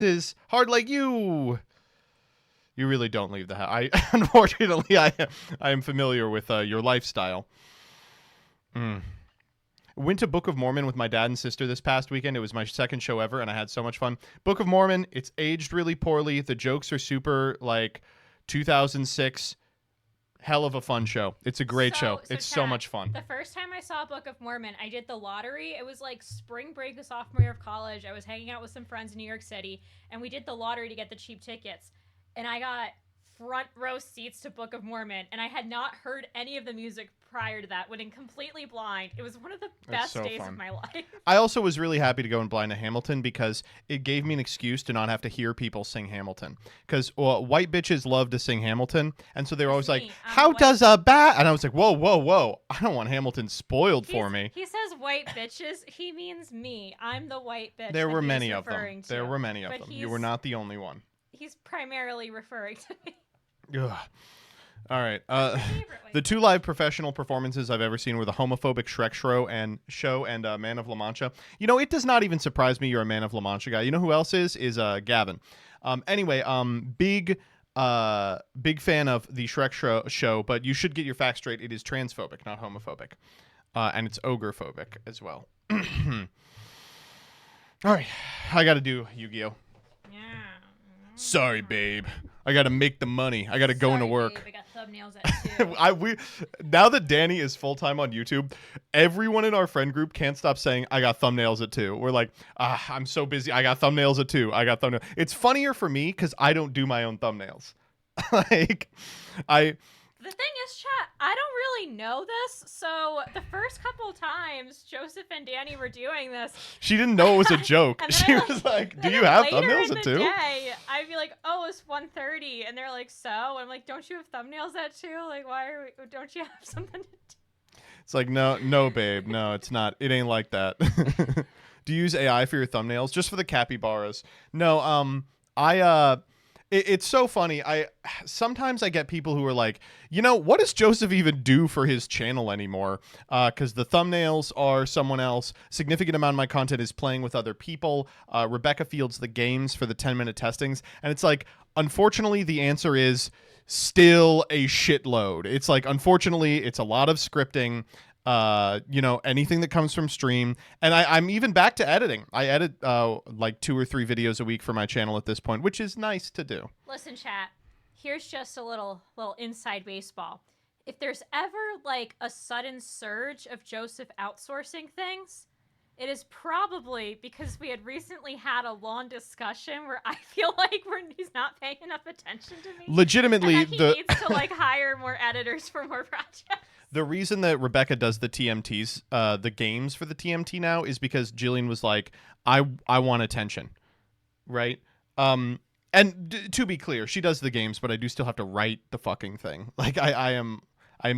is hard like you. You really don't leave the house. Unfortunately, I am familiar with your lifestyle. Went to Book of Mormon with my dad and sister this past weekend. It was my second show ever, and I had so much fun. Book of Mormon, it's aged really poorly. The jokes are super, 2006. Hell of a fun show. It's a great show. It's so much fun. The first time I saw Book of Mormon, I did the lottery. It was like spring break the sophomore year of college. I was hanging out with some friends in New York City, and we did the lottery to get the cheap tickets. And I got front row seats to Book of Mormon, and I had not heard any of the music prior to that. Went in completely blind. It was one of the best days of my life. I also was really happy to go in blind to Hamilton because it gave me an excuse to not have to hear people sing Hamilton. Because white bitches love to sing Hamilton, and so they were always like, "How does a bat?" And I was like, "Whoa, whoa, whoa! I don't want Hamilton spoiled for me." He says white bitches. He means me. I'm the white bitch. There were many of them. There were many of them. You were not the only one. He's primarily referring to me. Ugh. All right. The two live professional performances I've ever seen were the homophobic Shrek show and Man of La Mancha. You know, it does not even surprise me you're a Man of La Mancha guy. You know who else is Gavin. Anyway, big fan of the Shrek show, but you should get your facts straight. It is transphobic, not homophobic, and it's ogre-phobic as well. All right, I got to do Yu-Gi-Oh. Yeah. Sorry, babe. I gotta make the money. I gotta go into work. Babe, I got thumbnails at 2. Now that Danny is full time on YouTube, everyone in our friend group can't stop saying, "I got thumbnails at 2." We're like, I'm so busy. I got thumbnails at 2. I got thumbnails. It's funnier for me because I don't do my own thumbnails. The thing is, chat, I don't really know this, so the first couple of times Joseph and Danny were doing this, she didn't know it was a joke. She was like, "Do you have thumbnails at 2?" I'd be like, "Oh, it's 1:30," and they're like, "So?" I'm like, "Don't you have thumbnails at 2? Like, don't you have something to do?" It's like, no, babe, no, it's not. It ain't like that. Do you use AI for your thumbnails? Just for the capybaras? No, It's so funny. Sometimes I get people who are like, what does Joseph even do for his channel anymore? Because the thumbnails are someone else. Significant amount of my content is playing with other people. Rebecca fields the games for the 10-minute testings. And it's like, unfortunately, the answer is still a shitload. It's like, unfortunately, it's a lot of scripting. Anything that comes from stream, and I'm even back to editing. I edit 2 or 3 videos a week for my channel at this point, which is nice to do. Listen, chat, here's just a little inside baseball. If there's ever a sudden surge of Joseph outsourcing things, it is probably because we had recently had a long discussion where I feel like he's not paying enough attention to me. Legitimately, and that he needs to hire more editors for more projects. The reason that Rebecca does the TMTs, the games for the TMT now, is because Jillian was like, I want attention, right? To be clear, she does the games, but I do still have to write the fucking thing. I am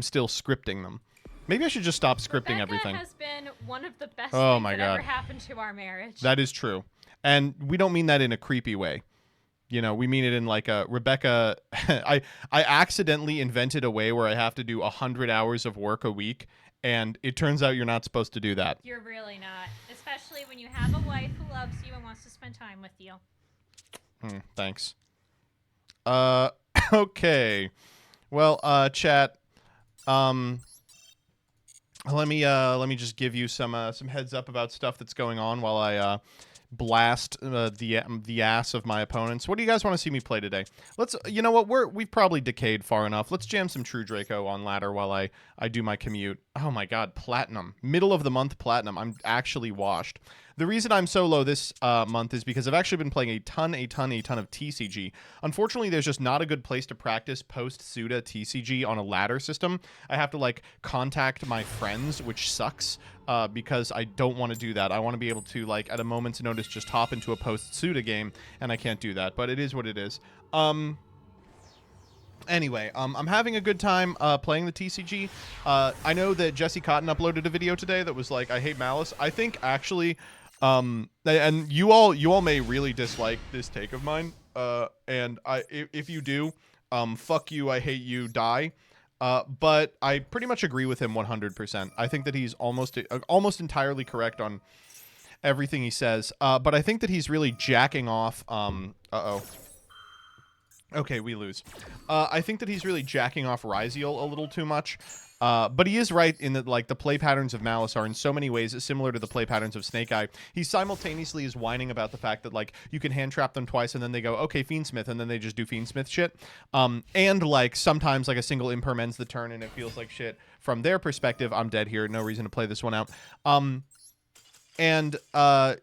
still scripting them. Maybe I should just stop scripting everything. Rebecca has been one of the best things that ever happened to our marriage. That is true. And we don't mean that in a creepy way. We mean it in Rebecca. I accidentally invented a way where I have to do 100 hours of work a week, and it turns out you're not supposed to do that. You're really not, especially when you have a wife who loves you and wants to spend time with you. Thanks. Okay. Well, chat. Let me just give you some heads up about stuff that's going on while I blast the ass of my opponents. What do you guys want to see me play today? You know what, we've probably decayed far enough. Let's jam some True Draco on ladder while I do my commute. Oh my god, platinum. Middle of the month platinum. I'm actually washed. The reason I'm so low this month is because I've actually been playing a ton of TCG. Unfortunately, there's just not a good place to practice post-Suda TCG on a ladder system. I have to contact my friends, which sucks because I don't want to do that. I want to be able to at a moment's notice just hop into a post-Suda game, and I can't do that. But it is what it is. Anyway, I'm having a good time playing the TCG. I know that Jesse Cotton uploaded a video today that was like, I hate Malice. I think actually, and you all may really dislike this take of mine. And if you do, fuck you, I hate you, die. But I pretty much agree with him 100%. I think that he's almost entirely correct on everything he says. But I think that he's really jacking off. Uh-oh. Okay, we lose. I think that he's really jacking off Ryziel a little too much. But he is right in that, like, the play patterns of Malice are in so many ways similar to the play patterns of Snake Eye. He simultaneously is whining about the fact that, like, you can hand trap them twice and then they go, okay, Fiendsmith, and then they just do Fiendsmith shit. And, like, sometimes, like, a single imperm ends the turn and it feels like shit. From their perspective, I'm dead here. No reason to play this one out. And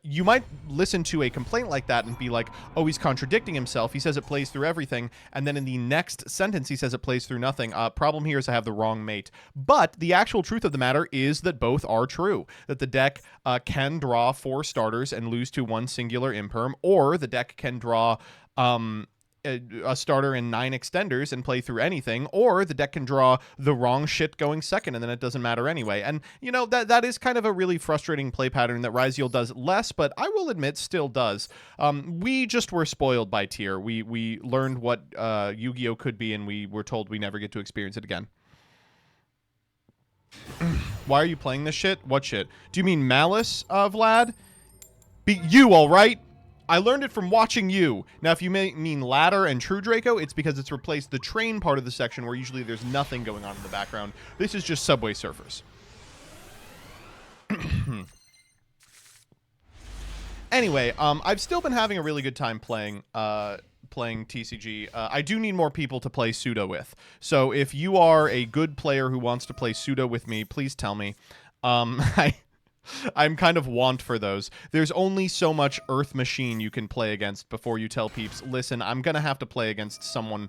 you might listen to a complaint like that and be like, oh, he's contradicting himself. He says it plays through everything. And then in the next sentence, he says it plays through nothing. Problem here is I have the wrong mate. But the actual truth of the matter is that both are true. That the deck can draw 4 starters and lose to 1 singular imperm, or the deck can draw a starter and 9 extenders and play through anything, or the deck can draw the wrong shit going second and then it doesn't matter anyway. And, you know, that is kind of a really frustrating play pattern that Ryziel does less, but I will admit still does. We just were spoiled by tier. We learned what Yu-Gi-Oh! Could be, and we were told we never get to experience it again. Why are you playing this shit? What shit? Do you mean Malice, Vlad? You, all right? I learned it from watching you. Now, if you mean Ladder and True Draco, it's because it's replaced the train part of the section where usually there's nothing going on in the background. This is just Subway Surfers. Anyway, I've still been having a really good time playing TCG. I do need more people to play Suda with. So if you are a good player who wants to play Suda with me, please tell me. I'm kind of want for those. There's only so much Earth Machine you can play against before you tell peeps, listen, I'm going to have to play against someone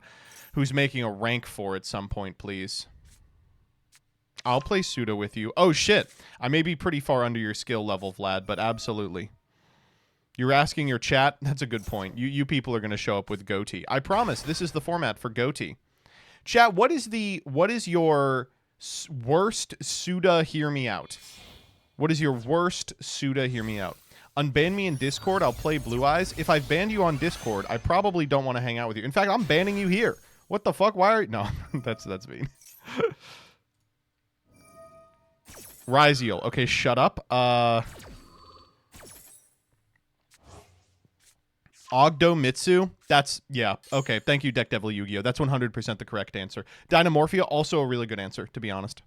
who's making a rank 4 at some point, please. I'll play Suda with you. Oh, shit. I may be pretty far under your skill level, Vlad, but absolutely. You're asking your chat? That's a good point. You people are going to show up with Goatee. I promise, this is the format for Goatee. Chat, what is your worst Suda hear me out? What is your worst Suda hear me out? Unban me in Discord, I'll play Blue Eyes. If I've banned you on Discord, I probably don't want to hang out with you. In fact, I'm banning you here. What the fuck? Why are you... No, that's mean. Ryziel. Okay, shut up. Ogdo Mitsu. That's... Yeah. Okay, thank you, Deck Devil Yu-Gi-Oh! That's 100% the correct answer. Dynamorphia, also a really good answer, to be honest.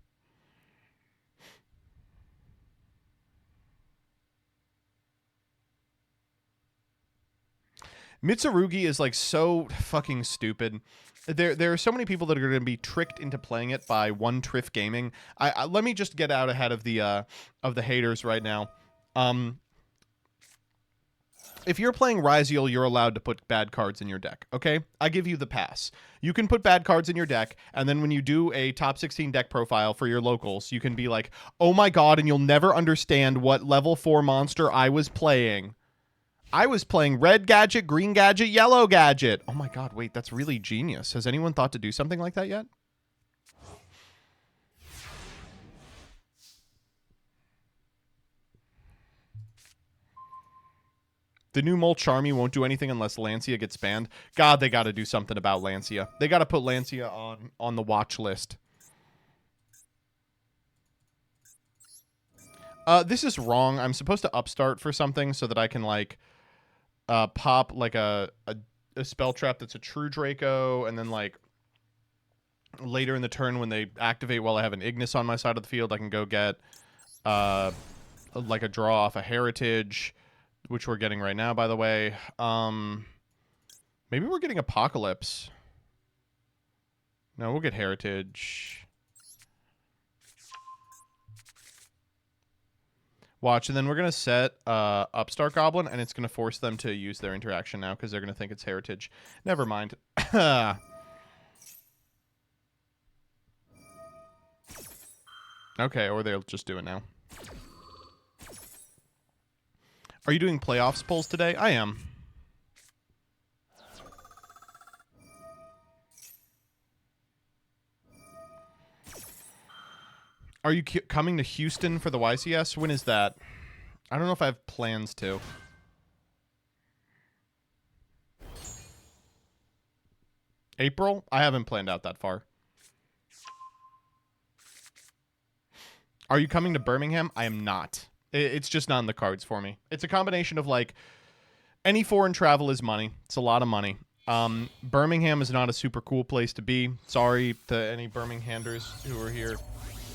Mitsurugi is, like, so fucking stupid. There are so many people that are going to be tricked into playing it by One Triff Gaming. Let me just get out ahead of the haters right now. If you're playing Ryziel, you're allowed to put bad cards in your deck, okay? I give you the pass. You can put bad cards in your deck, and then when you do a top 16 deck profile for your locals, you can be like, oh my god, and you'll never understand what level 4 monster I was playing. I was playing red gadget, green gadget, yellow gadget. Oh my god, wait, that's really genius. Has anyone thought to do something like that yet? The new Mole Charmy won't do anything unless Lancia gets banned. God, they got to do something about Lancia. They got to put Lancia on the watch list. This is wrong. I'm supposed to upstart for something so that I can, like... pop like a spell trap that's a True Draco, and then, like, later in the turn when they activate while I have an Ignis on my side of the field, I can go get like a draw off a Heritage, which we're getting right now, by the way. Maybe we're getting Apocalypse. No, we'll get Heritage. Watch, and then we're going to set Upstart Goblin, and it's going to force them to use their interaction now because they're going to think it's Heritage. Never mind. Okay, or they'll just do it now. Are you doing playoffs polls today? I am. Are you coming to Houston for the YCS? When is that? I don't know if I have plans to. April? I haven't planned out that far. Are you coming to Birmingham? I am not. It's just not in the cards for me. It's a combination of like any foreign travel is money. It's a lot of money. Birmingham is not a super cool place to be. Sorry to any Birminghamers who are here.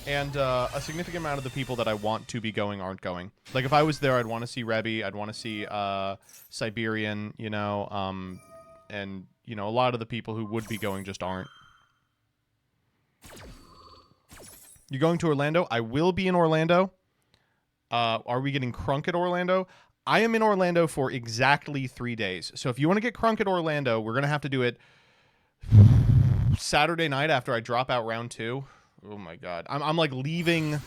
And a significant amount of the people that I want to be going aren't going. Like, if I was there, I'd want to see Rebby. I'd want to see Siberian, you know. And, you know, a lot of the people who would be going just aren't. You're going to Orlando? I will be in Orlando. Are we getting crunk at Orlando? I am in Orlando for exactly 3 days. So if you want to get crunk at Orlando, we're going to have to do it Saturday night after I drop out round 2. Oh, my God. I'm like leaving,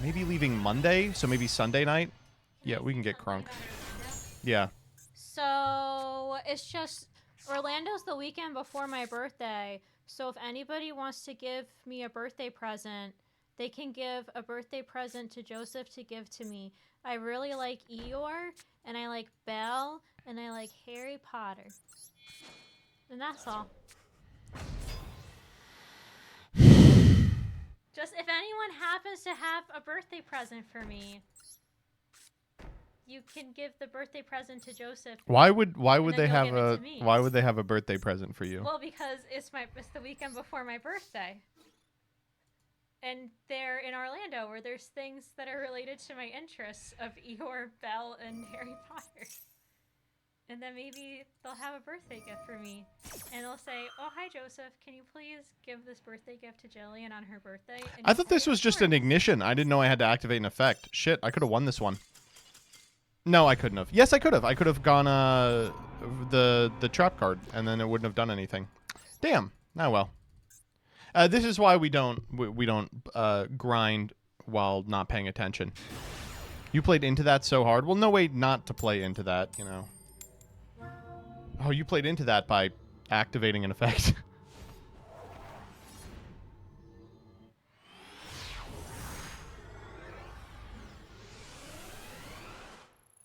maybe leaving Monday. So maybe Sunday night. Yeah, we can get crunk. Yeah. So it's just Orlando's the weekend before my birthday. So if anybody wants to give me a birthday present, they can give a birthday present to Joseph to give to me. I really like Eeyore, and I like Belle, and I like Harry Potter. And that's all. Just if anyone happens to have a birthday present for me, you can give the birthday present to Joseph. Why would they have a birthday present for you? Well, because it's the weekend before my birthday. And they're in Orlando, where there's things that are related to my interests of Eeyore, Belle, and Harry Potter. And then maybe they'll have a birthday gift for me. And they'll say, oh, hi, Joseph. Can you please give this birthday gift to Jillian on her birthday? And I thought this was just an ignition. I didn't know I had to activate an effect. Shit, I could have won this one. No, I couldn't have. Yes, I could have. I could have gone the trap card, and then it wouldn't have done anything. Damn. Oh, well. This is why we don't grind while not paying attention. You played Into That so hard. Well, no way not to play Into That, you know. Oh, you played Into That by activating an effect.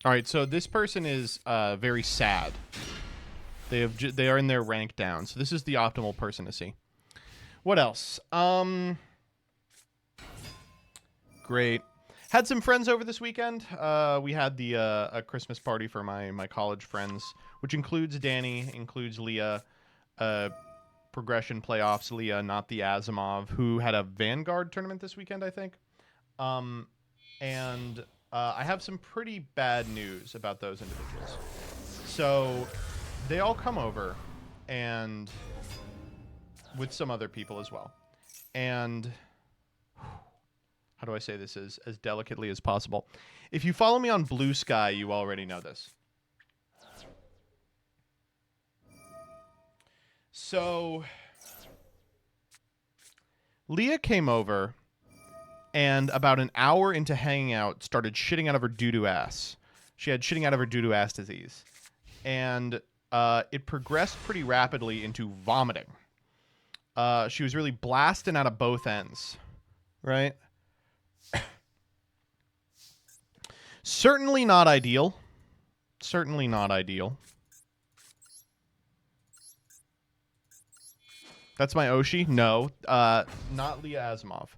All right, so this person is very sad. They are in their rank down. So this is the optimal person to see. What else? Great. Had some friends over this weekend. We had a Christmas party for my college friends, which includes Danny, includes Leah, progression playoffs, Leah, not the Asimov, who had a Vanguard tournament this weekend, I think. And I have some pretty bad news about those individuals. So they all come over, and with some other people as well. And how do I say this as delicately as possible? If you follow me on Blue Sky, you already know this. So Leah came over, and about an hour into hanging out, started shitting out of her doo-doo ass. She had shitting out of her doo-doo ass disease. And it progressed pretty rapidly into vomiting. She was really blasting out of both ends, right? Certainly not ideal. Certainly not ideal. That's my Oshi? No. Not Leah Asimov.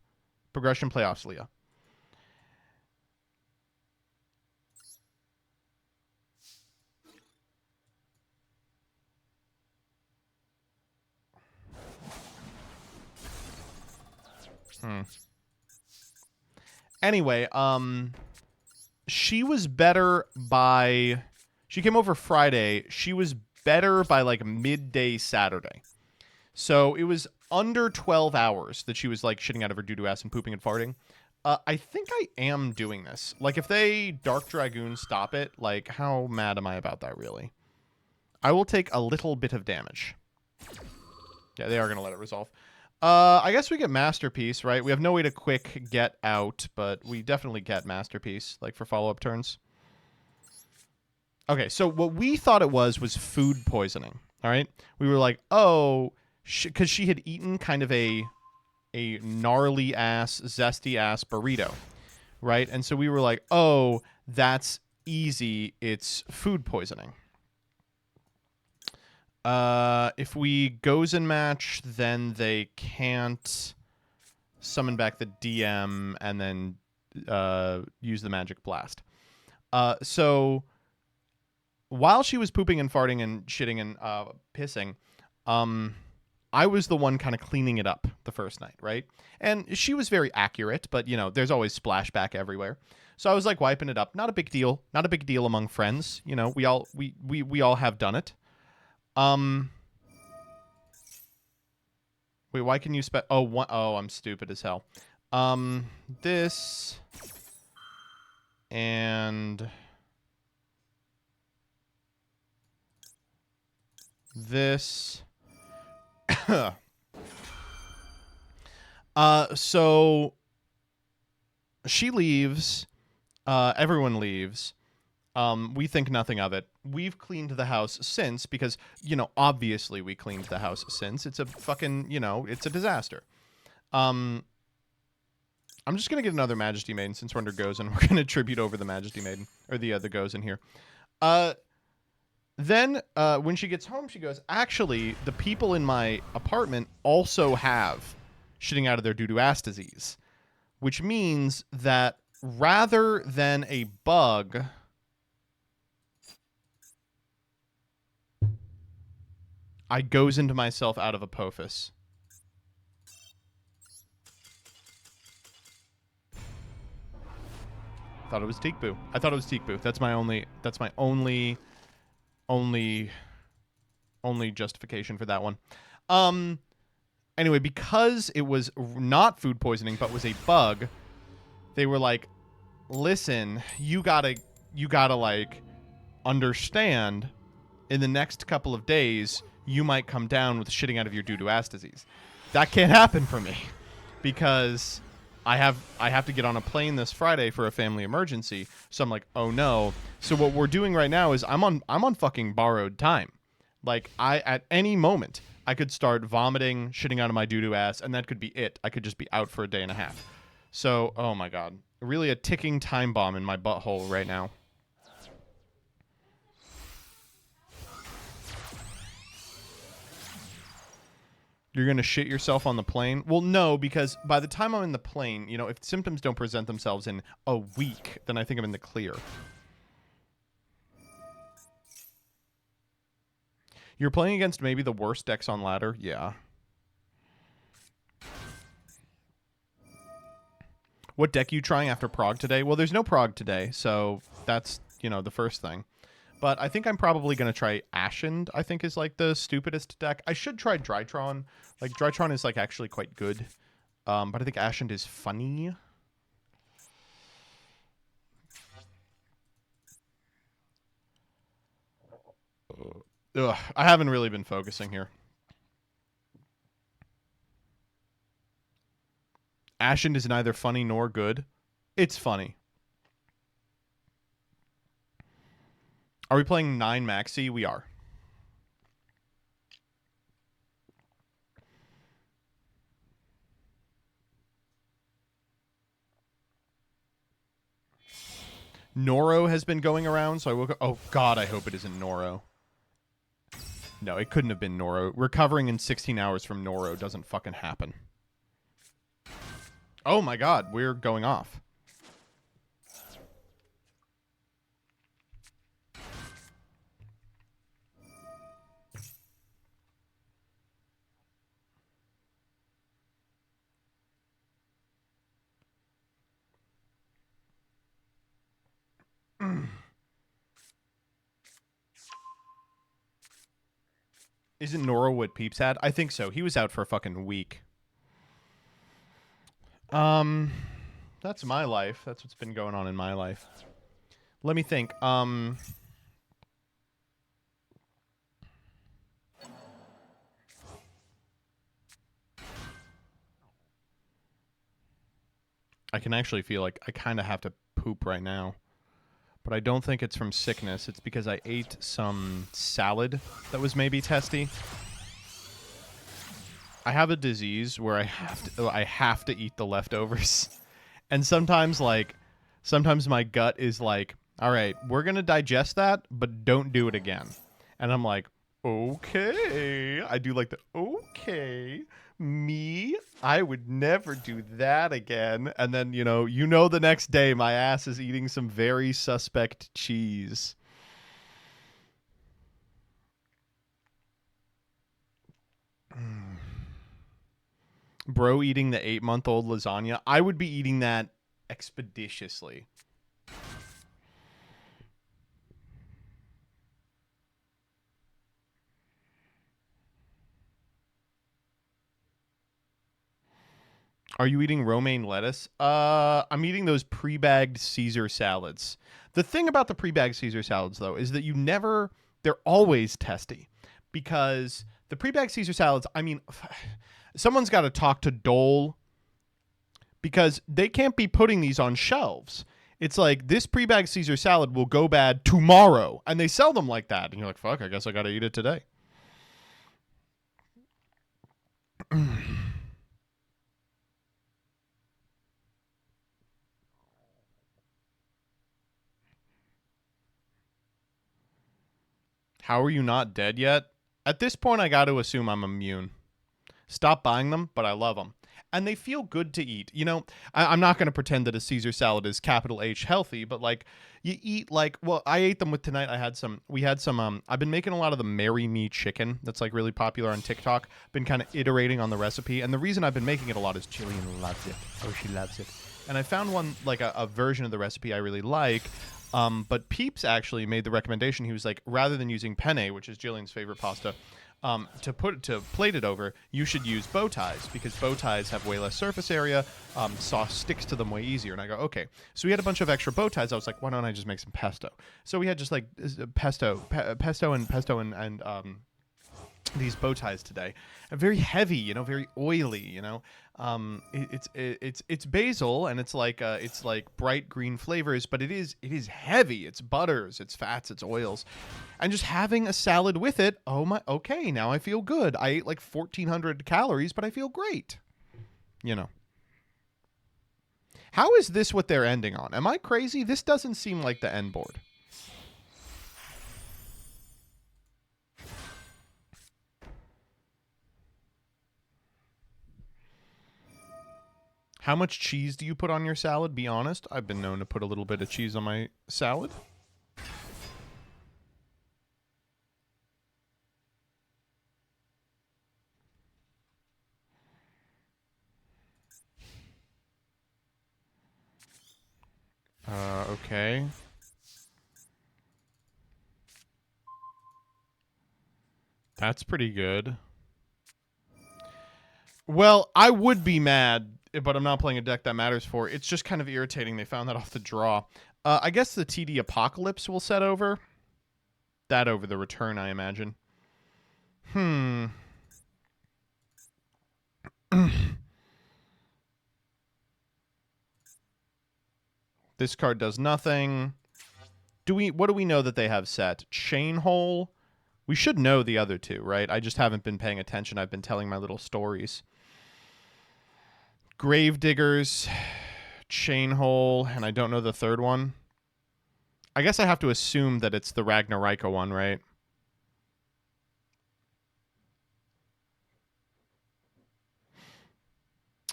Progression playoffs, Leah. Anyway, she was better by... She came over Friday. She was better by, like, midday Saturday. So it was under 12 hours that she was, like, shitting out of her doo-doo ass and pooping and farting. I think I am doing this. Like, if they Dark Dragoon stop it, like, how mad am I about that, really? I will take a little bit of damage. Yeah, they are going to let it resolve. I guess we get Masterpiece, right? We have no way to quick get out, but we definitely get Masterpiece, like, for follow-up turns. Okay, so what we thought it was food poisoning, all right? We were like, oh, because she had eaten kind of a gnarly-ass, zesty-ass burrito, right? And so we were like, oh, that's easy. It's food poisoning. If we goes and match, then they can't summon back the DM and then use the magic blast. So while she was pooping and farting and shitting and pissing, I was the one kind of cleaning it up the first night, right? And she was very accurate, but there's always splashback everywhere. So I was like wiping it up. Not a big deal. Not a big deal among friends. We all have done it. Wait, why can you Oh, I'm stupid as hell. This and this. So she leaves. Everyone leaves. We think nothing of it. We've cleaned the house since because, obviously we cleaned the house since. It's a fucking, it's a disaster. I'm just going to get another Majesty Maiden since we're under Gozen. We're going to tribute over the Majesty Maiden, or the Gozen here. Then, when she gets home, she goes, actually, the people in my apartment also have shitting out of their doo-doo ass disease, which means that rather than a bug, I goes into myself out of Apophis. Thought it was Teekboo. I thought it was Teekboo. That's my only justification for that one. Anyway, because it was not food poisoning but was a bug, they were like, listen, you gotta like understand, in the next couple of days you might come down with shitting out of your doo-doo ass disease. That can't happen for me because I have to get on a plane this Friday for a family emergency. So I'm like, oh no. So what we're doing right now is I'm on fucking borrowed time. Like, at any moment I could start vomiting, shitting out of my doo-doo ass, and that could be it. I could just be out for a day and a half. So, oh my god. Really a ticking time bomb in my butthole right now. You're going to shit yourself on the plane? Well, no, because by the time I'm in the plane, if symptoms don't present themselves in a week, then I think I'm in the clear. You're playing against maybe the worst decks on ladder? Yeah. What deck are you trying after Prague today? Well, there's no Prague today, so that's, the first thing. But I think I'm probably going to try Ascend, I think is like the stupidest deck. I should try Drytron. Like, Drytron is like actually quite good. But I think Ascend is funny. Ugh, I haven't really been focusing here. Ascend is neither funny nor good. It's funny. Are we playing 9 Maxi? We are. Noro has been going around, so I woke up. Oh, God, I hope it isn't Noro. No, it couldn't have been Noro. Recovering in 16 hours from Noro doesn't fucking happen. Oh, my God, we're going off. Isn't Noro what Peeps had? I think so. He was out for a fucking week. That's my life. That's what's been going on in my life. Let me think. I can actually feel like I kind of have to poop right now. But I don't think it's from sickness. It's because I ate some salad that was maybe testy. I have a disease where I have to eat the leftovers. And sometimes my gut is like, all right, we're going to digest that, but don't do it again. And I'm like, Okay. I do like the okay. Me, I would never do that again. And then, the next day my ass is eating some very suspect cheese. Bro eating the 8-month-old lasagna. I would be eating that expeditiously. Are you eating romaine lettuce? I'm eating those pre-bagged Caesar salads. The thing about the pre-bagged Caesar salads, though, is that they're always testy. Because the pre-bagged Caesar salads, I mean, someone's got to talk to Dole because they can't be putting these on shelves. It's like, this pre-bagged Caesar salad will go bad tomorrow. And they sell them like that. And you're like, fuck, I guess I got to eat it today. How are you not dead yet? At this point, I got to assume I'm immune. Stop buying them, but I love them. And they feel good to eat. I'm not going to pretend that a Caesar salad is capital H healthy, but like you eat I ate them with tonight. We had some, I've been making a lot of the Marry Me chicken. That's like really popular on TikTok. Been kind of iterating on the recipe. And the reason I've been making it a lot is Jillian loves it. Oh, she loves it. And I found one, like a version of the recipe I really like. But Peeps actually made the recommendation. He was like, rather than using penne, which is Jillian's favorite pasta, to plate it over, you should use bow ties because bow ties have way less surface area. Sauce sticks to them way easier. And I go, okay. So we had a bunch of extra bow ties. I was like, why don't I just make some pesto? So we had just like pesto and these bow ties today. Very heavy, very oily. It's basil and it's like bright green flavors, but it is heavy. It's butters, it's fats, it's oils, and just having a salad with it. Oh my, okay, now I feel good. I ate like 1,400 calories, but I feel great. How is this what they're ending on? Am I crazy? This doesn't seem like the end board. How much cheese do you put on your salad? Be honest. I've been known to put a little bit of cheese on my salad. Okay. That's pretty good. Well, I would be mad, but I'm not playing a deck that matters for. It's just kind of irritating. They found that off the draw. I guess the TD Apocalypse will set over. That over the return, I imagine. This card does nothing. What do we know that they have set? Chain Hole? We should know the other two, right? I just haven't been paying attention. I've been telling my little stories. Gravediggers, Chain Hole, and I don't know the third one. I guess I have to assume that it's the Ragnarika one, right?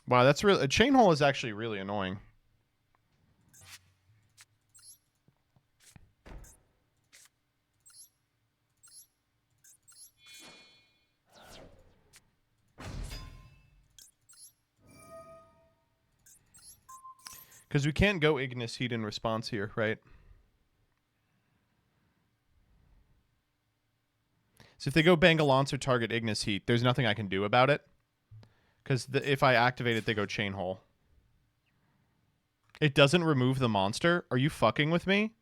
Wow, that's really... A Chain Hole is actually really annoying. Because we can't go Ignis Heat in response here, right? So if they go Bangalance or target Ignis Heat, there's nothing I can do about it. Because if I activate it, they go Chain Hole. It doesn't remove the monster? Are you fucking with me?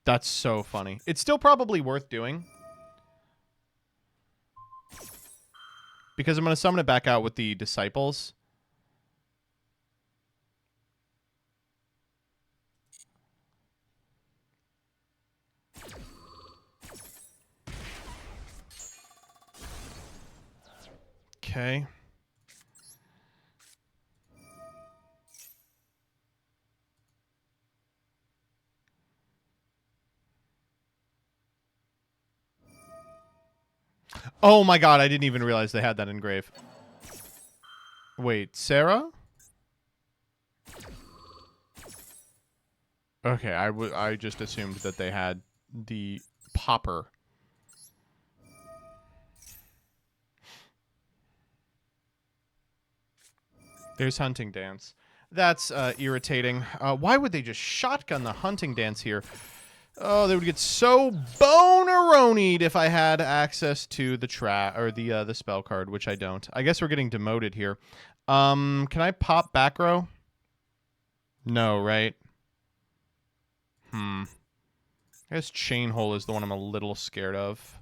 That's so funny. It's still probably worth doing. Because I'm going to summon it back out with the Disciples. Okay. Oh my god, I didn't even realize they had that engrave. Wait, Sarah? Okay, I just assumed that they had the popper. There's hunting dance. That's irritating. Why would they just shotgun the hunting dance here? Oh, they would get so boneronied if I had access to the the spell card, which I don't. I guess we're getting demoted here. Can I pop back row? No, right? I guess chain hole is the one I'm a little scared of.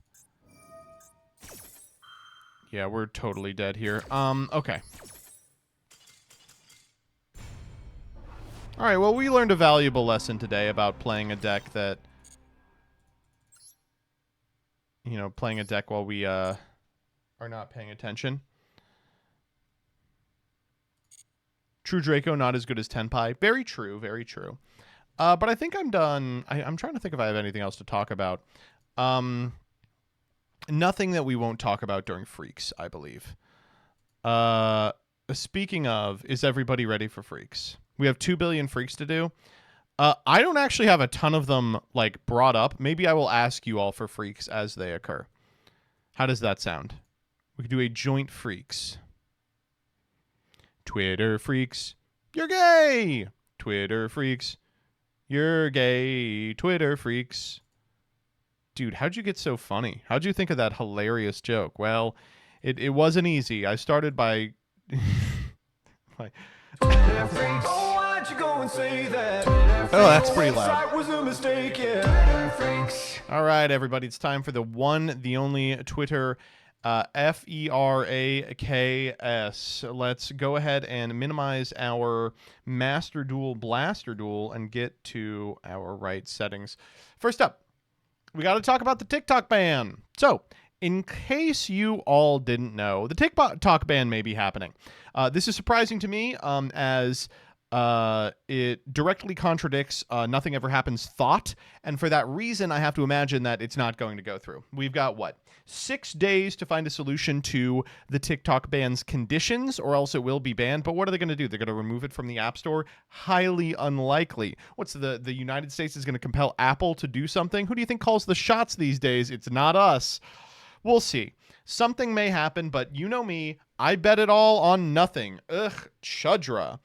Yeah, we're totally dead here. Okay. All right, well, we learned a valuable lesson today about playing a deck that, you know, playing a deck while we are not paying attention. True Draco, not as good as Tenpai. Very true, very true. But I think I'm done. I'm trying to think if I have anything else to talk about. Nothing that we won't talk about during Freaks, I believe. Speaking of, is everybody ready for Freaks? We have 2 billion Freaks to do. I don't actually have a ton of them like brought up. Maybe I will ask you all for Freaks as they occur. How does that sound? We could do a joint Freaks. Twitter Freaks, you're gay. Twitter Freaks, you're gay. Twitter Freaks. Dude, how'd you get so funny? How'd you think of that hilarious joke? Well, it wasn't easy. I started by... like... Oh, that's pretty loud. All right, everybody. It's time for the one, the only Twitter FERAKS. Let's go ahead and minimize our Master Duel Blaster Duel and get to our right settings. First up, we got to talk about the TikTok ban. So, in case you all didn't know, the TikTok ban may be happening. This is surprising to me as it directly contradicts nothing ever happens thought. And for that reason, I have to imagine that it's not going to go through. We've got, 6 days to find a solution to the TikTok ban's conditions, or else it will be banned. But what are they going to do? They're going to remove it from the App Store? Highly unlikely. What's the United States is going to compel Apple to do something? Who do you think calls the shots these days? It's not us. We'll see. Something may happen, but you know me, I bet it all on nothing. Ugh, chudra.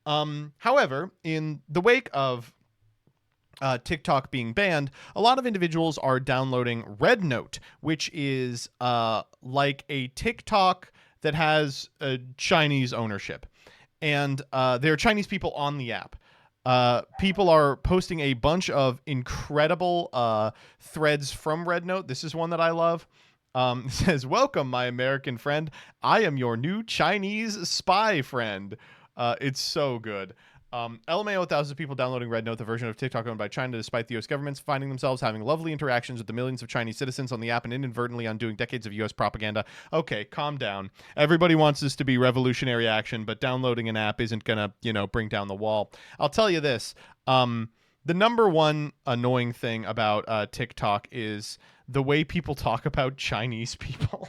However, in the wake of TikTok being banned, a lot of individuals are downloading Red Note, which is like a TikTok that has a Chinese ownership. And there are Chinese people on the app. People are posting a bunch of incredible threads from Red Note. This is one that I love. It says, "Welcome, my American friend. I am your new Chinese spy friend." It's so good. LMAO, thousands of people downloading Red Note, the version of TikTok owned by China, despite the U.S. government's finding themselves having lovely interactions with the millions of Chinese citizens on the app and inadvertently undoing decades of U.S. propaganda. Okay, calm down. Everybody wants this to be revolutionary action, but downloading an app isn't going to, bring down the wall. I'll tell you this. The number one annoying thing about TikTok is the way people talk about Chinese people.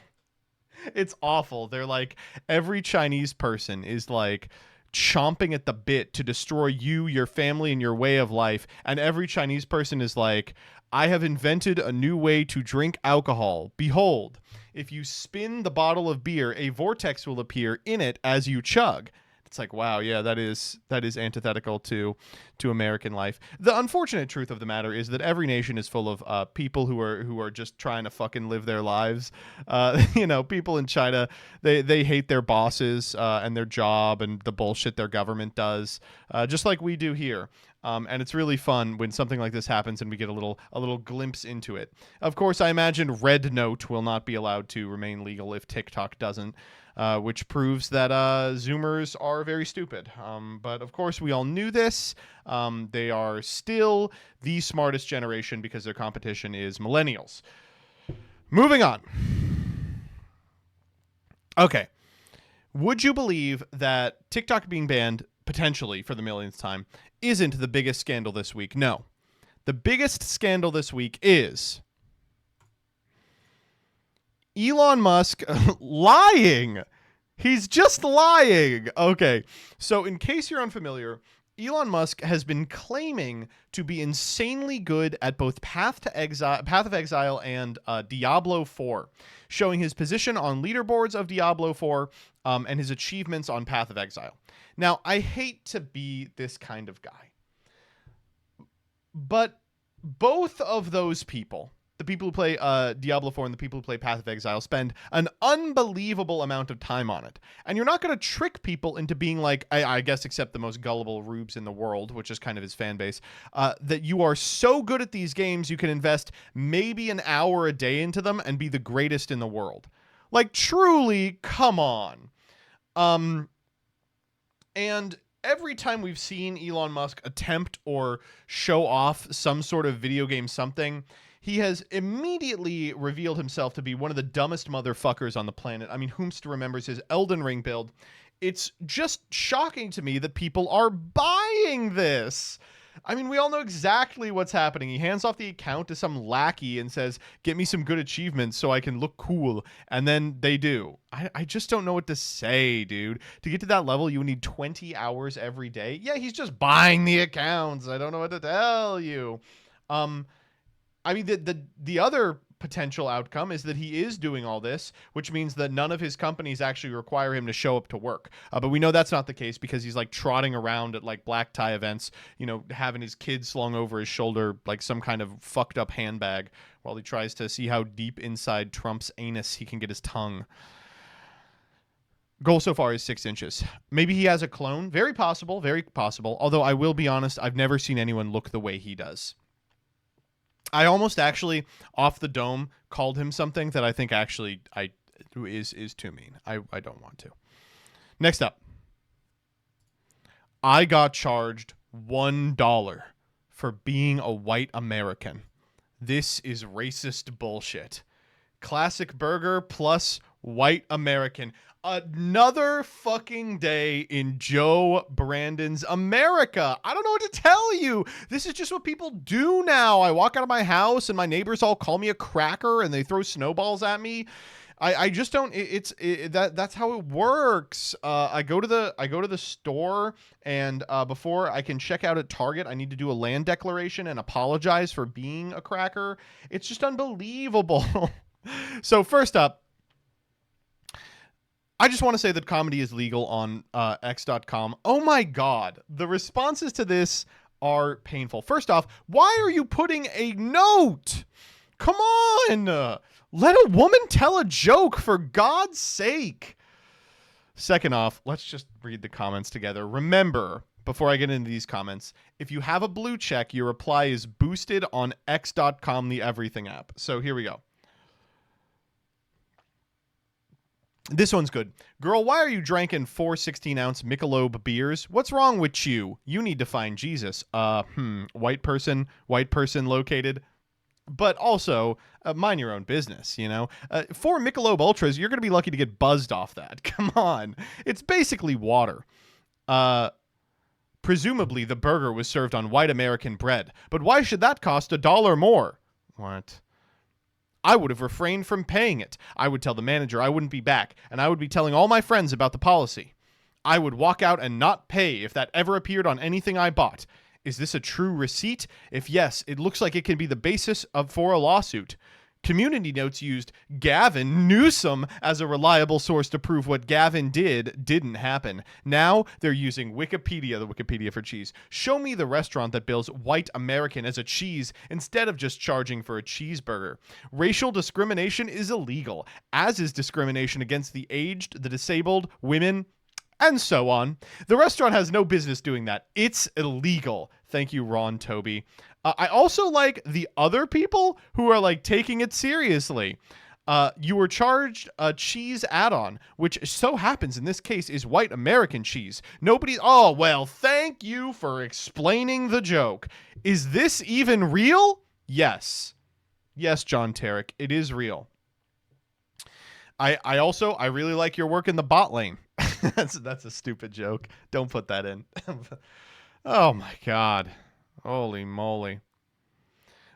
It's awful. They're like, every Chinese person is like chomping at the bit to destroy you, your family, and your way of life. And every Chinese person is like, I have invented a new way to drink alcohol. Behold, if you spin the bottle of beer, a vortex will appear in it as you chug. It's like, wow, yeah, that is antithetical to American life. The unfortunate truth of the matter is that every nation is full of people who are just trying to fucking live their lives. People in China, they hate their bosses and their job and the bullshit their government does, just like we do here. And it's really fun when something like this happens and we get a little glimpse into it. Of course, I imagine Red Note will not be allowed to remain legal if TikTok doesn't. Which proves that Zoomers are very stupid. But of course, we all knew this. They are still the smartest generation because their competition is millennials. Moving on. Okay. Would you believe that TikTok being banned, potentially for the millionth time, isn't the biggest scandal this week? No. The biggest scandal this week is Elon Musk lying. He's just lying. Okay. So, in case you're unfamiliar, Elon Musk has been claiming to be insanely good at both Path of Exile, and Diablo 4, showing his position on leaderboards of Diablo 4 and his achievements on Path of Exile. Now, I hate to be this kind of guy, but both of those people, the people who play Diablo 4 and the people who play Path of Exile, spend an unbelievable amount of time on it. And you're not going to trick people into being like, I guess except the most gullible rubes in the world, which is kind of his fan base, that you are so good at these games you can invest maybe an hour a day into them and be the greatest in the world. Like, truly, come on. And every time we've seen Elon Musk attempt or show off some sort of video game something, he has immediately revealed himself to be one of the dumbest motherfuckers on the planet. I mean, whomst remembers his Elden Ring build? It's just shocking to me that people are buying this. I mean, we all know exactly what's happening. He hands off the account to some lackey and says, get me some good achievements so I can look cool. And then they do. I just don't know what to say, dude. To get to that level, you would need 20 hours every day. Yeah, he's just buying the accounts. I don't know what to tell you. I mean, the other potential outcome is that he is doing all this, which means that none of his companies actually require him to show up to work. But we know that's not the case because he's like trotting around at like black tie events, you know, having his kid slung over his shoulder like some kind of fucked up handbag while he tries to see how deep inside Trump's anus he can get his tongue. Goal so far is 6 inches. Maybe he has a clone. Very possible. Very possible. Although I will be honest, I've never seen anyone look the way he does. I almost actually, off the dome, called him something that I think actually is too mean. I don't want to. Next up. I got charged $1 for being a white American. This is racist bullshit. Classic burger plus white American. Another fucking day in Joe Brandon's America. I don't know what to tell you. This is just what people do now. I walk out of my house and my neighbors all call me a cracker and they throw snowballs at me. I just don't. That's how it works. I go to the store and before I can check out at Target, I need to do a land declaration and apologize for being a cracker. It's just unbelievable. So first up, I just want to say that comedy is legal on X.com. Oh my God. The responses to this are painful. First off, why are you putting a note? Come on. Let a woman tell a joke, for God's sake. Second off, let's just read the comments together. Remember, before I get into these comments, if you have a blue check, your reply is boosted on X.com, the everything app. So here we go. This one's good. Girl, why are you drinking 4 16-ounce Michelob beers? What's wrong with you? You need to find Jesus. White person located. But also, mind your own business, you know? 4 Michelob Ultras, you're going to be lucky to get buzzed off that. Come on. It's basically water. Presumably, the burger was served on white American bread. But why should that cost $1 more? What? I would have refrained from paying it. I would tell the manager I wouldn't be back, and I would be telling all my friends about the policy. I would walk out and not pay if that ever appeared on anything I bought. Is this a true receipt? If yes, it looks like it can be the basis for a lawsuit. Community Notes used Gavin Newsom as a reliable source to prove what Gavin didn't happen. Now they're using Wikipedia, the Wikipedia for cheese. Show me the restaurant that bills white American as a cheese instead of just charging for a cheeseburger. Racial discrimination is illegal, as is discrimination against the aged, the disabled, women, and so on. The restaurant has no business doing that. It's illegal. Thank you, Ron Toby. I also like the other people who are like taking it seriously. You were charged a cheese add-on, which so happens in this case is white American cheese. Oh, well, thank you for explaining the joke. Is this even real? Yes. Yes, John Tarek, it is real. I really like your work in the bot lane. That's a stupid joke. Don't put that in. Oh my God. Holy moly.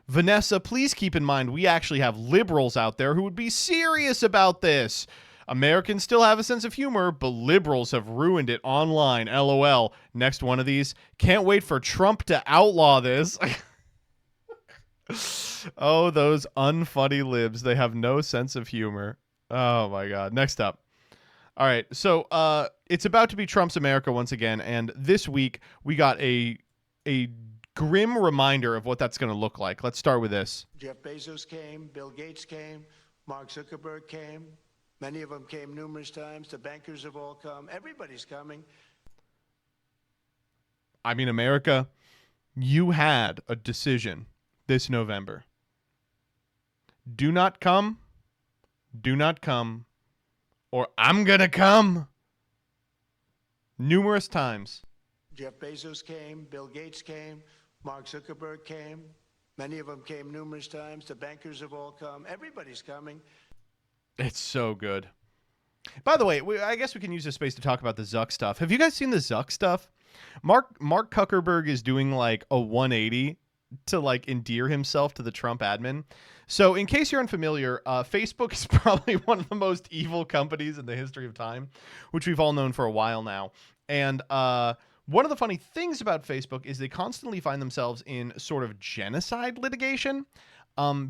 Vanessa, please keep in mind we actually have liberals out there who would be serious about this. Americans still have a sense of humor, but liberals have ruined it online. LOL. Next one of these. Can't wait for Trump to outlaw this. Oh, those unfunny libs. They have no sense of humor. Oh my God. Next up. All right. So it's about to be Trump's America once again. And this week we got a grim reminder of what that's going to look like. Let's start with this. Jeff Bezos came, Bill Gates came, Mark Zuckerberg came. Many of them came numerous times. The bankers have all come. Everybody's coming. I mean, America, you had a decision this November. Do not come, or I'm going to come. Numerous times. Jeff Bezos came, Bill Gates came, Mark Zuckerberg came. Many of them came numerous times. The bankers have all come. Everybody's coming. It's so good. By the way, I guess we can use this space to talk about the Zuck stuff. Have you guys seen the Zuck stuff? Mark Zuckerberg is doing like a 180 to like endear himself to the Trump admin. So in case you're unfamiliar, Facebook is probably one of the most evil companies in the history of time, which we've all known for a while now. And one of the funny things about Facebook is they constantly find themselves in sort of genocide litigation.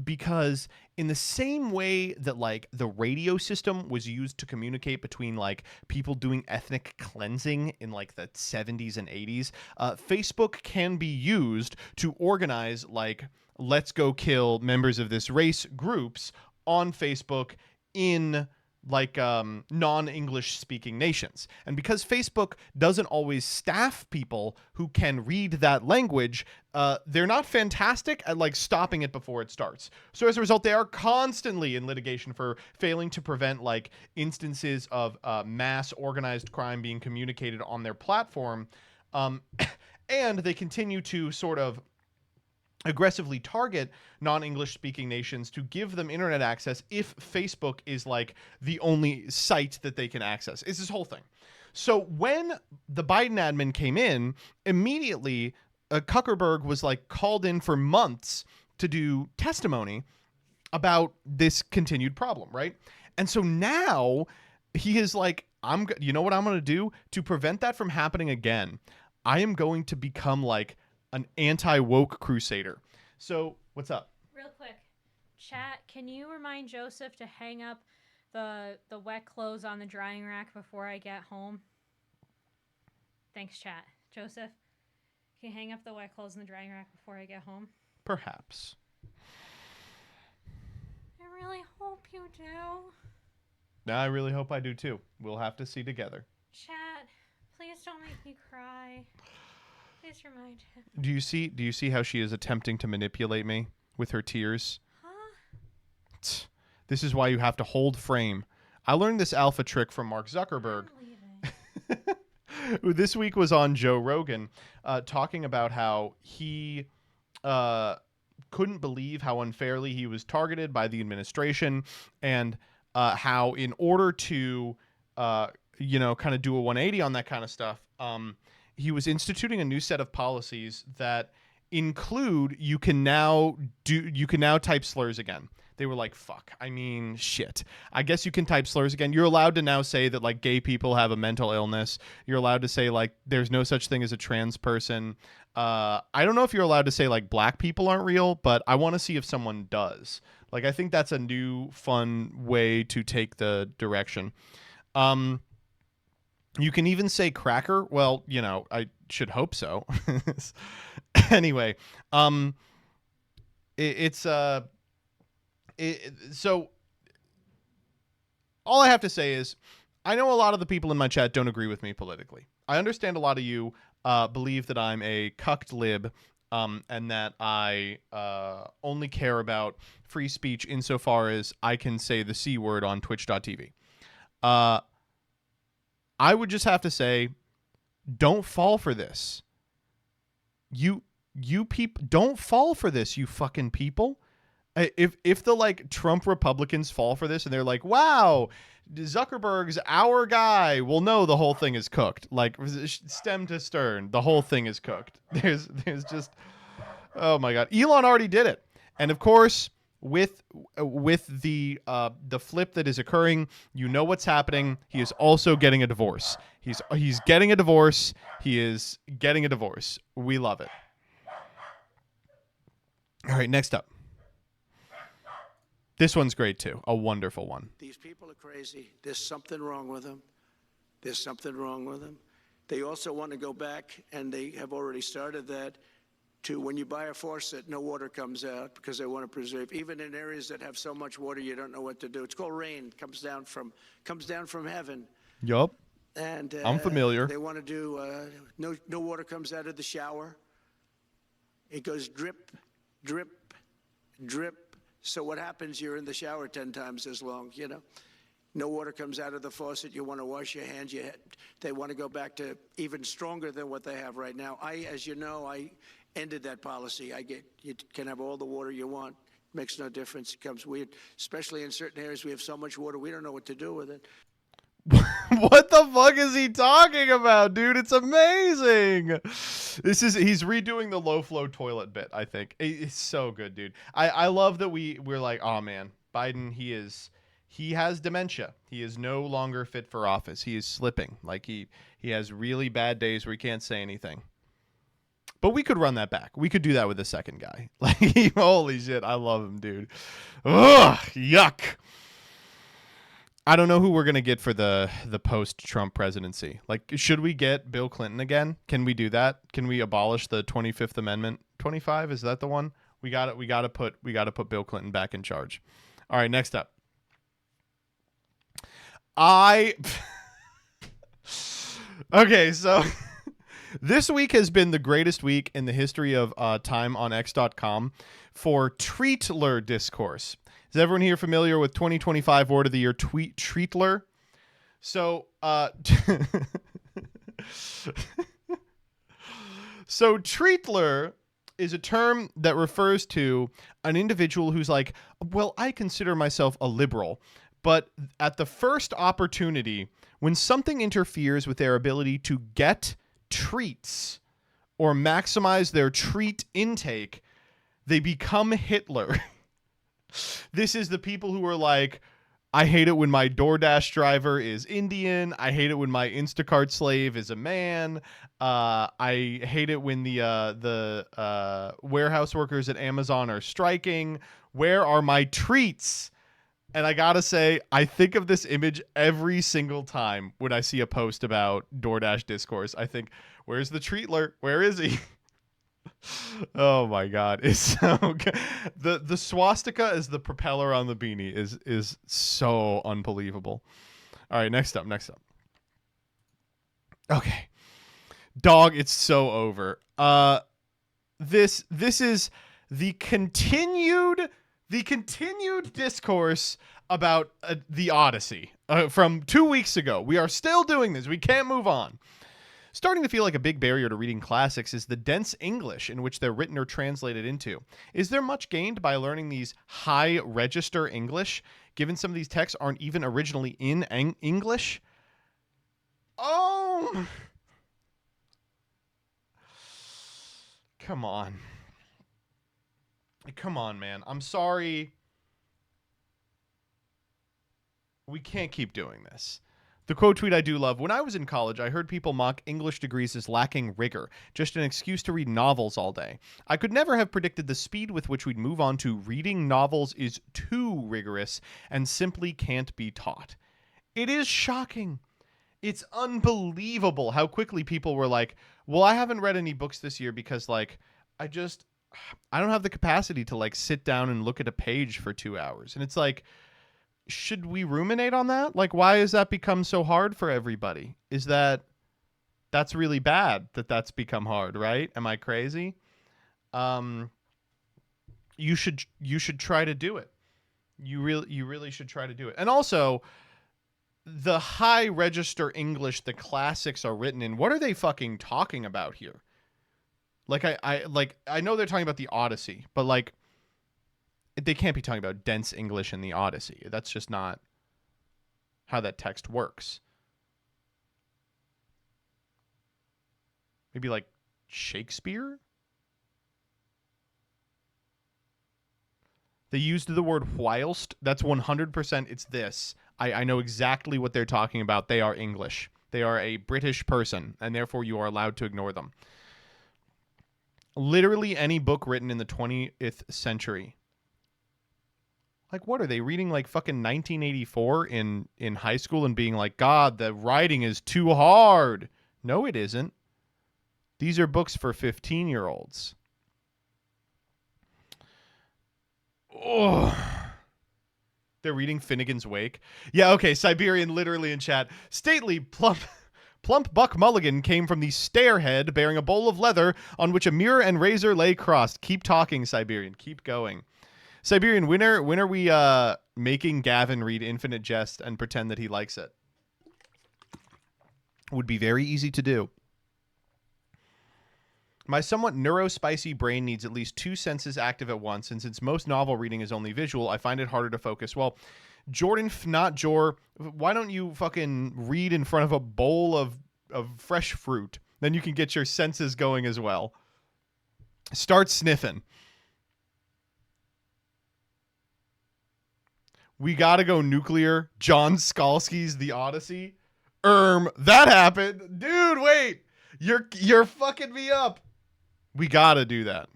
Because in the same way that like the radio system was used to communicate between like people doing ethnic cleansing in like the 70s and 80s, Facebook can be used to organize like let's go kill members of this race groups on Facebook in like non-English speaking nations. And because Facebook doesn't always staff people who can read that language, they're not fantastic at like stopping it before it starts. So as a result, they are constantly in litigation for failing to prevent like instances of mass organized crime being communicated on their platform. And they continue to sort of aggressively target non-English speaking nations to give them internet access if Facebook is like the only site that they can access. It's this whole thing. So when the Biden admin came in, immediately Zuckerberg was like called in for months to do testimony about this continued problem, right? And so now he is like, you know what I'm going to do to prevent that from happening again? I am going to become like an anti-woke crusader. So what's up? Real quick, chat, can you remind Joseph to hang up the wet clothes on the drying rack before I get home? Thanks, chat. Joseph, can you hang up the wet clothes in the drying rack before I get home? Perhaps. I really hope you do. Now I really hope I do too. We'll have to see together. Chat, please don't make me cry. Please remind him. Do you see how she is attempting to manipulate me with her tears? Huh? This is why you have to hold frame. I learned this alpha trick from Mark Zuckerberg. Who this week was on Joe Rogan talking about how he couldn't believe how unfairly he was targeted by the administration, and how in order to kind of do a 180 on that kind of stuff, he was instituting a new set of policies that include you can now type slurs again. They were like, fuck, I mean, shit. I guess you can type slurs again. You're allowed to now say that like gay people have a mental illness. You're allowed to say like there's no such thing as a trans person. I don't know if you're allowed to say like black people aren't real, but I want to see if someone does. Like I think that's a new fun way to take the direction. You can even say cracker. Well, I should hope so. Anyway, so all I have to say is I know a lot of the people in my chat don't agree with me politically. I understand a lot of you believe that I'm a cucked lib, and that I only care about free speech insofar as I can say the C word on twitch.tv. I would just have to say, don't fall for this. You people, don't fall for this, you fucking people. If the like Trump Republicans fall for this and they're like, wow, Zuckerberg's our guy, well, no, the whole thing is cooked. Like stem to stern, the whole thing is cooked. There's just, oh my God. Elon already did it. And of course, with the flip that is occurring, you know what's happening. He is also getting a divorce. He's getting a divorce. He is getting a divorce. We love it. All right, next up. This one's great too. A wonderful one. These people are crazy. There's something wrong with them. There's something wrong with them. They also want to go back, and they have already started that, to when you buy a faucet, no water comes out because they want to preserve. Even in areas that have so much water, you don't know what to do. It's called rain. Comes down from heaven. Yup. And I'm familiar. They want to do no water comes out of the shower. It goes drip, drip, drip. So what happens? You're in the shower 10 times as long, you know. No water comes out of the faucet. You want to wash your hands. They want to go back to even stronger than what they have right now. As you know, I ended that policy. You can have all the water you want. Makes no difference. It comes weird, especially in certain areas. We have so much water, we don't know what to do with it. What the fuck is he talking about, dude? It's amazing. He's redoing the low flow toilet bit, I think. It's so good, dude. I love that we're like, oh man, Biden, he has dementia. He is no longer fit for office. He is slipping. Like he has really bad days where he can't say anything. But we could run that back. We could do that with the second guy. Like, holy shit, I love him, dude. Ugh, yuck. I don't know who we're going to get for the post-Trump presidency. Like, should we get Bill Clinton again? Can we do that? Can we abolish the 25th Amendment? 25, is that the one? We got to put Bill Clinton back in charge. All right, next up. Okay, so this week has been the greatest week in the history of time on X.com for Treatler discourse. Is everyone here familiar with 2025 word of the year Treatler? So, so Treatler is a term that refers to an individual who's like, well, I consider myself a liberal, but at the first opportunity, when something interferes with their ability to get treats or maximize their treat intake, they become Hitler. This is the people who are like, I hate it when my DoorDash driver is Indian. I hate it when my Instacart slave is a man. I hate it when the warehouse workers at Amazon are striking. Where are my treats? And I gotta say, I think of this image every single time when I see a post about DoorDash discourse. I think, where's the treatler? Where is he? Oh my god, it's so good. The swastika as the propeller on the beanie is so unbelievable. All right, next up. Okay. Dog, it's so over. This is the continued discourse about the Odyssey from 2 weeks ago. We are still doing this. We can't move on. Starting to feel like a big barrier to reading classics is the dense English in which they're written or translated into. Is there much gained by learning these high register English, given some of these texts aren't even originally in English? Oh! Come on. Come on, man. I'm sorry. We can't keep doing this. The quote tweet I do love, when I was in college, I heard people mock English degrees as lacking rigor, just an excuse to read novels all day. I could never have predicted the speed with which we'd move on to reading novels is too rigorous and simply can't be taught. It is shocking. It's unbelievable how quickly people were like, well, I haven't read any books this year because, like, I don't have the capacity to, like, sit down and look at a page for 2 hours. And it's like, should we ruminate on that? Like, why has that become so hard for everybody? Is that's really bad that's become hard, right? Am I crazy? You should try to do it. You really should try to do it. And also, the high register English the classics are written in, what are they fucking talking about here? Like, I know they're talking about the Odyssey, but, like, they can't be talking about dense English in the Odyssey. That's just not how that text works. Maybe like Shakespeare? They used the word whilst. That's 100%. It's this. I know exactly what they're talking about. They are English. They are a British person, and therefore you are allowed to ignore them. Literally any book written in the 20th century. Like, what are they reading? Like fucking 1984 in high school and being like, God, the writing is too hard. No, it isn't. These are books for 15-year-olds. Oh. They're reading Finnegan's Wake. Yeah, okay, Siberian literally in chat. Stately, plump Buck Mulligan came from the stairhead bearing a bowl of leather on which a mirror and razor lay crossed. Keep talking, Siberian. Keep going. Siberian, when are we making Gavin read Infinite Jest and pretend that he likes it? Would be very easy to do. My somewhat neurospicy brain needs at least 2 senses active at once, and since most novel reading is only visual, I find it harder to focus. Well, Jordan Not Jor, why don't you fucking read in front of a bowl of fresh fruit? Then you can get your senses going as well. Start sniffing. We gotta go nuclear. John Skalski's The Odyssey. That happened. Dude, wait. You're fucking me up. We gotta do that.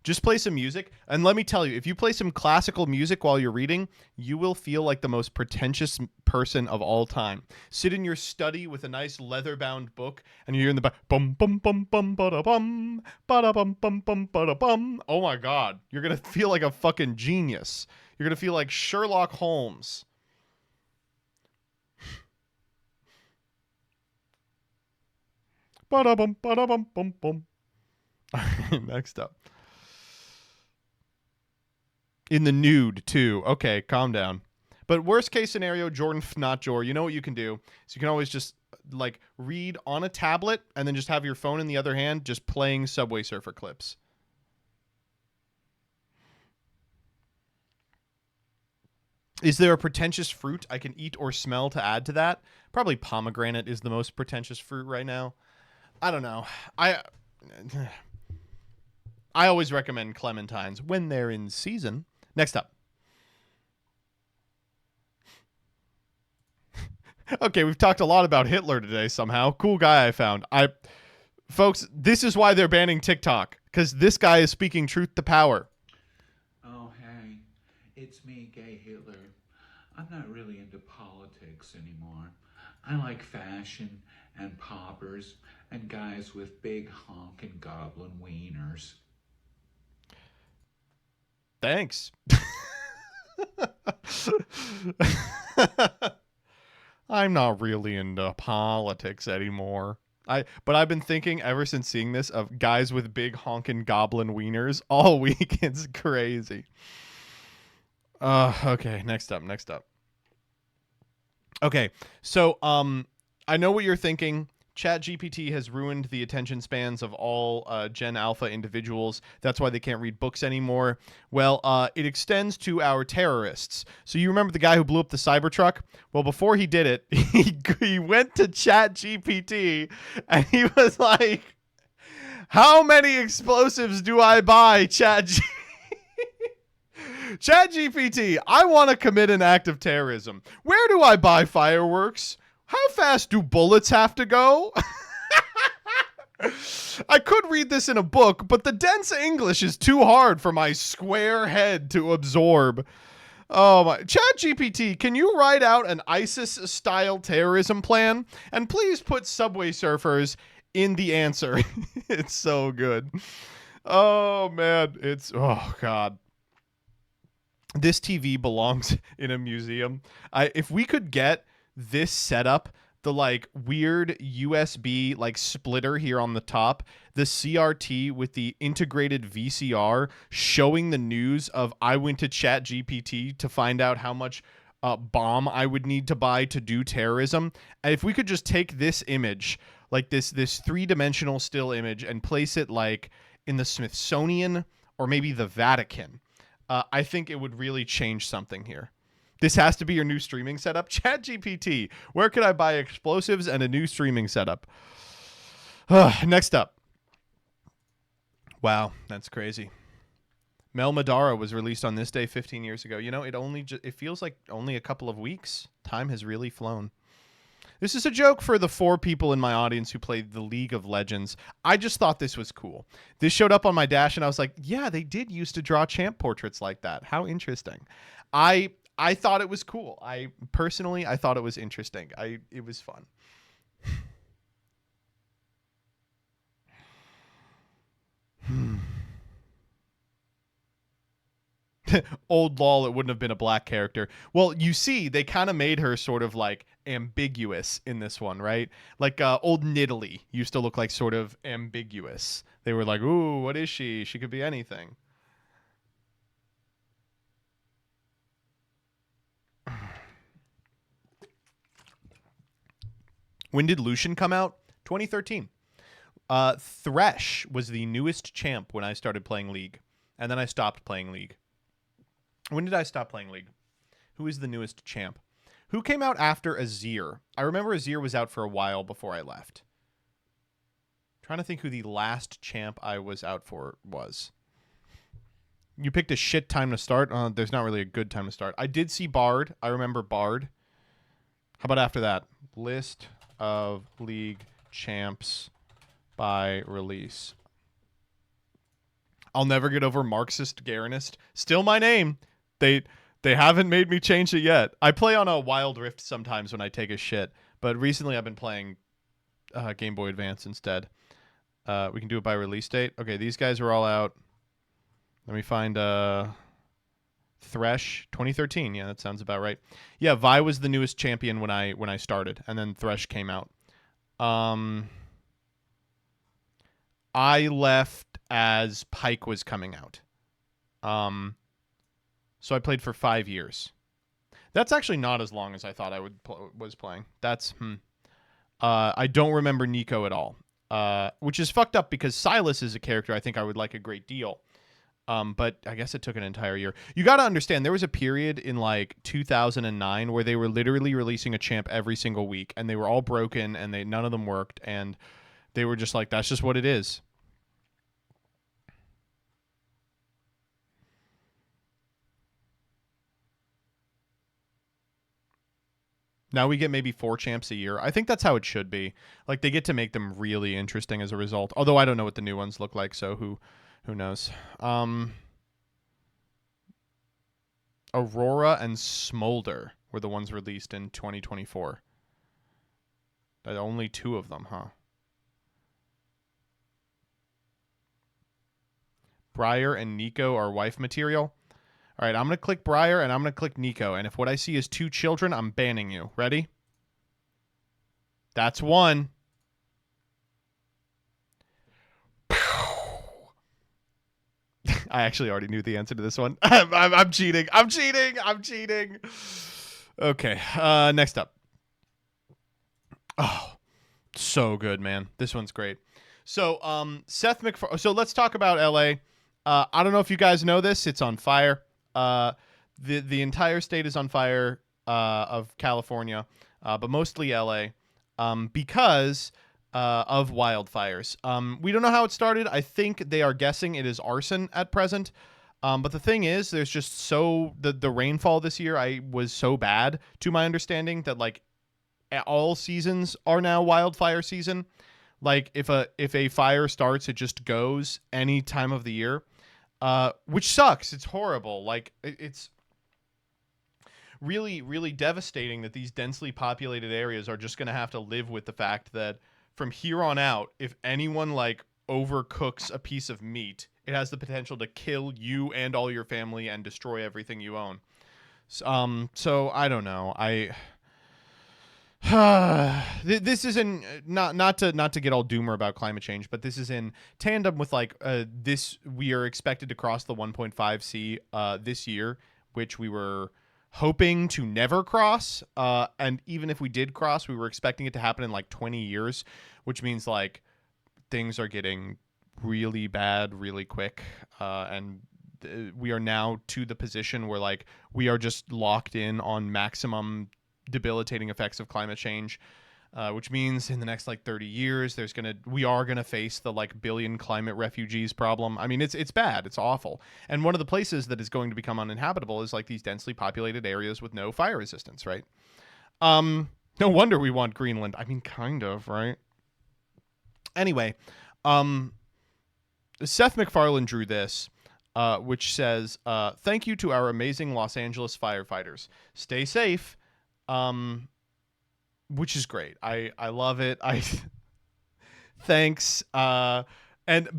Just play some music. And let me tell you, if you play some classical music while you're reading, you will feel like the most pretentious person of all time. Sit in your study with a nice leather-bound book, and you're in the back, bum bum bum bum bada bum bada bum bum bum bada bum. Oh my God, you're gonna feel like a fucking genius. You're gonna feel like Sherlock Holmes. Bada bum bada bum bum bum. All right, next up. In the nude, too. Okay, calm down. But worst case scenario, Jordan Fnotjor, you know what you can do? So you can always just, like, read on a tablet and then just have your phone in the other hand just playing Subway Surfer clips. Is there a pretentious fruit I can eat or smell to add to that? Probably pomegranate is the most pretentious fruit right now. I don't know. I always recommend clementines when they're in season. Next up. Okay, we've talked a lot about Hitler today somehow. Cool guy I found. Folks, this is why they're banning TikTok, because this guy is speaking truth to power. Oh, hey, it's me, Gay Hitler. I'm not really into politics anymore. I like fashion and poppers and guys with big honkin' goblin wieners. Thanks. I'm not really into politics anymore. But I've been thinking ever since seeing this of guys with big honkin' goblin wieners all week. It's crazy. Okay, next up. Okay, so I know what you're thinking. ChatGPT has ruined the attention spans of all Gen Alpha individuals. That's why they can't read books anymore. Well, it extends to our terrorists. So you remember the guy who blew up the Cybertruck? Well, before he did it, he went to ChatGPT and he was like, how many explosives do I buy, ChatGPT? ChatGPT, I want to commit an act of terrorism. Where do I buy fireworks? How fast do bullets have to go? I could read this in a book, but the dense English is too hard for my square head to absorb. Oh my. ChatGPT, can you write out an ISIS-style terrorism plan? And please put Subway Surfers in the answer. It's so good. Oh, man. Oh, God. This TV belongs in a museum. If we could get this setup, the like weird USB like splitter here on the top, the CRT with the integrated VCR showing the news of I went to ChatGPT to find out how much bomb I would need to buy to do terrorism. And if we could just take this image, like this 3-dimensional still image, and place it like in the Smithsonian or maybe the Vatican, I think it would really change something here. This has to be your new streaming setup. ChatGPT, where could I buy explosives and a new streaming setup? Next up. Wow, that's crazy. Mel Madara was released on this day 15 years ago. You know, it feels like only a couple of weeks. Time has really flown. This is a joke for the 4 people in my audience who played the League of Legends. I just thought this was cool. This showed up on my dash, and I was like, yeah, they did used to draw champ portraits like that. How interesting. I thought it was cool. I thought it was interesting. It was fun. Old lol, it wouldn't have been a black character. Well, you see, they kind of made her sort of like ambiguous in this one, right? Like old Nidalee used to look like sort of ambiguous. They were like, ooh, what is she? She could be anything. When did Lucian come out? 2013. Thresh was the newest champ when I started playing League. And then I stopped playing League. When did I stop playing League? Who is the newest champ? Who came out after Azir? I remember Azir was out for a while before I left. Trying to think who the last champ I was out for was. You picked a shit time to start. There's not really a good time to start. I did see Bard. I remember Bard. How about after that? List of League champs by release. I'll never get over Marxist Garanist. Still my name. They haven't made me change it yet. I play on a Wild Rift sometimes when I take a shit, but recently I've been playing Game Boy Advance instead. We can do it by release date. Okay, these guys are all out. Let me find Thresh 2013. Yeah, that sounds about right. Yeah, Vi was the newest champion when I started, and then Thresh came out. I left as Pyke was coming out. So I played for 5 years. That's actually not as long as I thought I was playing. That's I don't remember Nico at all, which is fucked up because Silas is a character I think I would like a great deal. But I guess it took an entire year. You got to understand, there was a period in like 2009 where they were literally releasing a champ every single week, and they were all broken, and none of them worked, and they were just like, that's just what it is. Now we get maybe 4 champs a year. I think that's how it should be. Like, they get to make them really interesting as a result. Although I don't know what the new ones look like, so who knows? Aurora and Smolder were the ones released in 2024. Only 2 of them, huh? Briar and Nico are wife material. All right, I'm going to click Briar, and I'm going to click Nico. And if what I see is 2 children, I'm banning you. Ready? That's 1. I actually already knew the answer to this one. I'm cheating. I'm cheating. Okay, next up. Oh, so good, man. This one's great. So, Seth MacFarlane. So let's talk about LA. I don't know if you guys know this. It's on fire. The entire state is on fire of California, but mostly LA, because of wildfires. We don't know how it started. I think they are guessing it is arson at present. But the thing is, there's just the rainfall this year was so bad, to my understanding, that like all seasons are now wildfire season. Like if a fire starts, it just goes any time of the year. Which sucks. It's horrible. Like it's really, really devastating that these densely populated areas are just going to have to live with the fact that from here on out, if anyone like overcooks a piece of meat, it has the potential to kill you and all your family and destroy everything you own. So I don't know. This is in not to get all doomer about climate change, but this is in tandem with like we are expected to cross the 1.5 C this year, which we were hoping to never cross, and even if we did cross, we were expecting it to happen in like 20 years, which means like things are getting really bad really quick, and we are now to the position where like we are just locked in on maximum debilitating effects of climate change. which means in the next like 30 years, we are gonna face the like billion climate refugees problem. I mean, it's bad, it's awful, and one of the places that is going to become uninhabitable is like these densely populated areas with no fire resistance, right? No wonder we want Greenland. I mean, kind of, right? Anyway, Seth MacFarlane drew this, which says, "Thank you to our amazing Los Angeles firefighters. Stay safe." Which is great. I love it. Thanks. But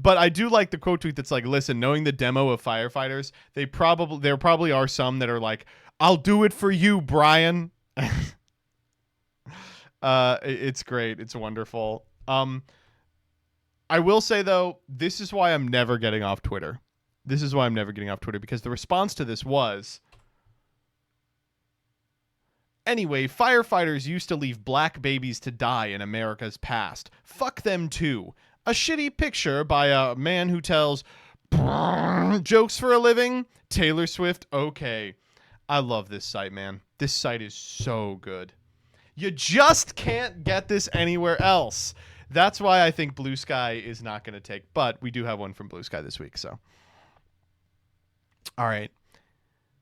I do like the quote tweet that's like, listen, knowing the demo of firefighters, there probably are some that are like, I'll do it for you, Brian. It's great. It's wonderful. I will say though, this is why I'm never getting off Twitter. Because the response to this was, anyway, firefighters used to leave black babies to die in America's past. Fuck them too. A shitty picture by a man who tells jokes for a living. Taylor Swift, okay. I love this site, man. This site is so good. You just can't get this anywhere else. That's why I think Blue Sky is not going to take, but we do have one from Blue Sky this week, so. All right.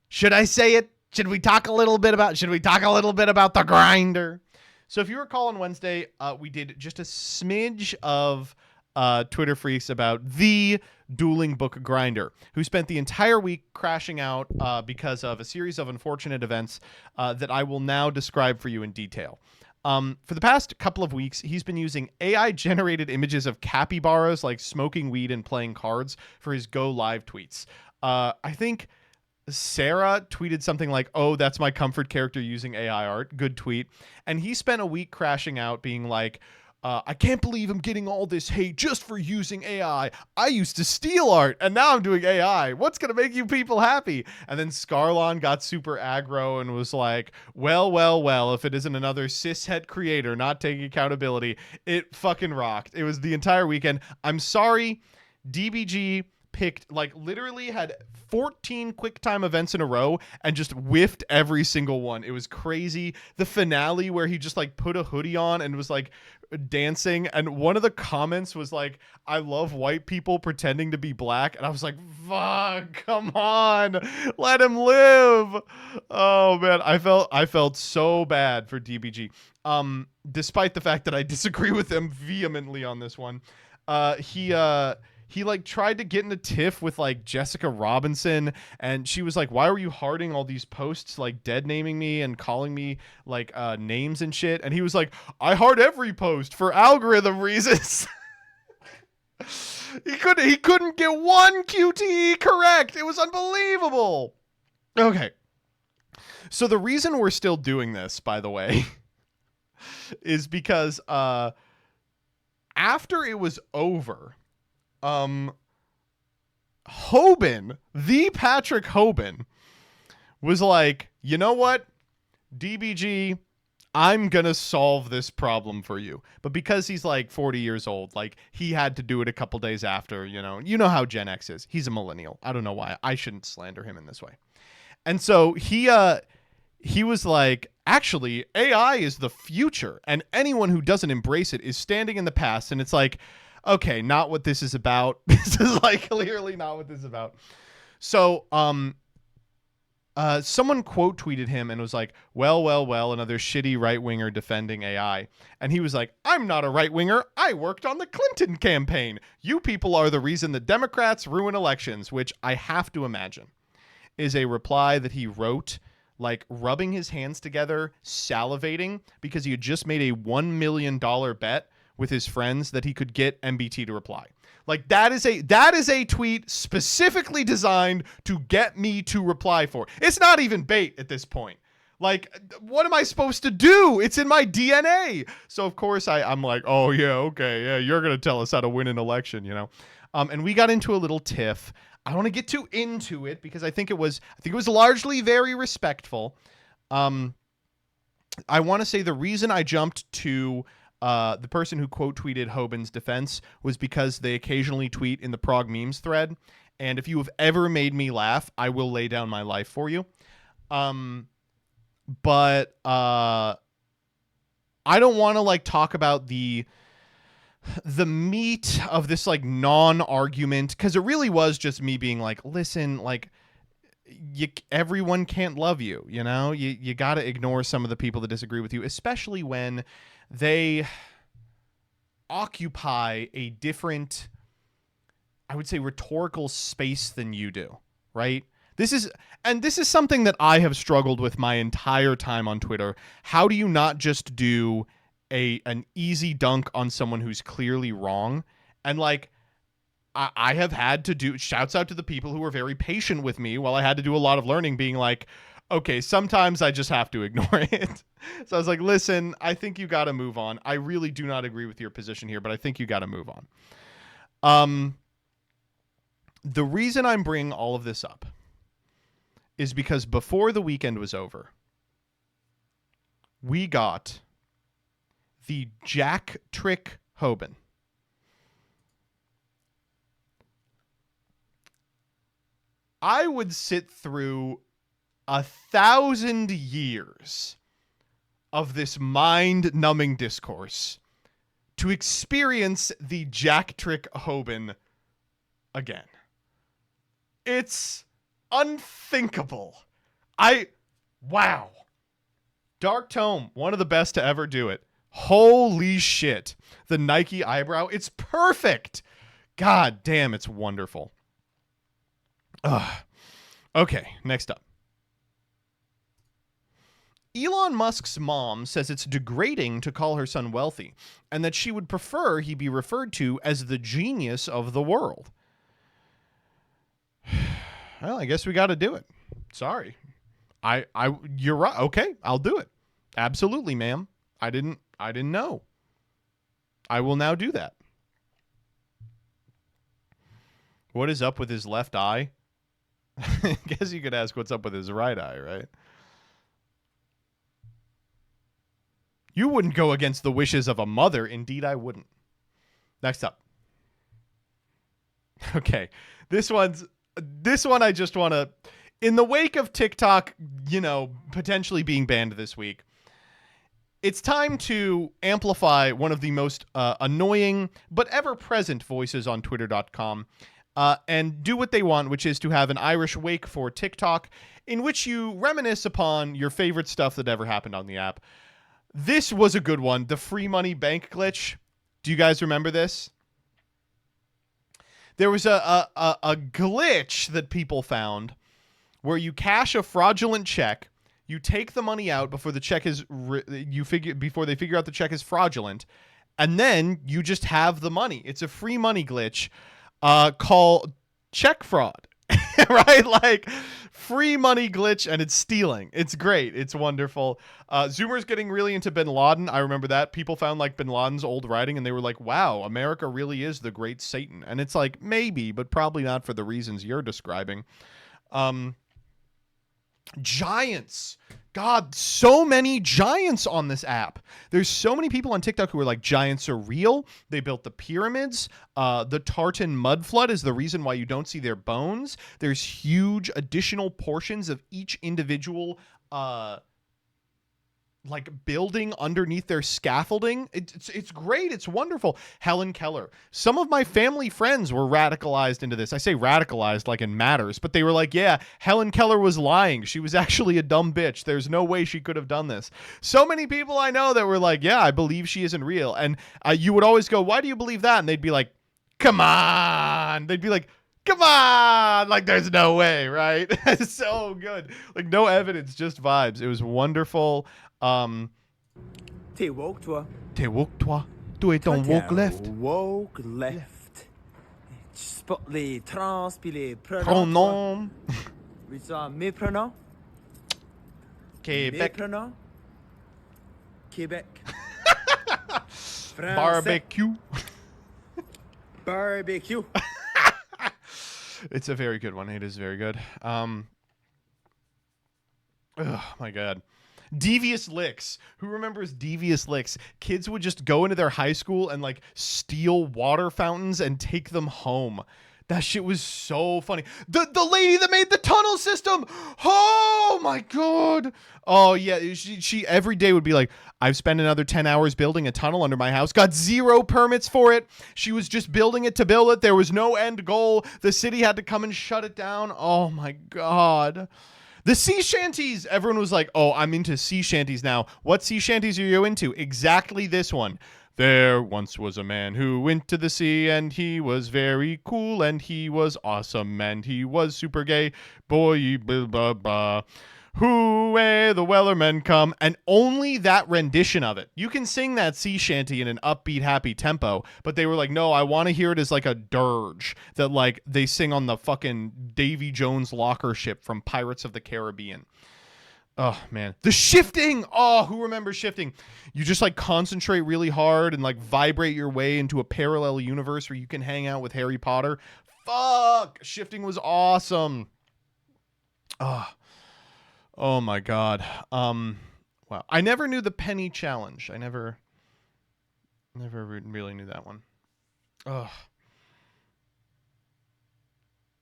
Should I say it? Should we talk a little bit about the grinder? So if you recall on Wednesday, we did just a smidge of Twitter freaks about the dueling book grinder, who spent the entire week crashing out because of a series of unfortunate events that I will now describe for you in detail. For the past couple of weeks, he's been using AI-generated images of capybaras like smoking weed and playing cards for his go live tweets. I think Sarah tweeted something like, "Oh, that's my comfort character using AI art." Good tweet. And he spent a week crashing out being like, I can't believe I'm getting all this hate just for using AI. I used to steal art and now I'm doing AI. What's going to make you people happy? And then Scarlon got super aggro and was like, well, if it isn't another cishet creator not taking accountability, it fucking rocked. It was the entire weekend. I'm sorry, DBG picked, like, literally had 14 QuickTime events in a row and just whiffed every single one. It was crazy. The finale where he just like put a hoodie on and was like dancing, and one of the comments was like, "I love white people pretending to be black," and I was like, fuck, come on, let him live. Oh man, I felt so bad for DBG, despite the fact that I disagree with him vehemently on this one. He like tried to get in a tiff with like Jessica Robinson, and she was like, "Why were you hearting all these posts like dead naming me and calling me like names and shit?" And he was like, "I heart every post for algorithm reasons." He couldn't get one QTE correct. It was unbelievable. Okay. So the reason we're still doing this, by the way, is because after it was over, Hoban, the Patrick Hoban, was like, "You know what, DBG, I'm gonna solve this problem for you." But because he's like 40 years old, like he had to do it a couple days after, you know how Gen X is. He's a millennial. I don't know why. I shouldn't slander him in this way. And so he was like, "Actually, AI is the future, and anyone who doesn't embrace it is standing in the past." And it's like, okay, not what this is about. This is like clearly not what this is about. So, someone quote tweeted him and was like, well, another shitty right winger defending AI. And he was like, "I'm not a right winger. I worked on the Clinton campaign. You people are the reason the Democrats ruin elections," which I have to imagine is a reply that he wrote, like rubbing his hands together, salivating, because he had just made a $1 million bet with his friends that he could get MBT to reply. Like that is a tweet specifically designed to get me to reply for. It's not even bait at this point. Like, what am I supposed to do? It's in my DNA. So of course I'm like, "Oh yeah, okay, yeah, you're gonna tell us how to win an election, you know?" And we got into a little tiff. I don't want to get too into it because I think it was largely very respectful. I want to say the reason I jumped to the person who quote tweeted Hoban's defense was because they occasionally tweet in the Prog memes thread. And if you have ever made me laugh, I will lay down my life for you. But I I don't want to like talk about the meat of this like non-argument, because it really was just me being like, listen, like everyone can't love you, you know? You got to ignore some of the people that disagree with you, especially when they occupy a different, I would say, rhetorical space than you do, right? This is something that I have struggled with my entire time on Twitter. How do you not just do an easy dunk on someone who's clearly wrong? And like, I have had to do, shouts out to the people who were very patient with me while I had to do a lot of learning, being like, okay, sometimes I just have to ignore it. So I was like, listen, I think you got to move on. I really do not agree with your position here, but I think you got to move on. The reason I'm bringing all of this up is because before the weekend was over, we got the Jack Trick Hoban. I would sit through 1,000 years of this mind-numbing discourse to experience the Jack Trick Hoban again. It's unthinkable. Wow. Dark Tome, one of the best to ever do it. Holy shit. The Nike eyebrow, it's perfect. God damn, it's wonderful. Okay, next up. Elon Musk's mom says it's degrading to call her son wealthy, and that she would prefer he be referred to as the genius of the world. Well, I guess we got to do it. Sorry. You're right. Okay, I'll do it. Absolutely, ma'am. I didn't know. I will now do that. What is up with his left eye? I guess you could ask what's up with his right eye, right? You wouldn't go against the wishes of a mother. Indeed, I wouldn't. Next up. Okay. This one I just want to, in the wake of TikTok, potentially being banned this week, it's time to amplify one of the most annoying but ever-present voices on Twitter.com. And do what they want, which is to have an Irish wake for TikTok, in which you reminisce upon your favorite stuff that ever happened on the app. This was a good one. The free money bank glitch. Do you guys remember this? There was a glitch that people found where you cash a fraudulent check, you take the money out before the check is before they figure out the check is fraudulent, and then you just have the money. It's a free money glitch. Called check fraud, right? Like free money glitch, and it's stealing. It's great. It's wonderful. Zoomer's getting really into Bin Laden. I remember that. People found like Bin Laden's old writing and they were like, wow, America really is the great Satan. And it's like, maybe, but probably not for the reasons you're describing. Giants. God, so many giants on this app. There's so many people on TikTok who are like, giants are real. They built the pyramids. The Tartan mud flood is the reason why you don't see their bones. There's huge additional portions of each individual like building underneath their scaffolding. It's great. It's wonderful. Helen Keller. Some of my family friends were radicalized into this. I say radicalized like in matters, but they were like, yeah, Helen Keller was lying. She was actually a dumb bitch. There's no way she could have done this. So many people I know that were like, yeah, I believe she isn't real. And you would always go, why do you believe that? And they'd be like, come on. They'd be like, come on. Like, there's no way, right? It's so good. Like, no evidence, just vibes. It was wonderful. T'es woke, toi. T'es woke, toi. Toi et ton woke left. Woke left. Tu supportes les trans puis les pronoms. Pronom. Oui, ça, mes pronoms. Mes Québec. pronoms. Québec. Français. Barbecue. Barbecue. It's a very good one. It is very good. Oh my God. Devious Licks. Who remembers Devious Licks? Kids would just go into their high school and like steal water fountains and take them home. That shit was so funny. The lady that made the tunnel system. Oh my god. Oh yeah, she every day would be like, I've spent another 10 hours building a tunnel under my house. Got 0 permits for it. She was just building it to build it. There was no end goal. The city had to come and shut it down. Oh my god. The sea shanties. Everyone was like, oh, I'm into sea shanties now. What sea shanties are you into? Exactly this one. There once was a man who went to the sea, and he was very cool, and he was awesome, and he was super gay. Boy, blah, blah, blah. Hooray, the Wellermen come. And only that rendition of it. You can sing that sea shanty in an upbeat, happy tempo, but they were like, no, I want to hear it as like a dirge that like they sing on the fucking Davy Jones locker ship from Pirates of the Caribbean. Oh, man. The shifting. Oh, who remembers shifting? You just like concentrate really hard and like vibrate your way into a parallel universe where you can hang out with Harry Potter. Fuck. Shifting was awesome. Oh my God. Wow. I never knew the penny challenge. I never really knew that one. Oh,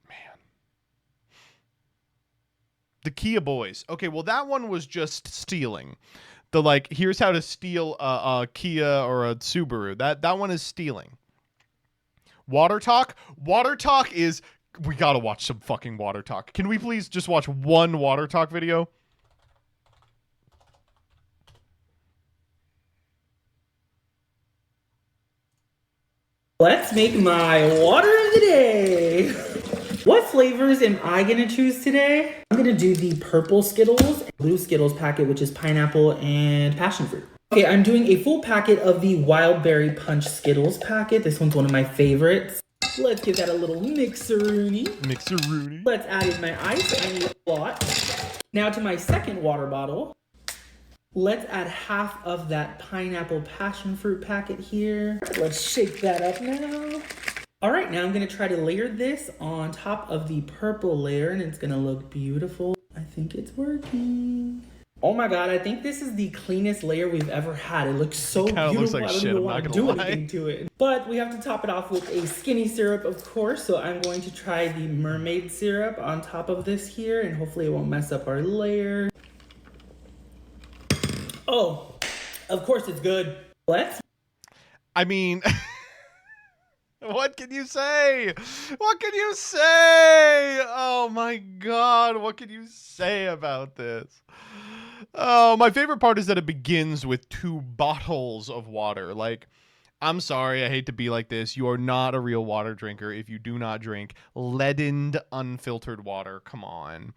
man. The Kia Boys. Okay, well that one was just stealing. The like, here's how to steal a Kia or a Subaru. That one is stealing. Water Talk. Water Talk is. We gotta watch some fucking Water Talk. Can we please just watch one Water Talk video? Let's make my water of the day. What flavors am I gonna choose today? I'm gonna do the purple Skittles, blue Skittles packet, which is pineapple and passion fruit. Okay, I'm doing a full packet of the Wild Berry Punch Skittles packet. This one's one of my favorites. Let's give that a little mixer-rooney. Mixer-rooney. Let's add in my ice. I need a lot. Now to my second water bottle. Let's add half of that pineapple passion fruit packet here. Let's shake that up now. All right, now I'm gonna try to layer this on top of the purple layer and it's gonna look beautiful. I think it's working. Oh my God, I think this is the cleanest layer we've ever had. It looks so beautiful. Looks like I don't shit, even I'm want not to gonna do lie. anything to it. But we have to top it off with a skinny syrup, of course. So I'm going to try the mermaid syrup on top of this here and hopefully it won't mess up our layer. Oh, of course it's good. Let's. I mean, what can you say? What can you say? Oh my God, what can you say about this? Oh, my favorite part is that it begins with 2 bottles of water. Like, I'm sorry, I hate to be like this. You are not a real water drinker if you do not drink leadened, unfiltered water. Come on.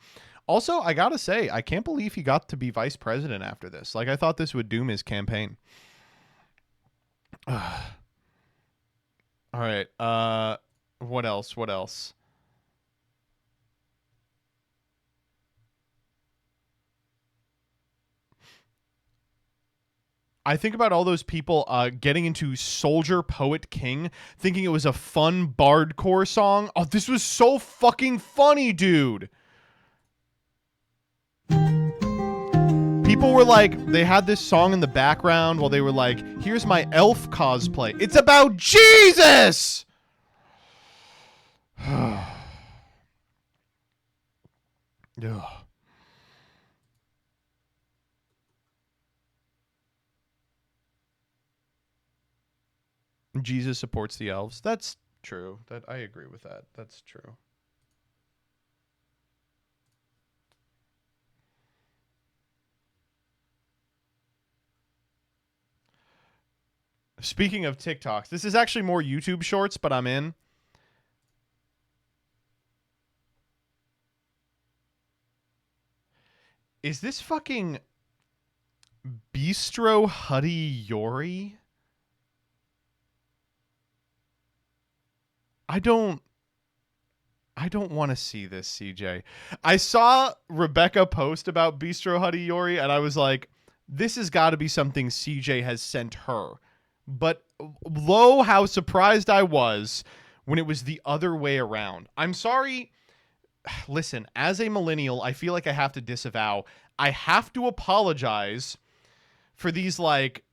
Also, I gotta say, I can't believe he got to be vice president after this. Like, I thought this would doom his campaign. All right. What else? What else? I think about all those people getting into Soldier Poet King, thinking it was a fun bardcore song. Oh, this was so fucking funny, dude. People were like, they had this song in the background while they were like, here's my elf cosplay. It's about Jesus! Ugh. Jesus supports the elves. That's true. That I agree with that. That's true. Speaking of TikToks, this is actually more YouTube shorts, but I'm in. Is this fucking Bistro Huddy Yori? I don't want to see this, CJ. I saw Rebecca post about Bistro Huddy Yori, and I was like, this has got to be something CJ has sent her. But lo, how surprised I was when it was the other way around. I'm sorry. Listen, as a millennial, I feel like I have to disavow. I have to apologize for these, like,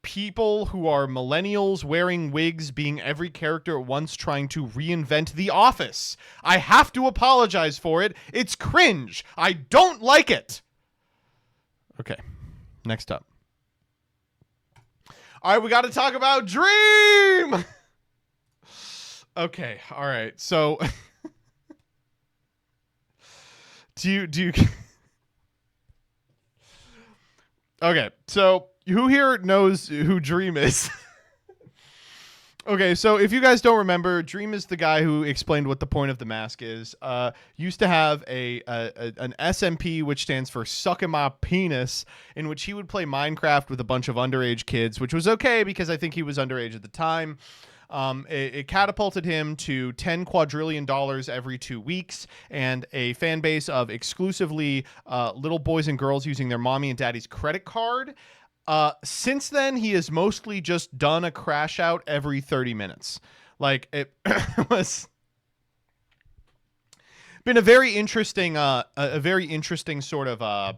people who are millennials wearing wigs being every character at once trying to reinvent The Office. I have to apologize for it. It's cringe. I don't like it. Okay, next up. All right, we got to talk about Dream. Okay, all right. So do you Okay, so who here knows who Dream is? Okay, so if you guys don't remember, Dream is the guy who explained what the point of the mask is. Used to have an SMP, which stands for Suckin' My Penis, in which he would play Minecraft with a bunch of underage kids, which was okay because I think he was underage at the time. It catapulted him to $10 quadrillion every 2 weeks and a fan base of exclusively little boys and girls using their mommy and daddy's credit card. Since then, he has mostly just done a crash out every 30 minutes. Like, it was been a very interesting sort of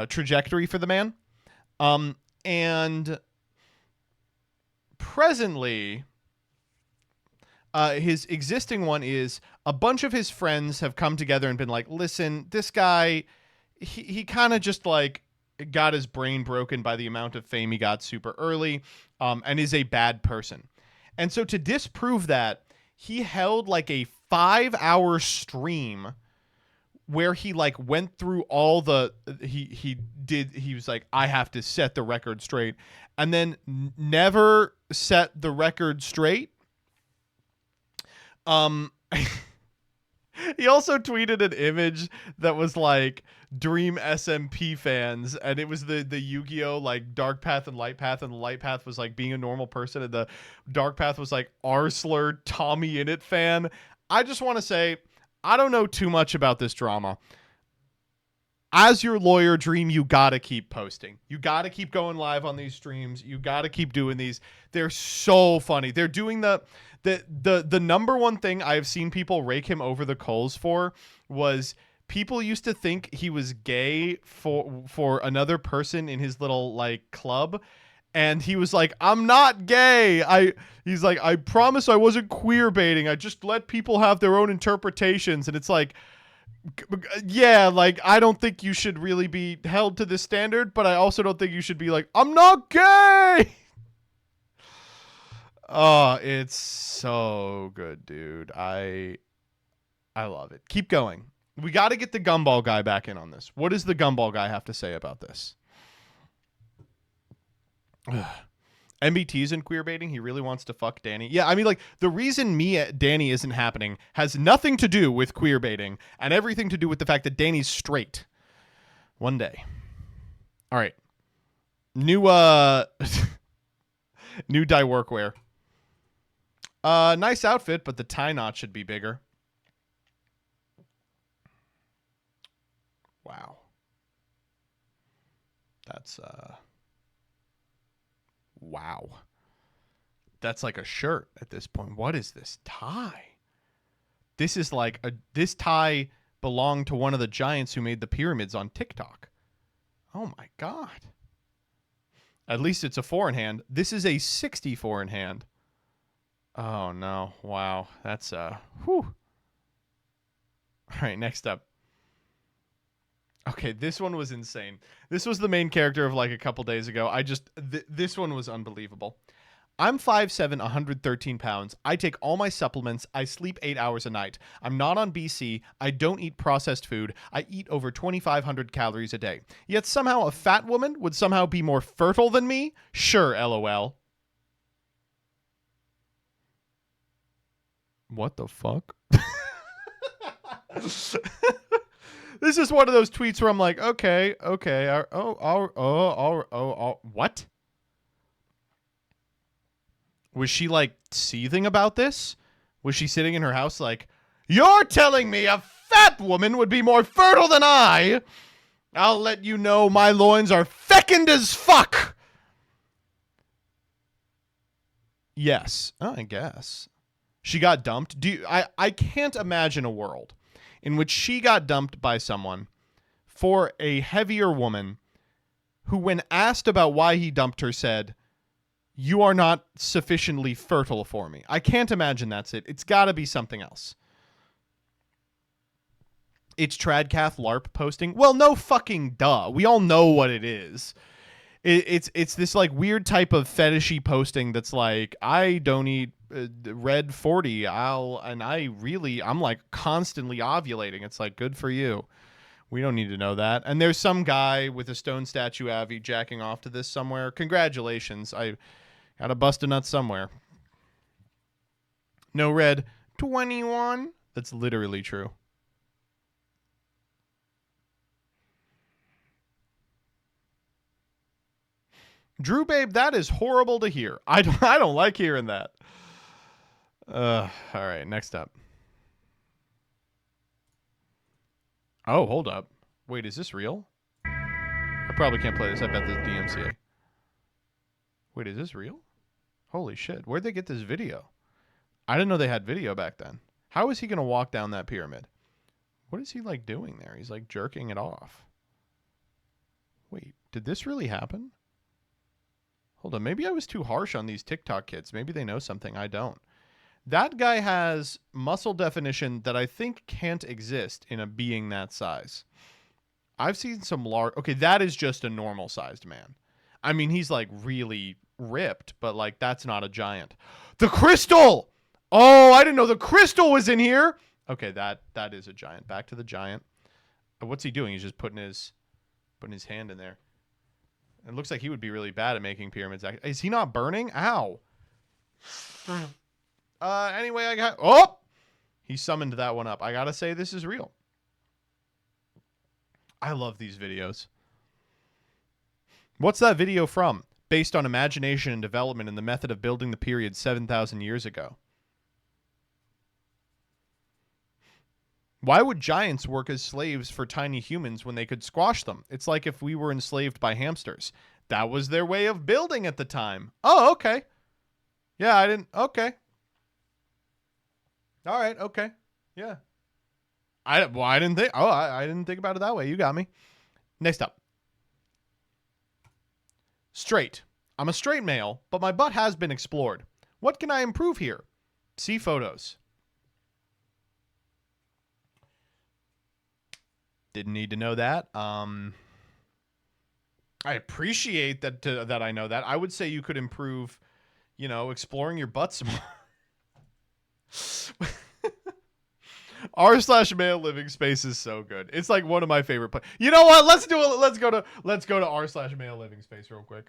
trajectory for the man. And presently, his existing one is a bunch of his friends have come together and been like, listen, this guy, he kind of just like got his brain broken by the amount of fame he got super early, and is a bad person. And so to disprove that, he held like a 5-hour stream where he like went through all the he was like, I have to set the record straight, and then never set the record straight. He also tweeted an image that was like Dream SMP fans, and it was the Yu-Gi-Oh like Dark Path and Light Path, and the Light Path was like being a normal person, and the Dark Path was like Arsler Tommy Innit fan. I just want to say, I don't know too much about this drama. As your lawyer, Dream, you gotta keep posting. You gotta keep going live on these streams. You gotta keep doing these. They're so funny. They're doing the number one thing I've seen people rake him over the coals for was people used to think he was gay for another person in his little like club. And he was like, I'm not gay. He's like, I promise I wasn't queer baiting. I just let people have their own interpretations. And it's like, yeah, like, I don't think you should really be held to this standard, but I also don't think you should be like, I'm not gay. Oh, it's so good, dude. I love it. Keep going. We got to get the gumball guy back in on this. What does the gumball guy have to say about this? MBT's in queer baiting. He really wants to fuck Danny. Yeah, I mean, like, the reason Danny isn't happening has nothing to do with queer baiting and everything to do with the fact that Danny's straight. One day. All right. New new dye workwear. Nice outfit, but the tie knot should be bigger. Wow. That's wow. That's like a shirt at this point. What is this tie? This is like this tie belonged to one of the giants who made the pyramids on TikTok. Oh my god. At least it's a 4-in-hand. This is a 64-in-hand. Oh no. Wow. That's whew. All right, next up. Okay, this one was insane. This was the main character of like a couple days ago. This one was unbelievable. I'm 5'7", 113 pounds. I take all my supplements. I sleep 8 hours a night. I'm not on BC. I don't eat processed food. I eat over 2,500 calories a day. Yet somehow a fat woman would somehow be more fertile than me? Sure, LOL. What the fuck? This is one of those tweets where I'm like, okay, what? Was she like seething about this? Was she sitting in her house like, you're telling me a fat woman would be more fertile than I? I'll let you know my loins are fecund as fuck. Yes, I guess. She got dumped. I can't imagine a world in which she got dumped by someone for a heavier woman who, when asked about why he dumped her, said, "You are not sufficiently fertile for me." I can't imagine that's it. It's got to be something else. It's Tradcath LARP posting. Well, no fucking duh. We all know what it is. It's this like weird type of fetishy posting that's like, I don't eat red 40. I'm like constantly ovulating. It's like, good for you. We don't need to know that. And there's some guy with a stone statue Avi jacking off to this somewhere. Congratulations. I got to bust a nut somewhere. No red 21. That's literally true. Drew Babe, that is horrible to hear. I don't like hearing that. All right, next up. Oh, hold up. Wait, is this real? I probably can't play this. I bet this is DMCA. Wait, is this real? Holy shit. Where'd they get this video? I didn't know they had video back then. How is he going to walk down that pyramid? What is he like doing there? He's like jerking it off. Wait, did this really happen? Hold on, maybe I was too harsh on these TikTok kids. Maybe they know something I don't. That guy has muscle definition that I think can't exist in a being that size. I've seen some large... Okay, that is just a normal-sized man. I mean, he's, like, really ripped, but, like, that's not a giant. The crystal! Oh, I didn't know the crystal was in here! Okay, that is a giant. Back to the giant. What's he doing? He's just putting his hand in there. It looks like he would be really bad at making pyramids. Is he not burning? Ow. Anyway, I got... Oh! He summoned that one up. I gotta say, this is real. I love these videos. What's that video from? Based on imagination and development and the method of building the period 7,000 years ago. Why would giants work as slaves for tiny humans when they could squash them? It's like if we were enslaved by hamsters. That was their way of building at the time. Oh, okay. Yeah, I didn't... Okay. All right, okay. Yeah. I didn't think... Oh, I didn't think about it that way. You got me. Next up. Straight. I'm a straight male, but my butt has been explored. What can I improve here? See photos. Didn't need to know that. I appreciate that I know that. I would say you could improve, exploring your butt some more. r/male living space is so good. It's like one of my favorite places. You know what? Let's do it. Let's go to r/male living space real quick.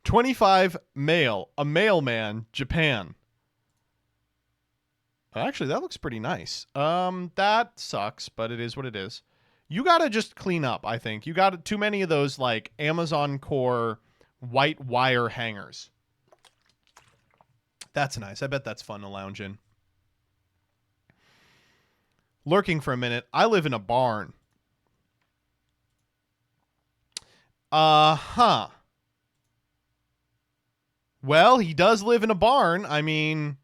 $25 male, a mailman, Japan. Actually, that looks pretty nice. That sucks, but it is what it is. You gotta just clean up, I think. You got too many of those, like, Amazon core white wire hangers. That's nice. I bet that's fun to lounge in. Lurking for a minute. I live in a barn. Huh. Well, he does live in a barn. I mean...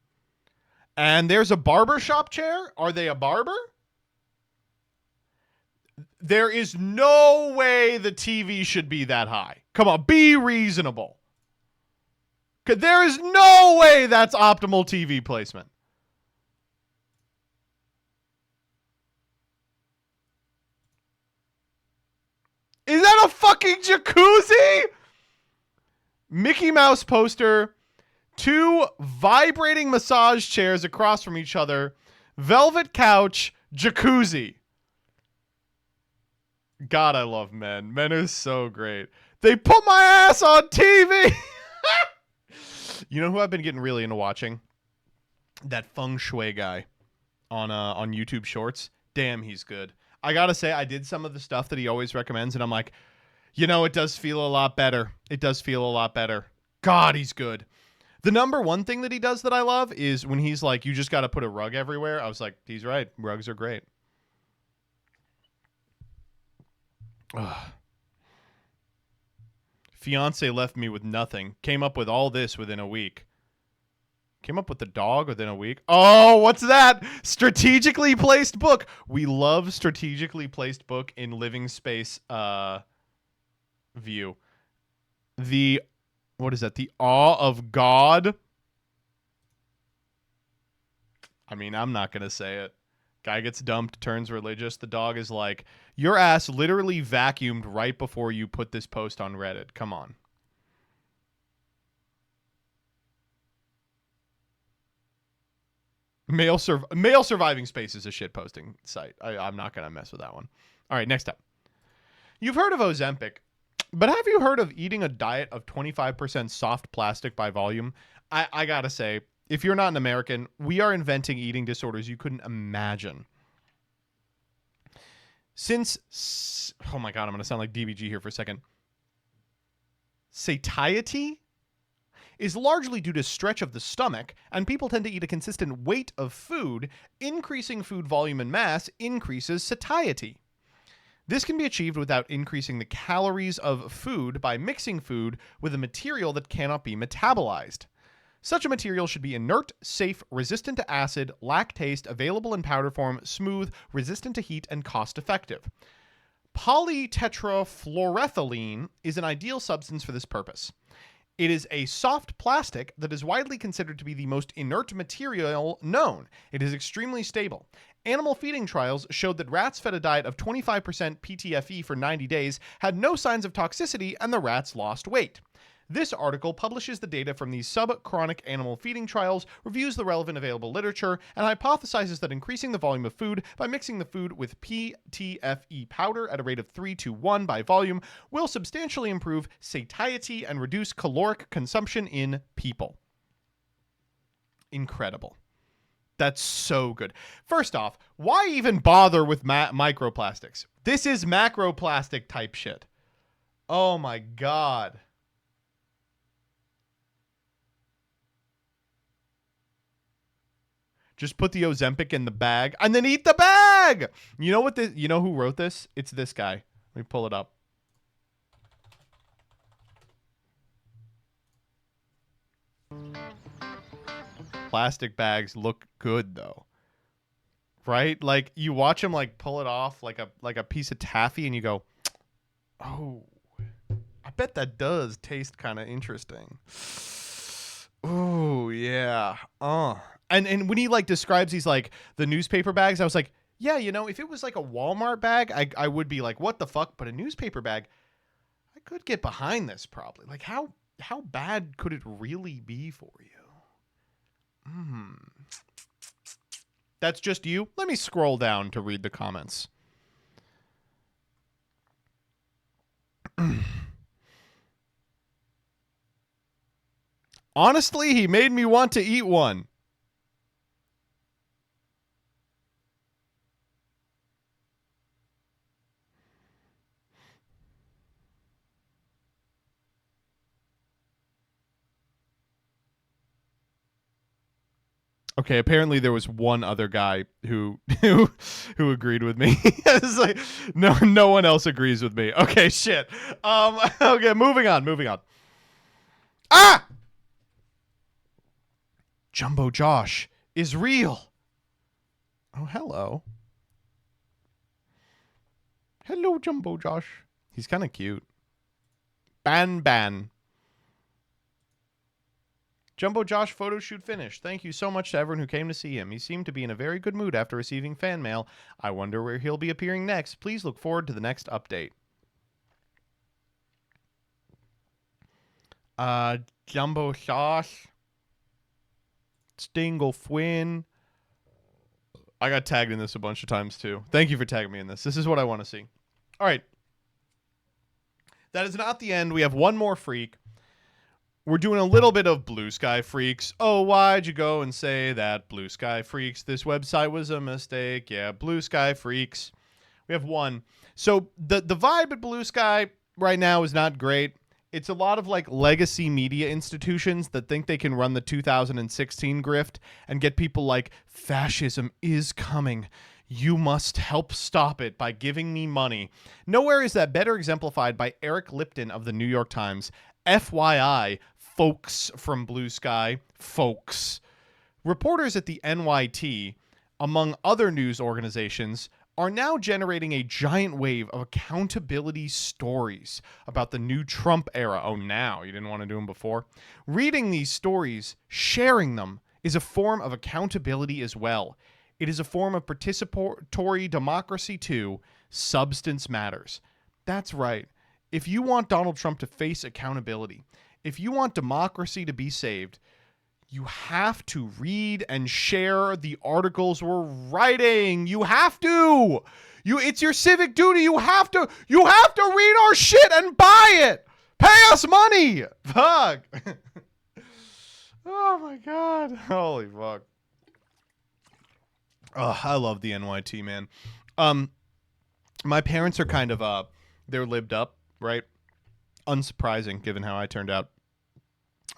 And there's a barber shop chair? Are they a barber? There is no way the TV should be that high. Come on, be reasonable. There is no way that's optimal TV placement. Is that a fucking jacuzzi? Mickey Mouse poster, 2 vibrating massage chairs across from each other, velvet couch, jacuzzi. God, I love men. Men are so great. They put my ass on TV. You know who I've been getting really into watching? That feng shui guy on YouTube Shorts. Damn, he's good. I gotta say, I did some of the stuff that he always recommends, and I'm like, it does feel a lot better. It does feel a lot better. God, he's good. The number one thing that he does that I love is when he's like, you just got to put a rug everywhere. I was like, he's right. Rugs are great. Ugh. Fiance left me with nothing. Came up with all this within a week. Came up with the dog within a week. Oh, what's that? Strategically placed book. We love strategically placed book in living space view. What is that? The Awe of God. I mean, I'm not going to say it. Guy gets dumped, turns religious. The dog is like, your ass literally vacuumed right before you put this post on Reddit. Come on. Male surviving space is a shit posting site. I'm not going to mess with that one. All right, next up. You've heard of Ozempic, but have you heard of eating a diet of 25% soft plastic by volume? I got to say, if you're not an American, we are inventing eating disorders you couldn't imagine. Oh my God, I'm going to sound like DBG here for a second. Satiety is largely due to stretch of the stomach, and people tend to eat a consistent weight of food. Increasing food volume and mass increases satiety. This can be achieved without increasing the calories of food by mixing food with a material that cannot be metabolized. Such a material should be inert, safe, resistant to acid, lack taste, available in powder form, smooth, resistant to heat, and cost-effective. Polytetrafluoroethylene is an ideal substance for this purpose. It is a soft plastic that is widely considered to be the most inert material known. It is extremely stable. Animal feeding trials showed that rats fed a diet of 25% PTFE for 90 days had no signs of toxicity, and the rats lost weight. This article publishes the data from these subchronic animal feeding trials, reviews the relevant available literature, and hypothesizes that increasing the volume of food by mixing the food with PTFE powder at a rate of 3:1 by volume will substantially improve satiety and reduce caloric consumption in people. Incredible. That's so good. First off, why even bother with microplastics? This is macroplastic type shit. Oh my God. Just put the Ozempic in the bag and then eat the bag. You know you know who wrote this? It's this guy. Let me pull it up. Plastic bags look good though. Right? Like you watch him like pull it off like a piece of taffy and you go, "Oh. I bet that does taste kind of interesting." Oh, yeah. And when he like describes these like the newspaper bags, I was like, yeah, you know, if it was like a Walmart bag, I would be like, what the fuck? But a newspaper bag, I could get behind this probably. Like how bad could it really be for you? That's just you? Let me scroll down to read the comments. Honestly, he made me want to eat one. Okay, apparently there was one other guy who agreed with me. It's like no one else agrees with me. Okay, shit. Okay, moving on. Ah! Jumbo Josh is real. Oh, hello. Hello, Jumbo Josh. He's kind of cute. Ban. Jumbo Josh photo shoot finished. Thank you so much to everyone who came to see him. He seemed to be in a very good mood after receiving fan mail. I wonder where he'll be appearing next. Please look forward to the next update. Jumbo Josh. Stingle Fwin. I got tagged in this a bunch of times too. Thank you for tagging me in this. This is what I want to see. All right. That is not the end. We have one more freak. We're doing a little bit of Blue Sky Freaks. Oh, why'd you go and say that? Blue Sky Freaks. This website was a mistake. Yeah, Blue Sky Freaks. We have one. So the vibe at Blue Sky right now is not great. It's a lot of like legacy media institutions that think they can run the 2016 grift and get people like, fascism is coming. You must help stop it by giving me money. Nowhere is that better exemplified by Eric Lipton of the New York Times. FYI, folks from Blue Sky, folks. Reporters at the NYT, among other news organizations, are now generating a giant wave of accountability stories about the new Trump era. Oh, now. You didn't want to do them before? Reading these stories, sharing them, is a form of accountability as well. It is a form of participatory democracy too. Substance matters. That's right. If you want Donald Trump to face accountability, if you want democracy to be saved, you have to read and share the articles we're writing. You have to. It's your civic duty. You have to read our shit and buy it. Pay us money. Fuck. Oh my God. Holy fuck. Oh, I love the NYT, man. My parents are kind of they're lived up, right? Unsurprising given how I turned out.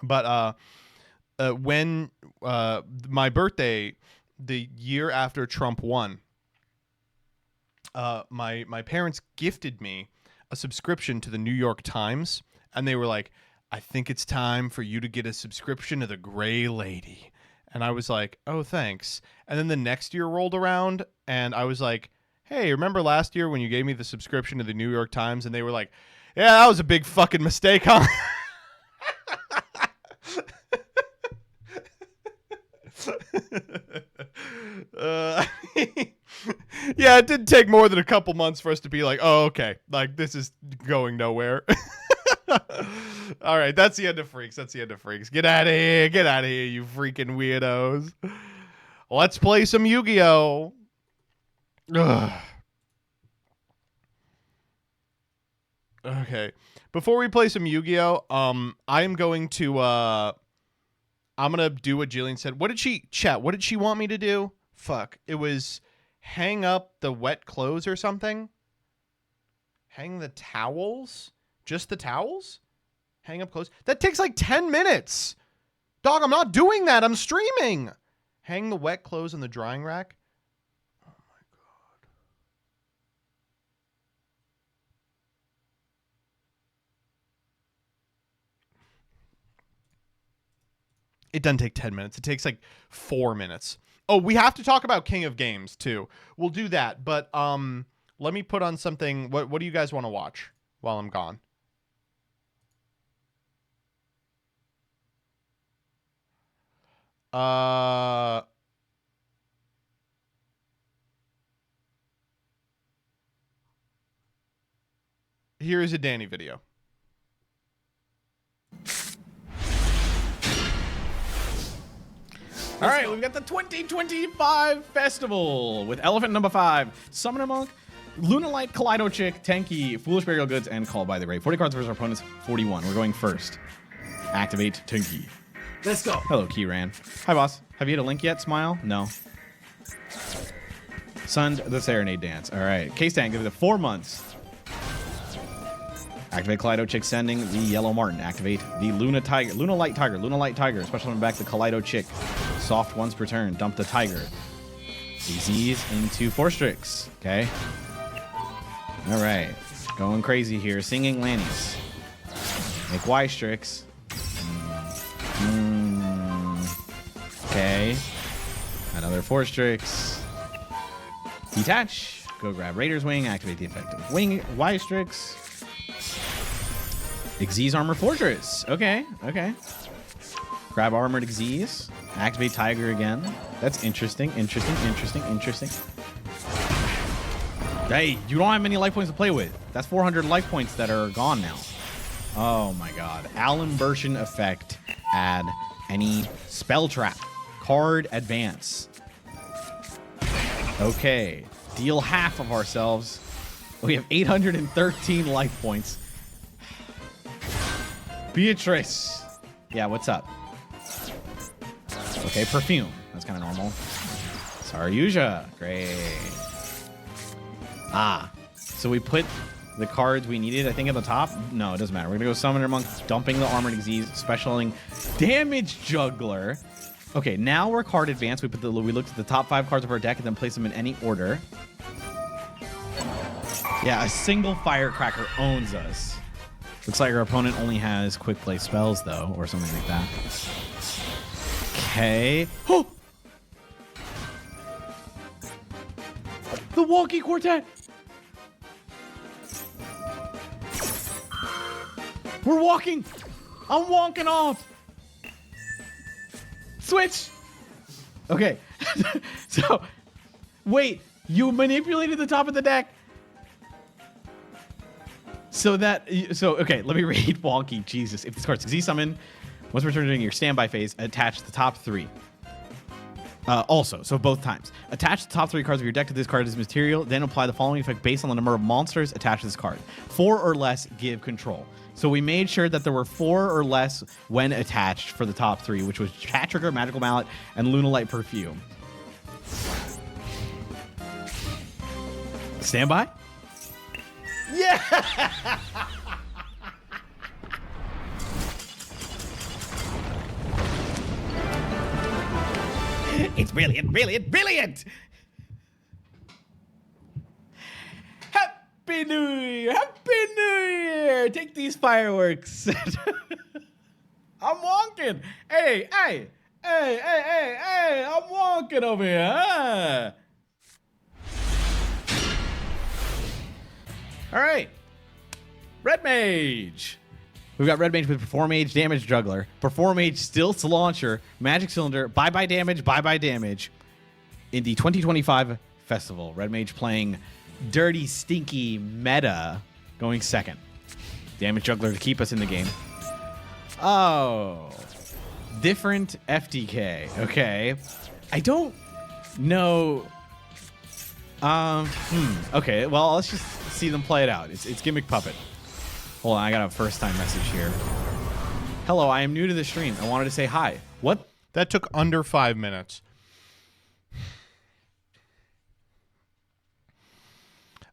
But when my birthday, the year after Trump won, my parents gifted me a subscription to the New York Times, and they were like, I think it's time for you to get a subscription to the Gray Lady. And I was like, oh, thanks. And then the next year rolled around, and I was like, hey, remember last year when you gave me the subscription to the New York Times? And they were like, yeah, that was a big fucking mistake, huh? Yeah, it didn't take more than a couple months for us to be like, oh, okay, like this is going nowhere. All right, that's the end of Freaks. That's the end of Freaks. Get out of here. Get out of here, you freaking weirdos. Let's play some Yu-Gi-Oh! Okay. Before we play some Yu-Gi-Oh, I'm going to do what Jillian said. What did she want me to do? Fuck. It was hang up the wet clothes or something. Hang the towels? Just the towels? Hang up clothes? That takes like 10 minutes. Dog, I'm not doing that. I'm streaming. Hang the wet clothes in the drying rack. Oh my God. It doesn't take 10 minutes. It takes like 4 minutes. Oh, we have to talk about King of Games too. We'll do that. But let me put on something. What do you guys want to watch while I'm gone? Here is a Danny video. All right, we've got the 2025 festival with Elephant number 5, Summoner Monk, Lunalight, Kaleido Chick, Tenki, Foolish Burial Goods, and Called by the Grave. 40 cards versus our opponents, 41. We're going first. Activate Tenki. Let's go. Hello, Keyran. Hi, boss. Have you hit a link yet, Smile? No. Sund the Serenade Dance. All right. K-Stan, give it 4 months. Activate Kaleido Chick, sending the Yellow Martin. Activate the Lunalight Tiger. Special summon back the Kaleido Chick. Soft once per turn. Dump the Tiger. DZs into 4 Strix. Okay. All right. Going crazy here. Singing Lannies. Make Y Strix. Okay. Another 4 Strix. Detach. Go grab Raider's Wing. Activate the effective Wing Y Strix. Xyz Armor Fortress. Okay. Grab Armored Xyz. Activate Tiger again. That's interesting. Hey, you don't have many life points to play with. That's 400 life points that are gone now. Oh my God. Alimbertion effect. Add any spell trap. Card advance. Okay. Deal half of ourselves. We have 813 life points. Beatrice. Yeah, what's up? Okay, Perfume. That's kind of normal. Saryuja. Great. So we put the cards we needed, I think, at the top. No, it doesn't matter. We're going to go Summoner Monk, dumping the Armored Xyz, specialing Damage Juggler, Okay, now we're card advanced. We looked at the top 5 cards of our deck and then place them in any order. Yeah, a single firecracker owns us. Looks like our opponent only has quick play spells though, or something like that. Okay. Oh! The Wonky Quartet! We're walking! I'm wonking off! Switch! Okay. So, wait. You manipulated the top of the deck? Okay, let me read Wonky. Jesus. If this card succeeds summon, once returned during your standby phase, attach the top 3. So both times. Attach the top 3 cards of your deck to this card as material, then apply the following effect based on the number of monsters attached to this card. 4 or less give control. So we made sure that there were 4 or less when attached for the top 3, which was Chat Trigger, Magical Mallet, and Lunalight Perfume. Standby? Yeah! It's brilliant, brilliant, brilliant! Happy New Year! Happy New Year! Take these fireworks. I'm wonking. Hey, I'm wonking over here. Huh? All right. Red Mage. We've got Red Mage with Perform Mage, Damage Juggler, Perform Mage, Stilts Launcher, Magic Cylinder, Bye-Bye Damage, Bye-Bye Damage. In the 2025 festival, Red Mage playing Dirty Stinky Meta, going second. Damage Juggler to keep us in the game. Oh. Different FDK. Okay. I don't know. Okay, well, let's just see them play it out. It's Gimmick Puppet. Hold on, I got a first time message here. Hello, I am new to the stream. I wanted to say hi. What? That took under 5 minutes.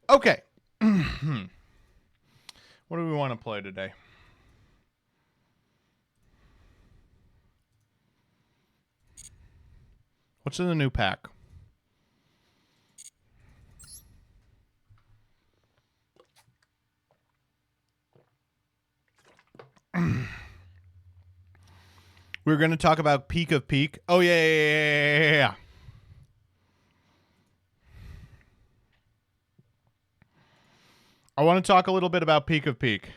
Okay. What do we want to play today? What's in the new pack? We're going to talk about Peak of Peak. Oh, yeah. I want to talk a little bit about Peak of Peak.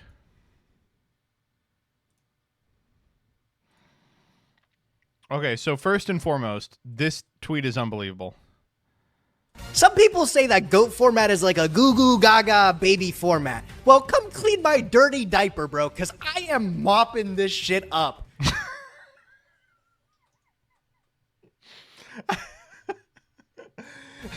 Okay, so first and foremost, this tweet is unbelievable. Some people say that GOAT format is like a goo goo gaga baby format. Well, come clean my dirty diaper, bro, because I am mopping this shit up.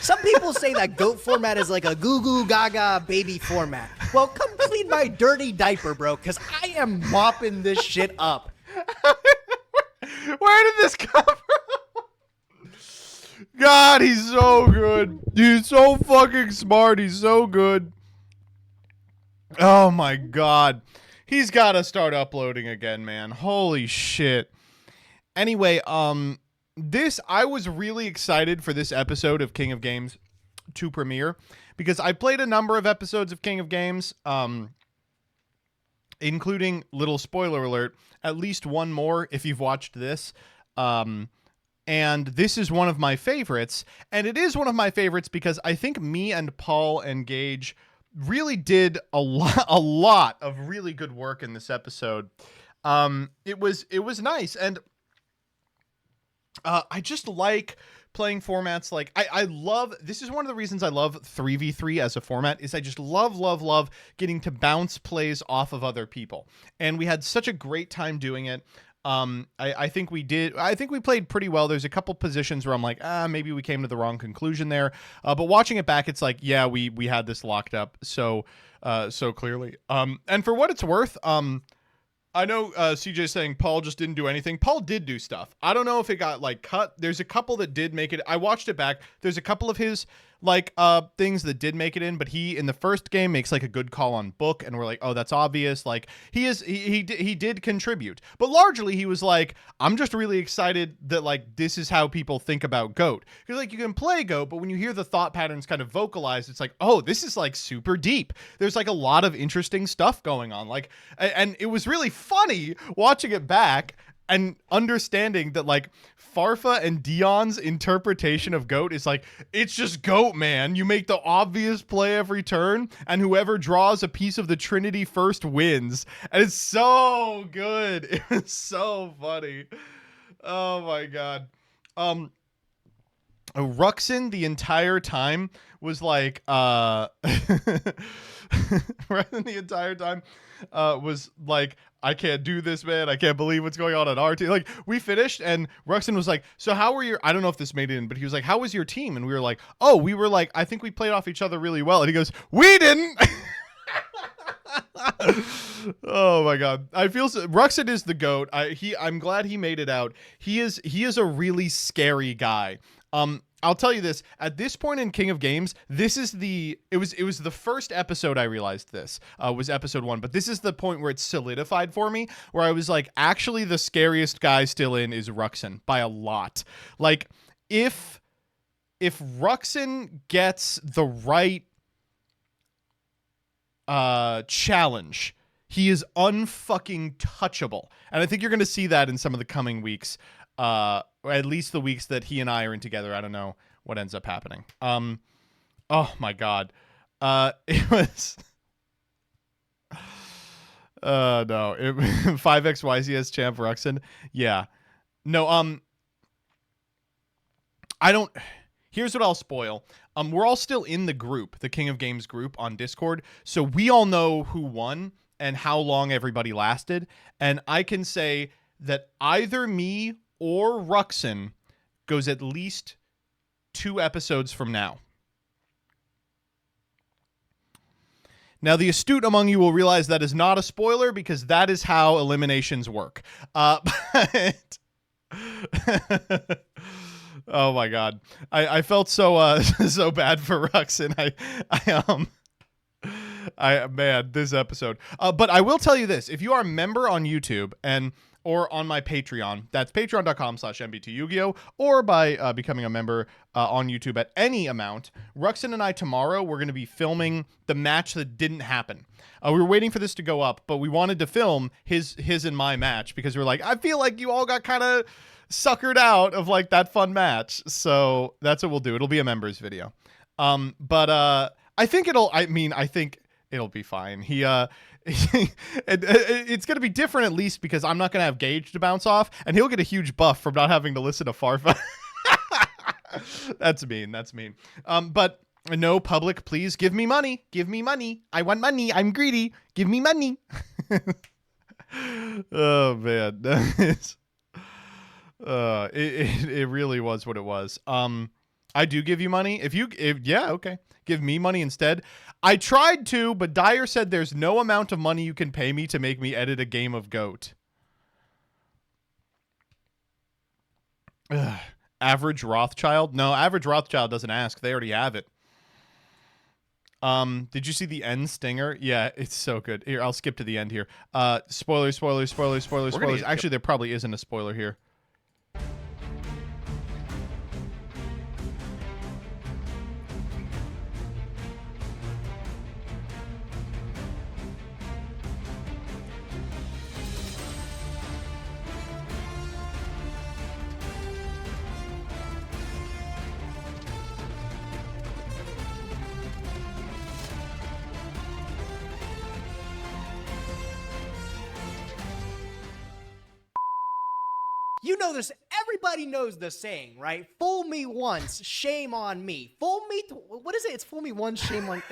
Some people say that GOAT format is like a goo goo gaga baby format. Well, come clean my dirty diaper, bro, because I am mopping this shit up. Where did this come from? God, he's so good. He's so fucking smart. He's so good. Oh my God. He's got to start uploading again, man. Holy shit. Anyway, I was really excited for this episode of King of Games to premiere because I played a number of episodes of King of Games, including, little spoiler alert, at least one more if you've watched this. And this is one of my favorites. And it is one of my favorites because I think me and Paul and Gage really did a lot of really good work in this episode. It was nice. And I just like playing formats like I love, this is one of the reasons I love 3v3 as a format, is I just love getting to bounce plays off of other people. And we had such a great time doing it. I think we played pretty well. There's a couple positions where I'm like, maybe we came to the wrong conclusion there. But watching it back, it's like, yeah, we had this locked up so clearly. And for what it's worth, I know CJ saying Paul just didn't do anything. Paul did do stuff. I don't know if it got like cut. There's a couple that did make it. I watched it back. There's a couple of his like things that did make it in, but he in the first game makes like a good call on book, and we're like, oh, that's obvious. Like he did contribute, but largely he was like, I'm just really excited that like this is how people think about GOAT, because like you can play GOAT, but when you hear the thought patterns kind of vocalized, it's like, oh, this is like super deep. There's like a lot of interesting stuff going on, like, and it was really funny watching it back and understanding that like Farfa and Dion's interpretation of GOAT is like, it's just GOAT, man. You make the obvious play every turn, and whoever draws a piece of the Trinity first wins. And it's so good. It was so funny. Oh my god. Ruxin the entire time was like Ruxin the entire time was like, I can't do this, man. I can't believe what's going on our team. Like, we finished and Ruxin was like, so how were your, I don't know if this made it in, but he was like, how was your team? And we were like, oh, we were like, I think we played off each other really well. And he goes, we didn't. Oh my god. I feel so, Ruxin is the GOAT. I'm glad he made it out. He is a really scary guy. I'll tell you this, at this point in King of Games, this is it was the first episode I realized this, was episode 1, but this is the point where it's solidified for me, where I was like, actually the scariest guy still in is Ruxin by a lot. Like, if Ruxin gets the right challenge, he is unfucking touchable. And I think you're going to see that in some of the coming weeks. Or at least the weeks that he and I are in together. I don't know what ends up happening. Oh my god. It was no, 5xYZS champ Ruxin. Yeah. No, I don't, here's what I'll spoil. We're all still in the group, the King of Games group on Discord, so we all know who won and how long everybody lasted, and I can say that either me or Ruxin goes at least 2 episodes from now. Now, the astute among you will realize that is not a spoiler, because that is how eliminations work. But oh my god, I felt so so bad for Ruxin. Man, this episode. But I will tell you this: if you are a member on YouTube or on my Patreon, that's patreon.com/MBTYugiO, or by becoming a member on YouTube at any amount, Ruxin and I tomorrow, we're going to be filming the match that didn't happen. We were waiting for this to go up, but we wanted to film his and my match, because we were like, I feel like you all got kind of suckered out of like that fun match. So that's what we'll do. It'll be a members video. But I think it'll be fine. It's going to be different, at least because I'm not going to have Gage to bounce off, and he'll get a huge buff from not having to listen to Farfa. That's mean. But no, public, please give me money. Give me money. I want money. I'm greedy. Give me money. Oh man. It really was what it was. I do give you money. Yeah, okay. Give me money instead. I tried to, but Dyer said there's no amount of money you can pay me to make me edit a game of GOAT. Ugh. Average Rothschild? No, Average Rothschild doesn't ask. They already have it. Did you see the end stinger? Yeah, it's so good. Here, I'll skip to the end here. Spoilers. Actually, there probably isn't a spoiler here. You know this. Everybody knows the saying, right? Fool me once, shame on me. Fool me. What is it? It's fool me once, shame on.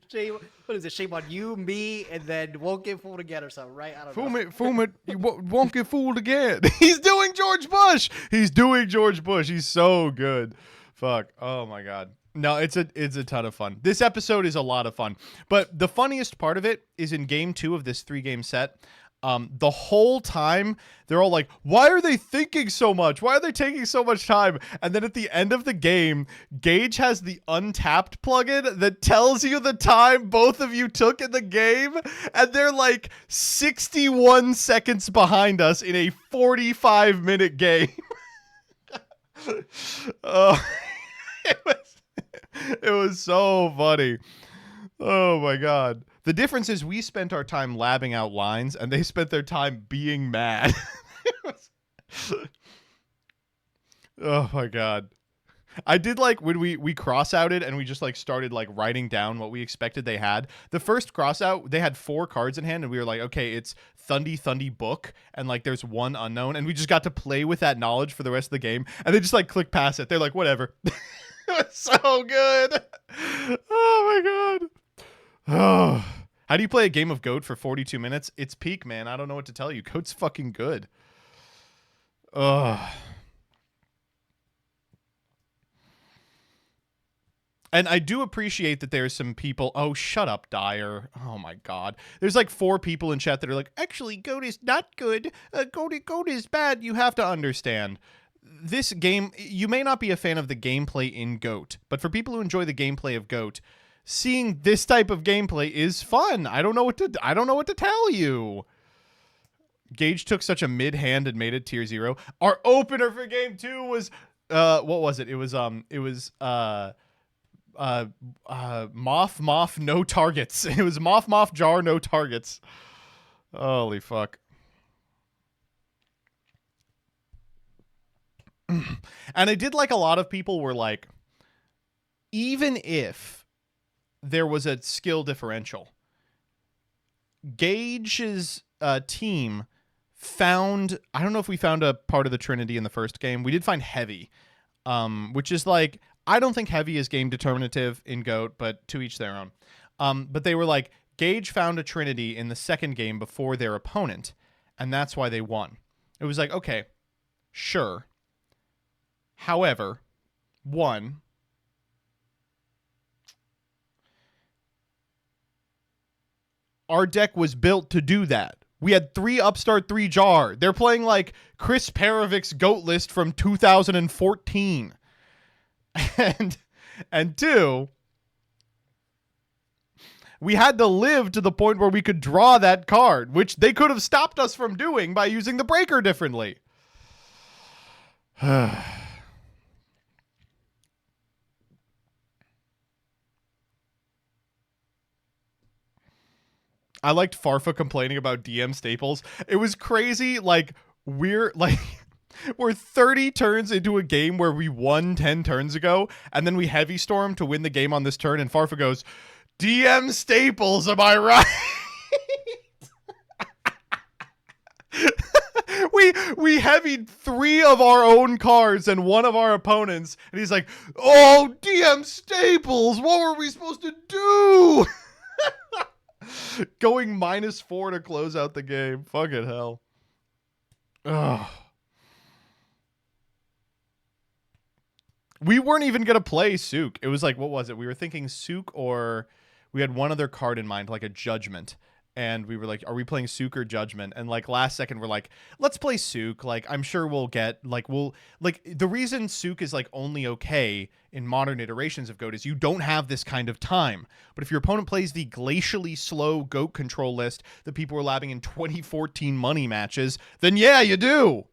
Shame. What is it? Shame on you, me, and then won't get fooled again or something, right? I don't know. Fool me. You won't get fooled again. He's doing George Bush. He's so good. Fuck. Oh my god. No, it's a ton of fun. This episode is a lot of fun. But the funniest part of it is in game 2 of this 3-game set. The whole time they're all like, why are they thinking so much? Why are they taking so much time? And then at the end of the game, Gage has the untapped plugin that tells you the time both of you took in the game, and they're like 61 seconds behind us in a 45-minute game. It was so funny. Oh my god. The difference is we spent our time labbing out lines and they spent their time being mad. Oh my god. I did like when we cross-outed and we just like started like writing down what we expected they had. The first cross-out, they had 4 cards in hand and we were like, okay, it's Thundy Book and like there's one unknown, and we just got to play with that knowledge for the rest of the game, and they just like click past it. They're like, whatever. It was so good. Oh my god. Oh. How do you play a game of GOAT for 42 minutes? It's peak, man. I don't know what to tell you. GOAT's fucking good. Ugh. And I do appreciate that there's some people. Oh, shut up, Dyer. Oh my god. There's like 4 people in chat that are like, actually, GOAT is not good. GOAT is bad. You have to understand. This game, you may not be a fan of the gameplay in GOAT, but for people who enjoy the gameplay of GOAT, seeing this type of gameplay is fun. I don't know what to tell you. Gage took such a mid hand and made it tier 0. Our opener for game 2 was what was it? It was Moth no targets. It was Moth jar no targets. Holy fuck. And I did like a lot of people were like, even if there was a skill differential, Gage's team found, I don't know if we found a part of the Trinity in the first game. We did find Heavy, which is like, I don't think Heavy is game determinative in GOAT, but to each their own. But they were like, Gage found a Trinity in the second game before their opponent, and that's why they won. It was like, okay, sure. However, 1, our deck was built to do that. We had 3 Upstart, 3 Jar. They're playing like Chris Perovic's GOAT list from 2014. And 2, we had to live to the point where we could draw that card, which they could have stopped us from doing by using the breaker differently. I liked Farfa complaining about DM staples. It was crazy. Like, we're 30 turns into a game where we won 10 turns ago, and then we heavy storm to win the game on this turn, and Farfa goes, DM staples, am I right? We heavied 3 of our own cards and 1 of our opponents, and he's like, oh, DM staples, what were we supposed to do? Going -4 to close out the game. Fucking hell. Ugh. We weren't even going to play Sook. It was like, what was it? We were thinking Sook, or we had one other card in mind, like a Judgment. And we were like, are we playing Sook or Judgment? And like last second, we're like, let's play Sook. Like, I'm sure we'll get, like, the reason Sook is like only okay in modern iterations of GOAT is you don't have this kind of time. But if your opponent plays the glacially slow GOAT control list that people were labbing in 2014 money matches, then yeah, you do.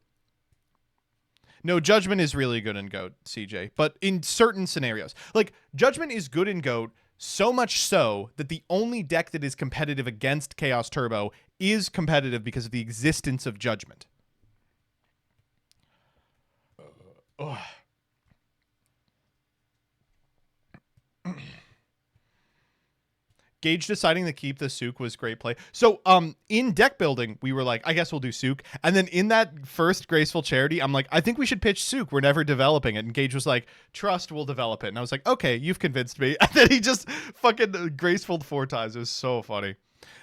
No, Judgment is really good in GOAT, CJ. But in certain scenarios, like Judgment is good in GOAT, so much so that the only deck that is competitive against Chaos Turbo is competitive because of the existence of Judgment. Gage deciding to keep the Sook was great play. So in deck building, we were like, I guess we'll do Sook. And then in that first Graceful Charity, I'm like, I think we should pitch Sook. We're never developing it. And Gage was like, trust, we'll develop it. And I was like, okay, you've convinced me. And then he just fucking Graceful 4 times. It was so funny.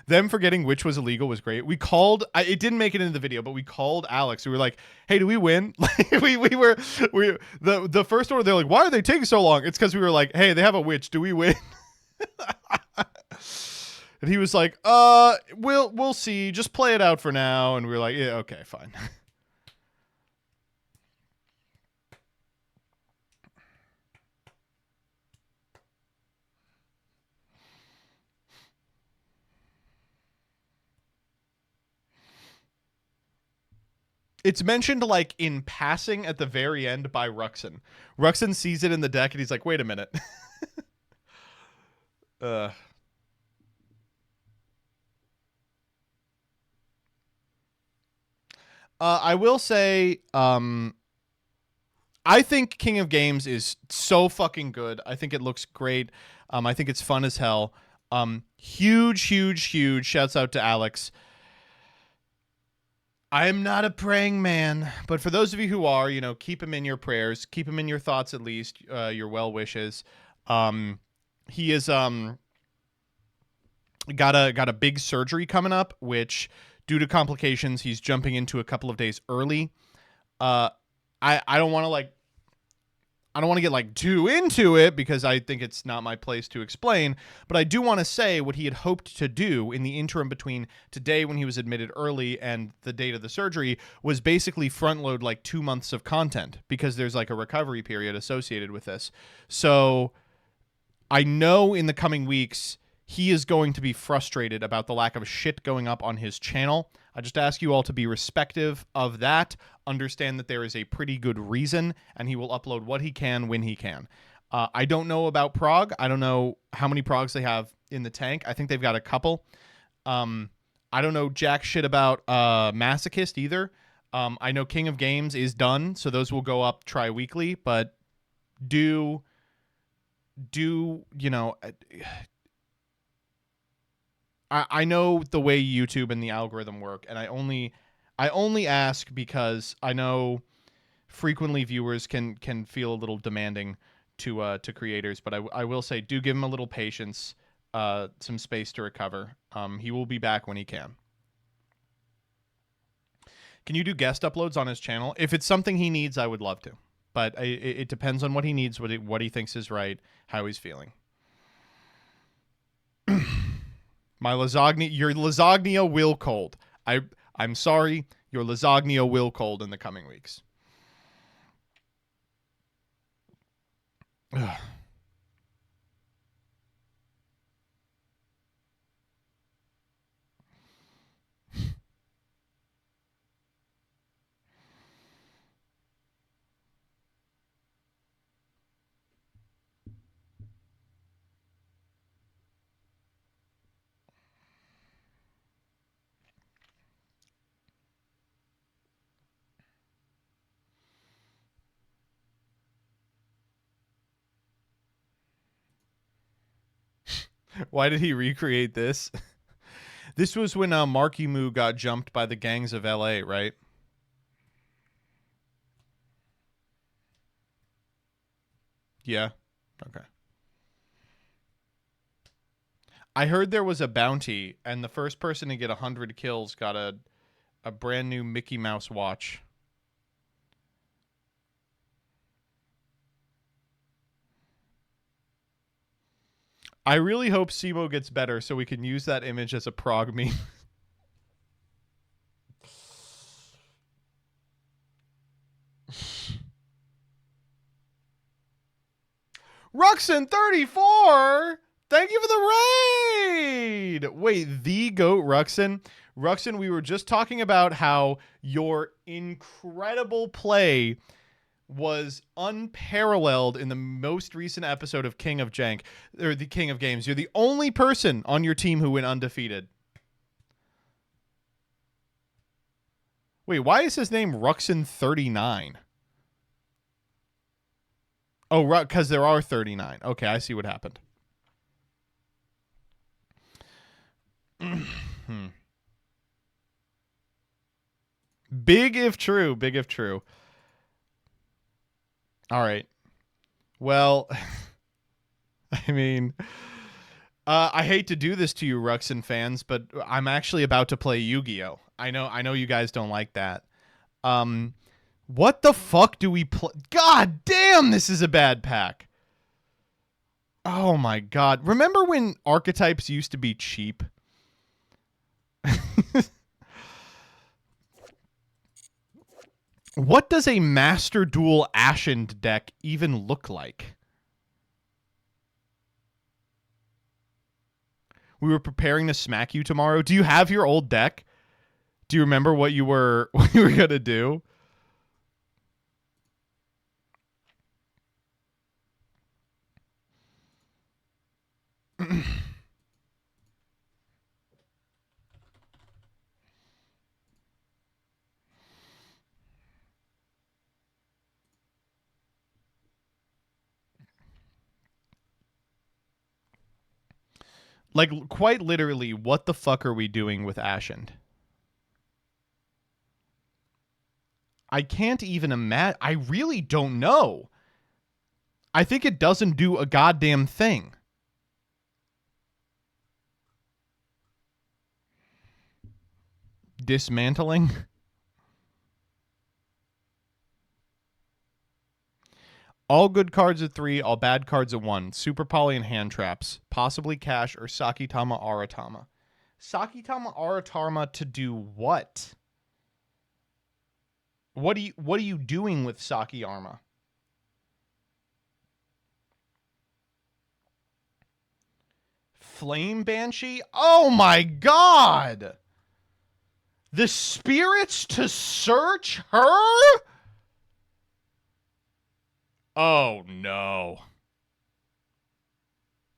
Them forgetting which was illegal was great. We called, it didn't make it into the video, but we called Alex. We were like, hey, do we win? The first order, they're like, why are they taking so long? It's because we were like, hey, they have a witch. Do we win? And he was like, we'll see. Just play it out for now. And we were like, yeah, okay, fine. It's mentioned like in passing at the very end by Ruxin. Ruxin sees it in the deck and he's like, wait a minute. I will say, I think King of Games is so fucking good. I think it looks great. I think it's fun as hell. Huge shouts out to Alex. I am not a praying man, but for those of you who are, you know, keep him in your prayers, keep him in your thoughts at least, your well wishes. He is got a big surgery coming up, which due to complications, he's jumping into a couple of days early. I don't want to get like too into it because I think it's not my place to explain, but I do want to say what he had hoped to do in the interim between today when he was admitted early and the date of the surgery was basically front load like 2 months of content because there's like a recovery period associated with this. So I know in the coming weeks he is going to be frustrated about the lack of shit going up on his channel. I just ask you all to be respective of that. Understand that there is a pretty good reason, and he will upload what he can when he can. I don't know about Prog. I don't know how many Progs they have in the tank. I think they've got a couple. I don't know jack shit about Masochist either. I know King of Games is done, so those will go up tri-weekly, but you know... I know the way YouTube and the algorithm work, and I only ask because I know frequently viewers can feel a little demanding to creators, but I will say do give him a little patience, some space to recover. He will be back when he can. Can you do guest uploads on his channel? If it's something he needs, I would love to, but it depends on what he needs, what he thinks is right, how he's feeling. My lasagna, your lasagna will cold. I'm sorry, your lasagna will cold in the coming weeks. Ugh. Why did he recreate this? This was when Marky Moo got jumped by the gangs of LA, right? Yeah. Okay. I heard there was a bounty, and the first person to get 100 kills got a brand new Mickey Mouse watch. I really hope Simo gets better so we can use that image as a prog meme. Ruxin34! Thank you for the raid! Wait, the GOAT Ruxin? Ruxin, we were just talking about how your incredible play was unparalleled in the most recent episode of King of Jank, or the King of Games. You're the only person on your team who went undefeated. Wait, why is his name Ruxin39? Oh, because there are 39. Okay, I see what happened. Big if true. Big if true. All right. Well, I mean, I hate to do this to you, Ruxin fans, but I'm actually about to play Yu-Gi-Oh! I know you guys don't like that. What the fuck do we play? God damn, this is a bad pack. Oh my god. Remember when archetypes used to be cheap? What does a Master Duel Ashened deck even look like? We were preparing to smack you tomorrow. Do you have your old deck? Do you remember what you were gonna do? Like, quite literally, what the fuck are we doing with Ashened? I can't even imagine. I really don't know. I think it doesn't do a goddamn thing. Dismantling? All good cards at 3, all bad cards at 1. Super Poly and hand traps. Possibly Cash or Sakitama Aratama. Sakitama Aratama to do what? What are you doing with Saki Arma? Flame Banshee? Oh my god! The spirits to search her? Oh no.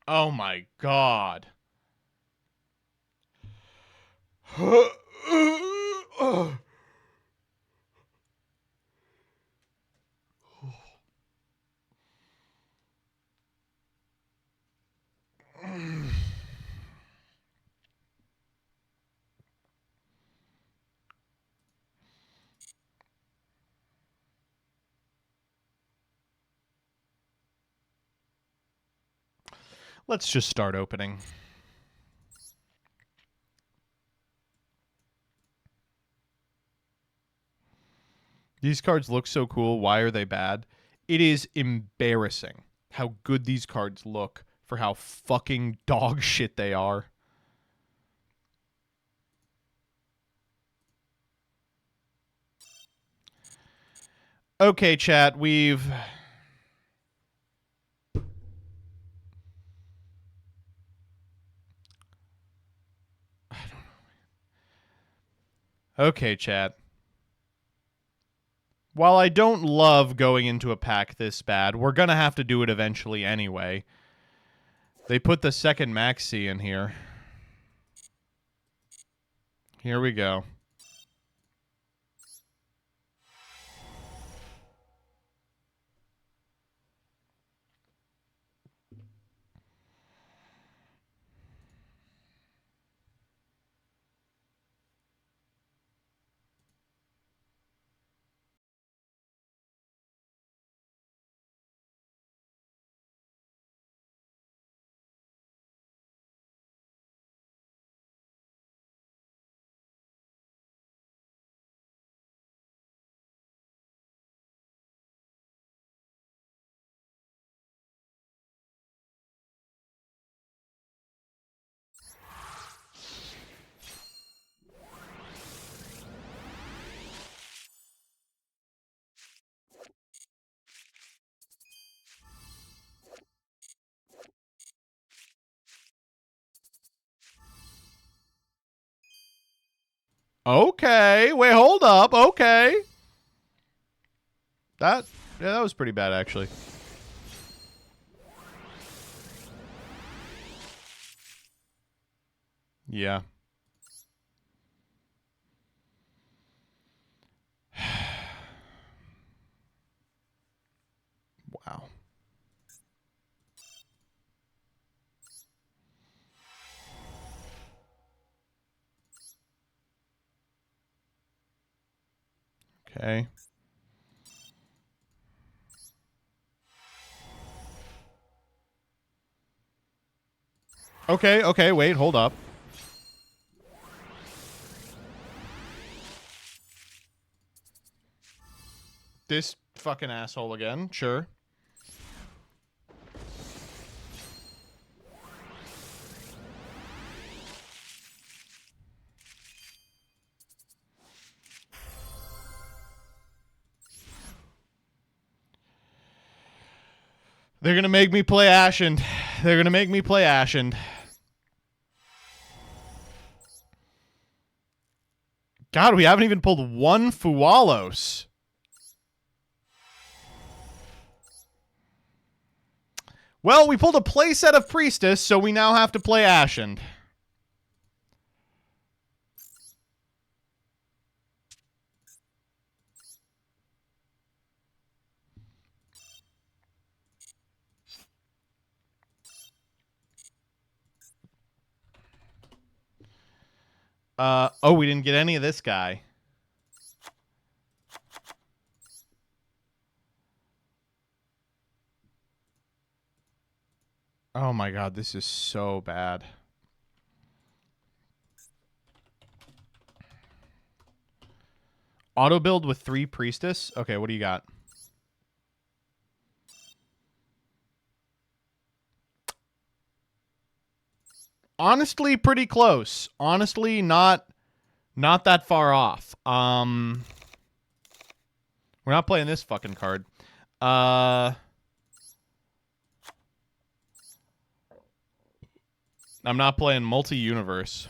Oh my god. Let's just start opening. These cards look so cool. Why are they bad? It is embarrassing how good these cards look for how fucking dog shit they are. Okay, chat, we've... Okay, chat. While I don't love going into a pack this bad, we're going to have to do it eventually anyway. They put the second Maxi in here. Here we go. Okay. Wait, hold up. Okay. That was pretty bad, actually. Yeah. Wow. Okay. Okay, wait, hold up. This fucking asshole again, sure. They're going to make me play Ashen. They're going to make me play Ashen. God, we haven't even pulled one Fualos. Well, we pulled a playset of Priestess, so we now have to play Ashen. Oh, we didn't get any of this guy. Oh my god, this is so bad. Auto build with 3 Priestess? Okay, what do you got? Honestly, pretty close. Honestly, not that far off. We're not playing this fucking card. I'm not playing multi-universe.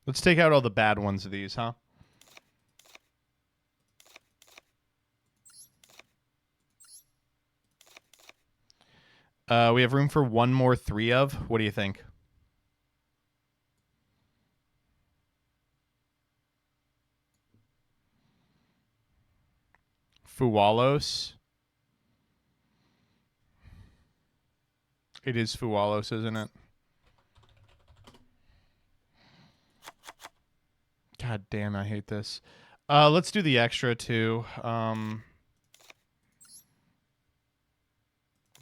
Let's take out all the bad ones of these, huh? We have room for one more 3 of. What do you think? Fualos. It is Fualos, isn't it? God damn, I hate this. Let's do the extra too.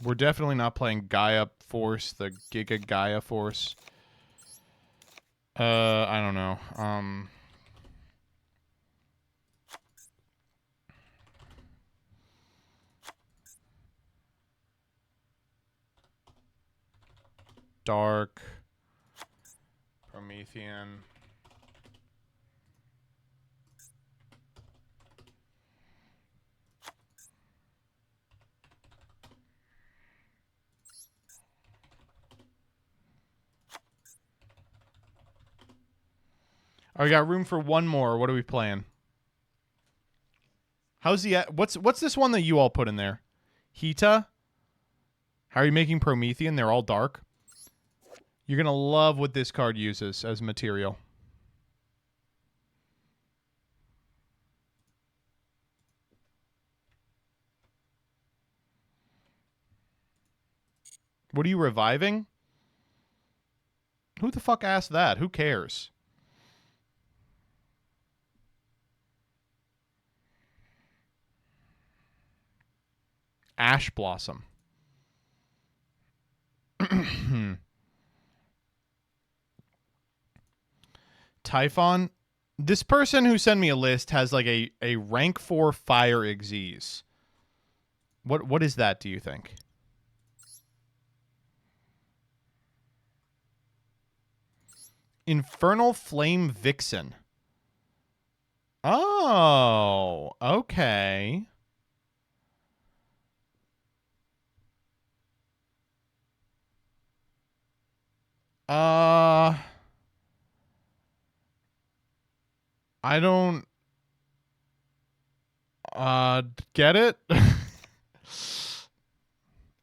We're definitely not playing Gaia Force, the Giga Gaia Force. I don't know. Dark. Promethean. All right, we got room for one more. What are we playing? How's the what's this one that you all put in there? Hita? How are you making Promethean? They're all dark. You're going to love what this card uses as material. What are you reviving? Who the fuck asked that? Who cares? Ash Blossom. Typhon. This person who sent me a list has like a rank 4 fire Xyz. What is that, do you think? Infernal Flame Vixen. Oh, okay. I don't get it.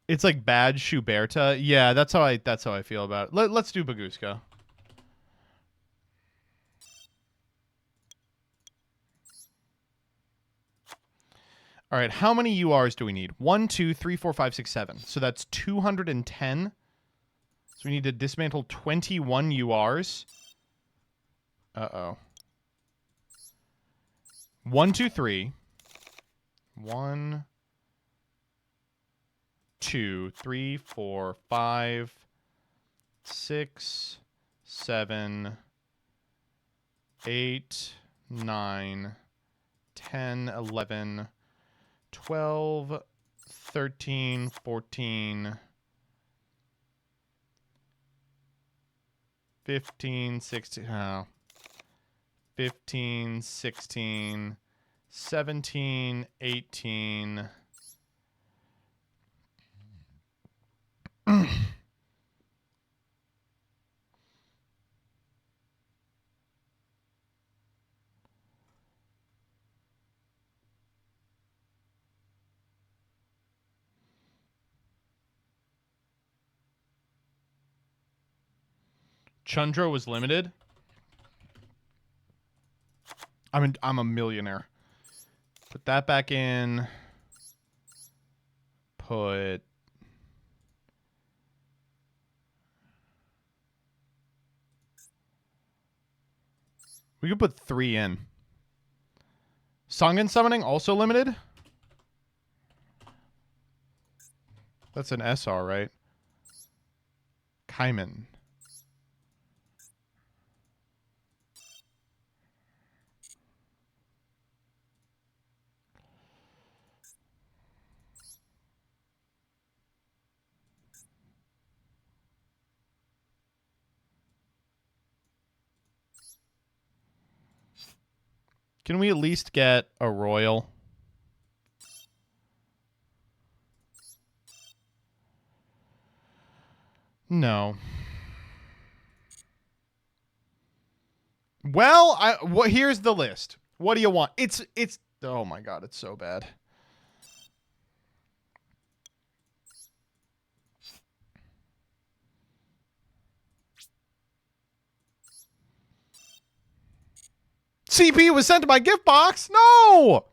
It's like bad Schuberta. Yeah, that's how I feel about it. Let's do Baguska. All right, how many URs do we need? 1, 2, 3, 4, 5, 6, 7. So that's 210. So we need to dismantle 21 URs. Uh-oh. 1, 2, 3. 1, 2, 3, 4, 5, 6, 7, 8, 9, 10, 11, 12, 13, 14, 15, 16, 15, 16, 17, 18. Chundra was limited. I'm a millionaire. Put that back in. Put we could put 3 in. Sangen summoning also limited? That's an SR, right? Kaiman. Can we at least get a royal? No. Well, here's the list. What do you want? It's oh my god, it's so bad. CP was sent to my gift box. No.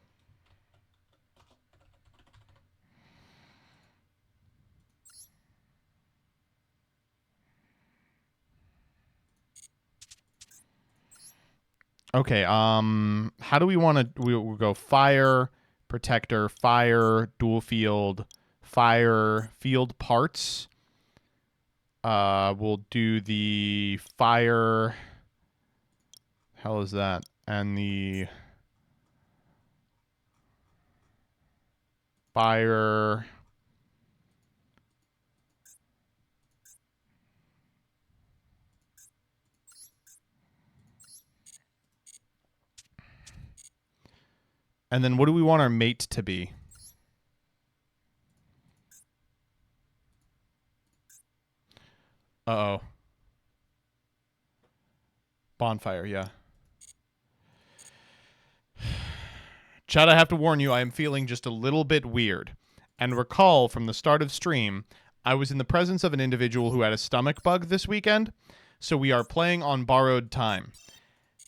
Okay, how do we want to we'll go fire, protector, fire, dual field, fire, field parts. We'll do the fire. Hell is that? And the fire. And then what do we want our mate to be? Uh-oh. Bonfire, yeah. Chad, I have to warn you, I am feeling just a little bit weird. And recall from the start of stream, I was in the presence of an individual who had a stomach bug this weekend, so we are playing on borrowed time.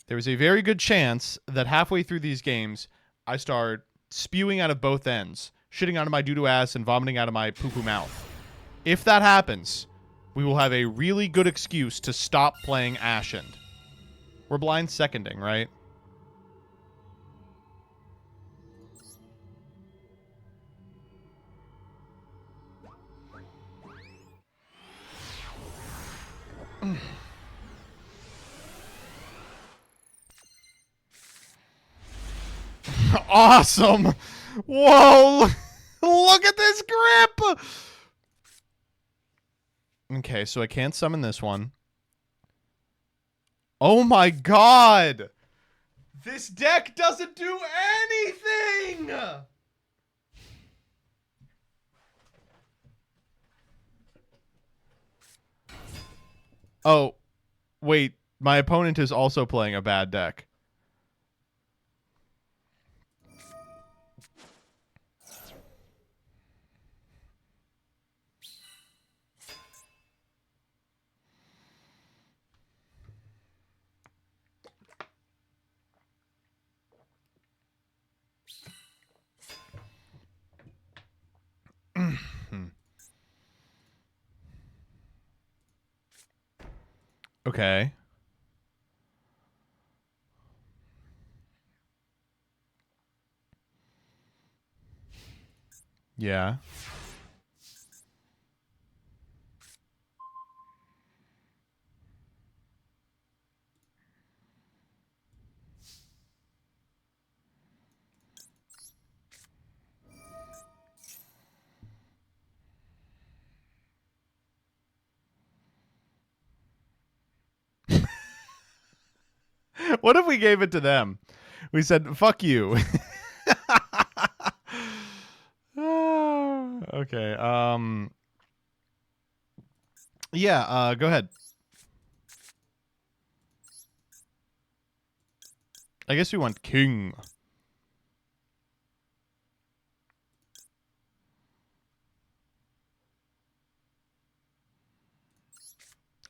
There is a very good chance that halfway through these games, I start spewing out of both ends, shitting out of my doo-doo ass and vomiting out of my poo-poo mouth. If that happens, we will have a really good excuse to stop playing Ashen. We're blind seconding, right? Awesome! Whoa! Look at this grip! Okay, so I can't summon this one. Oh my god! This deck doesn't do anything! Oh, wait. My opponent is also playing a bad deck. Okay. Yeah. What if we gave it to them? We said, fuck you. Okay. Yeah, go ahead. I guess we want king.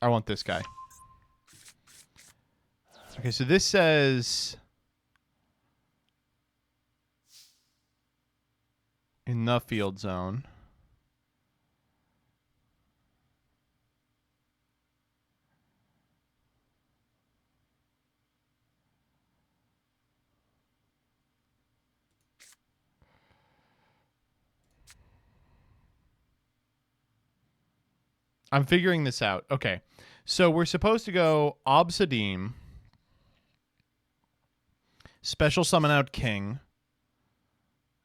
I want this guy. Okay, so this says in the field zone. I'm figuring this out. Okay. So we're supposed to go Obsidian, special summon out King.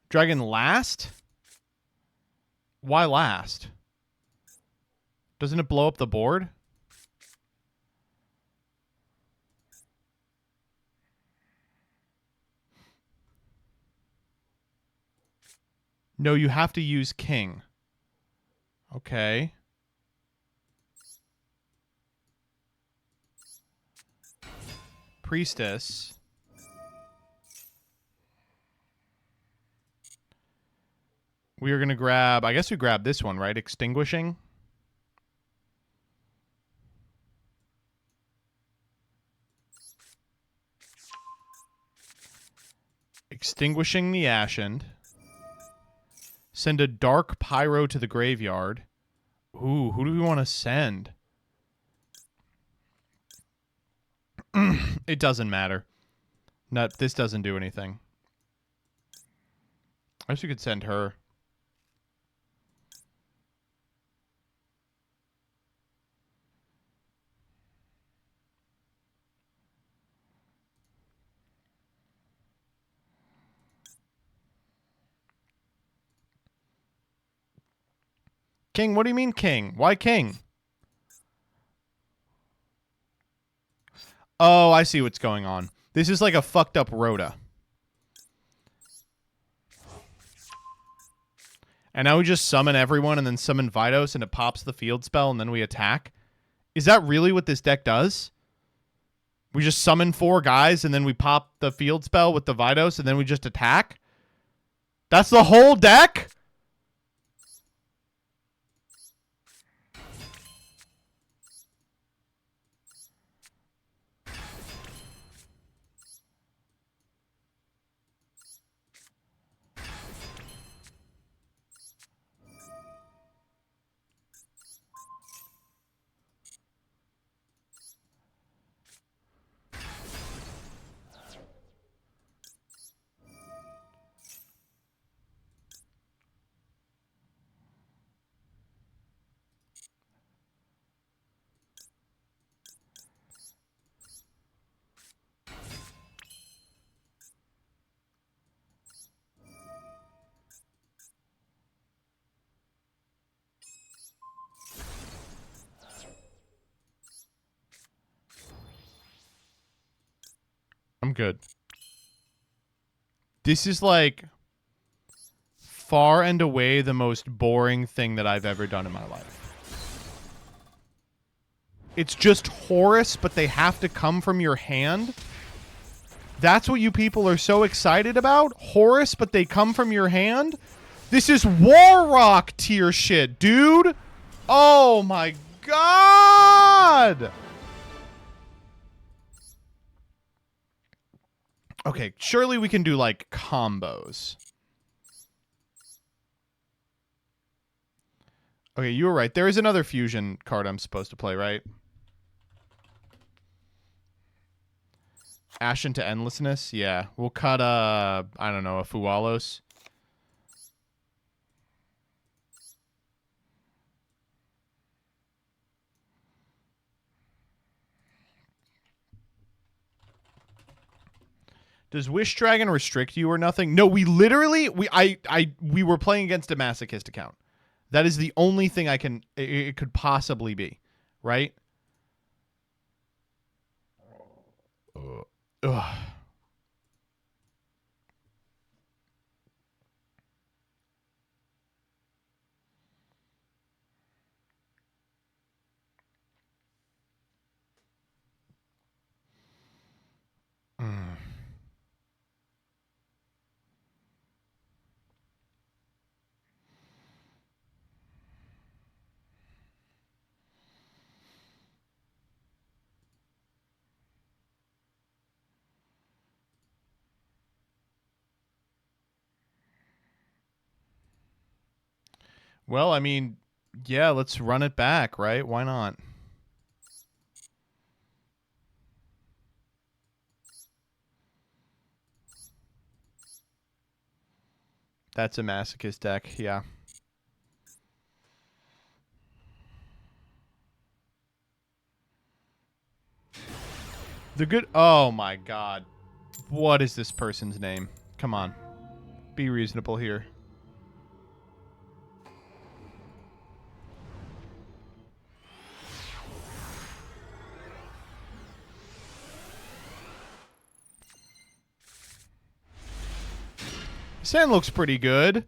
Dragon last? Why last? Doesn't it blow up the board? No, you have to use King. Okay. Priestess. We are going to grab, I guess we grab this one, right? Extinguishing. Extinguishing the Ashen. Send a Dark Pyro to the graveyard. Ooh, who do we want to send? It doesn't matter. No, this doesn't do anything. I guess we could send her. King, what do you mean king? Why king? Oh, I see what's going on. This is like a fucked up Rhoda. And now we just summon everyone and then summon Vidos and it pops the field spell and then we attack? Is that really what this deck does? We just summon 4 guys and then we pop the field spell with the Vidos and then we just attack? That's the whole deck? I'm good. This is like far and away the most boring thing that I've ever done in my life. It's just Horus, but they have to come from your hand. That's what you people are so excited about? Horus, but they come from your hand? This is War Rock tier shit, dude. Oh my god. Okay, surely we can do, like, combos. Okay, you were right. There is another fusion card I'm supposed to play, right? Ashen to Endlessness? Yeah. We'll cut, I don't know, a Fualos. Does Wish Dragon restrict you or nothing? No, we literally we were playing against a masochist account. That is the only thing it could possibly be, right? Ugh. Mm. Well, I mean, yeah, let's run it back, right? Why not? That's a masochist deck, yeah. The good... Oh, my God. What is this person's name? Come on. Be reasonable here. Sand looks pretty good.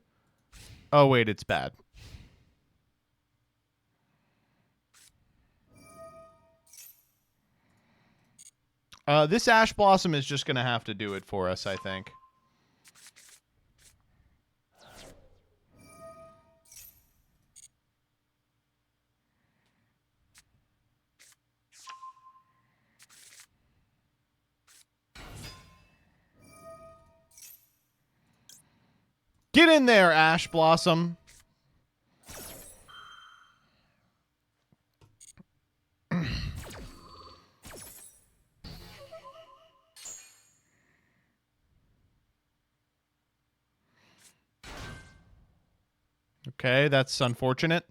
Oh, wait, it's bad. This Ash Blossom is just going to have to do it for us, I think. Get in there, Ash Blossom. Okay, that's unfortunate.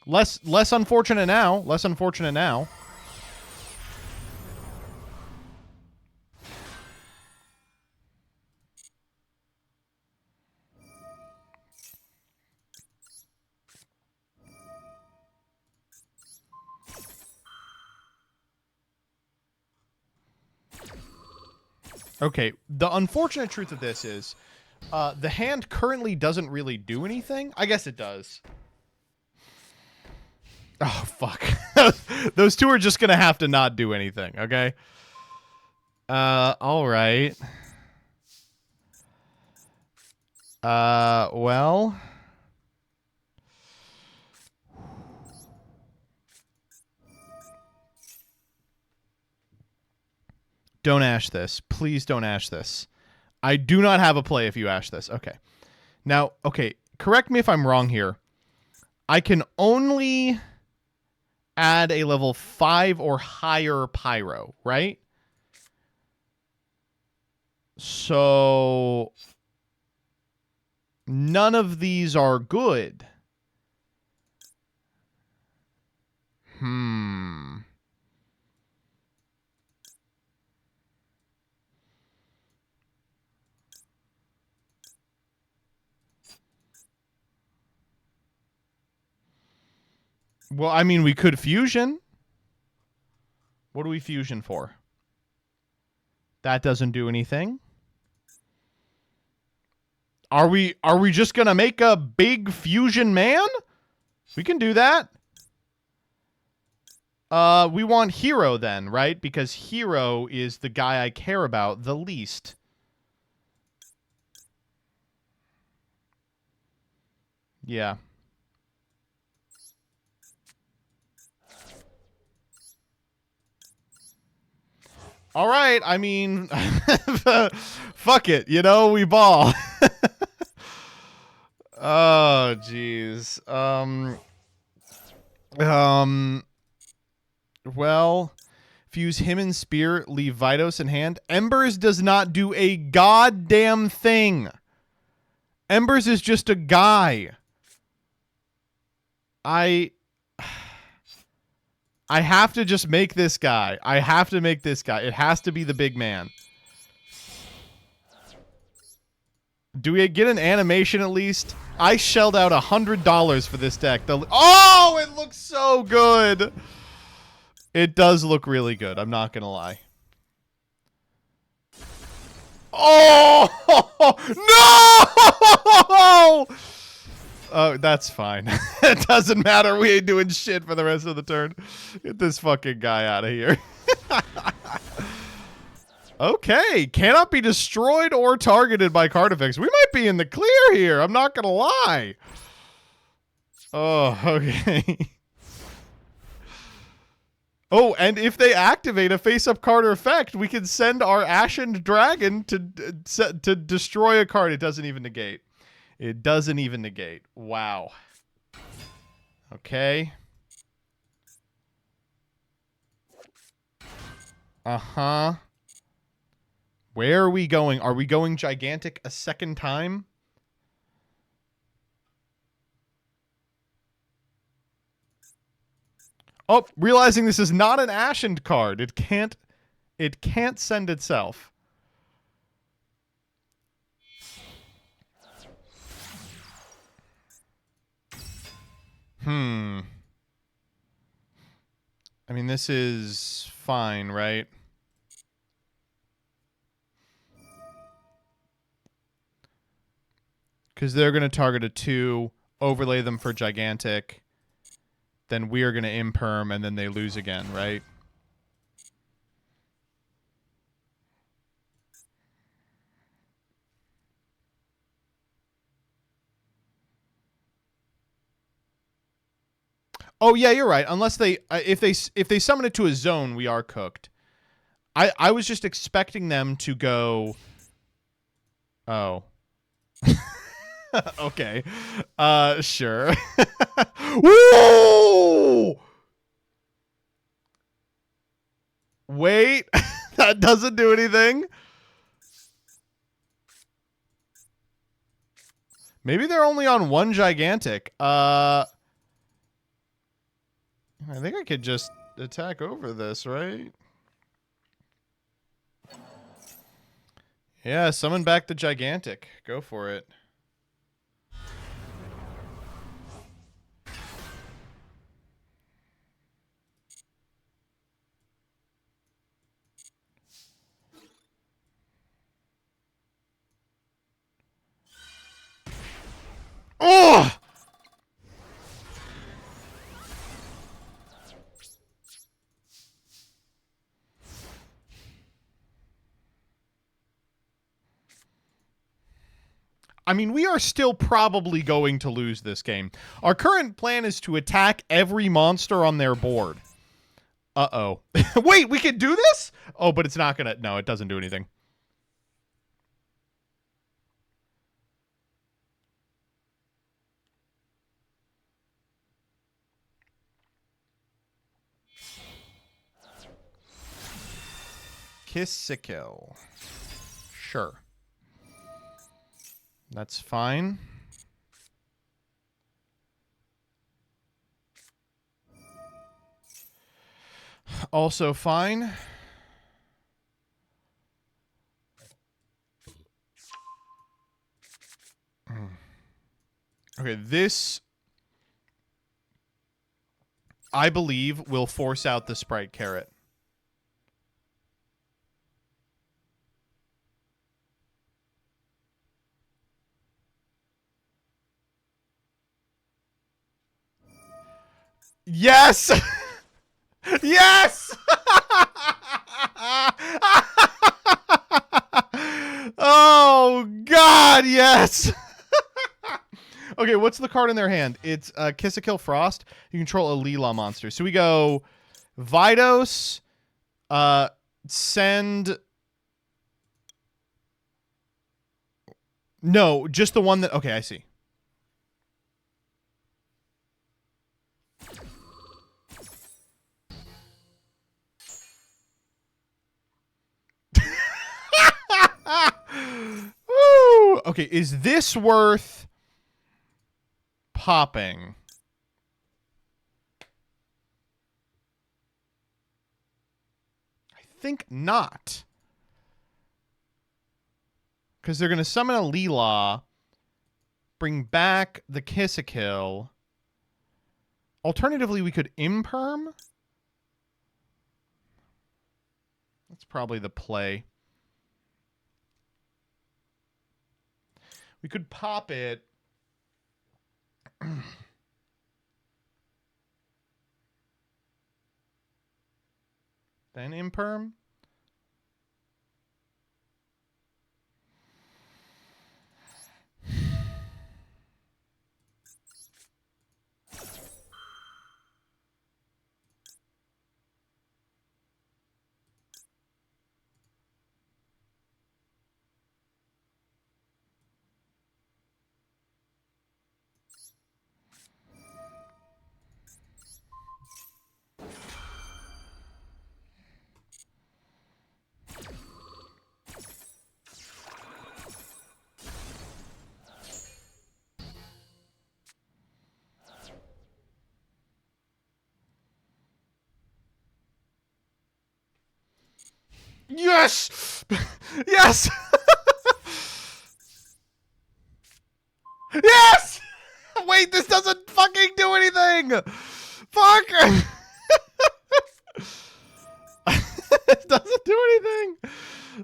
Less unfortunate now. Less unfortunate now. Okay, the unfortunate truth of this is the hand currently doesn't really do anything. I guess it does. Oh, fuck. Those two are just going to have to not do anything, okay? All right. Well... Don't ash this. Please don't ash this. I do not have a play if you ash this. Okay. Now, okay, correct me if I'm wrong here. I can only add a level 5 or higher pyro, right? So none of these are good. Well, I mean, we could fusion. What do we fusion for? That doesn't do anything. Are we just going to make a big fusion man? We can do that. We want Hero then, right? Because Hero is the guy I care about the least. Yeah. All right, I mean, fuck it, you know, we ball. Oh, jeez. Well, fuse him in Spear, leave Vitos in hand. Embers does not do a goddamn thing. Embers is just a guy. I have to just make this guy. I have to make this guy. It has to be the big man. Do we get an animation at least? I shelled out $100 for this deck. Oh, it looks so good. It does look really good. I'm not gonna lie. Oh no! Oh, that's fine. It doesn't matter. We ain't doing shit for the rest of the turn. Get this fucking guy out of here. Okay, cannot be destroyed or targeted by card effects. We might be in the clear here. I'm not gonna lie. Oh, okay. Oh, and if they activate a face-up card or effect, we can send our Ashened Dragon to destroy a card. It doesn't even negate. It doesn't even negate. Wow. Okay. Uh-huh. Where are we going? Are we going gigantic a second time? Oh, realizing this is not an Ashened card. It can't send itself. I mean, this is fine, right? Because they're going to target a 2, overlay them for gigantic. Then we are going to imperm, and then they lose again, right? Oh yeah, you're right. Unless they, if they summon it to a zone, we are cooked. I was just expecting them to go. Oh. Okay. Sure. Woo! Wait, that doesn't do anything. Maybe they're only on one gigantic. I think I could just attack over this, right? Yeah, summon back the gigantic. Go for it. Oh! I mean, we are still probably going to lose this game. Our current plan is to attack every monster on their board. Uh-oh. Wait, we can do this? Oh, but it's not gonna... No, it doesn't do anything. Kiss a kill. Sure. That's fine. Also fine. Okay, this, I believe, will force out the Sprite Carrot. Yes! Yes! Oh, God, yes! Okay, what's the card in their hand? It's Kiss a Kill Frost. You control a Leela monster. So we go Vidos, send... No, just the one that... Okay, I see. Woo! Okay, is this worth popping? I think not. Because they're going to summon a Leela, bring back the Kiss-a-Kill. Alternatively, we could Imperm. That's probably the play. We could pop it. Then Imperm. Yes! Yes! Yes! Wait, this doesn't fucking do anything! Fuck! It doesn't do anything!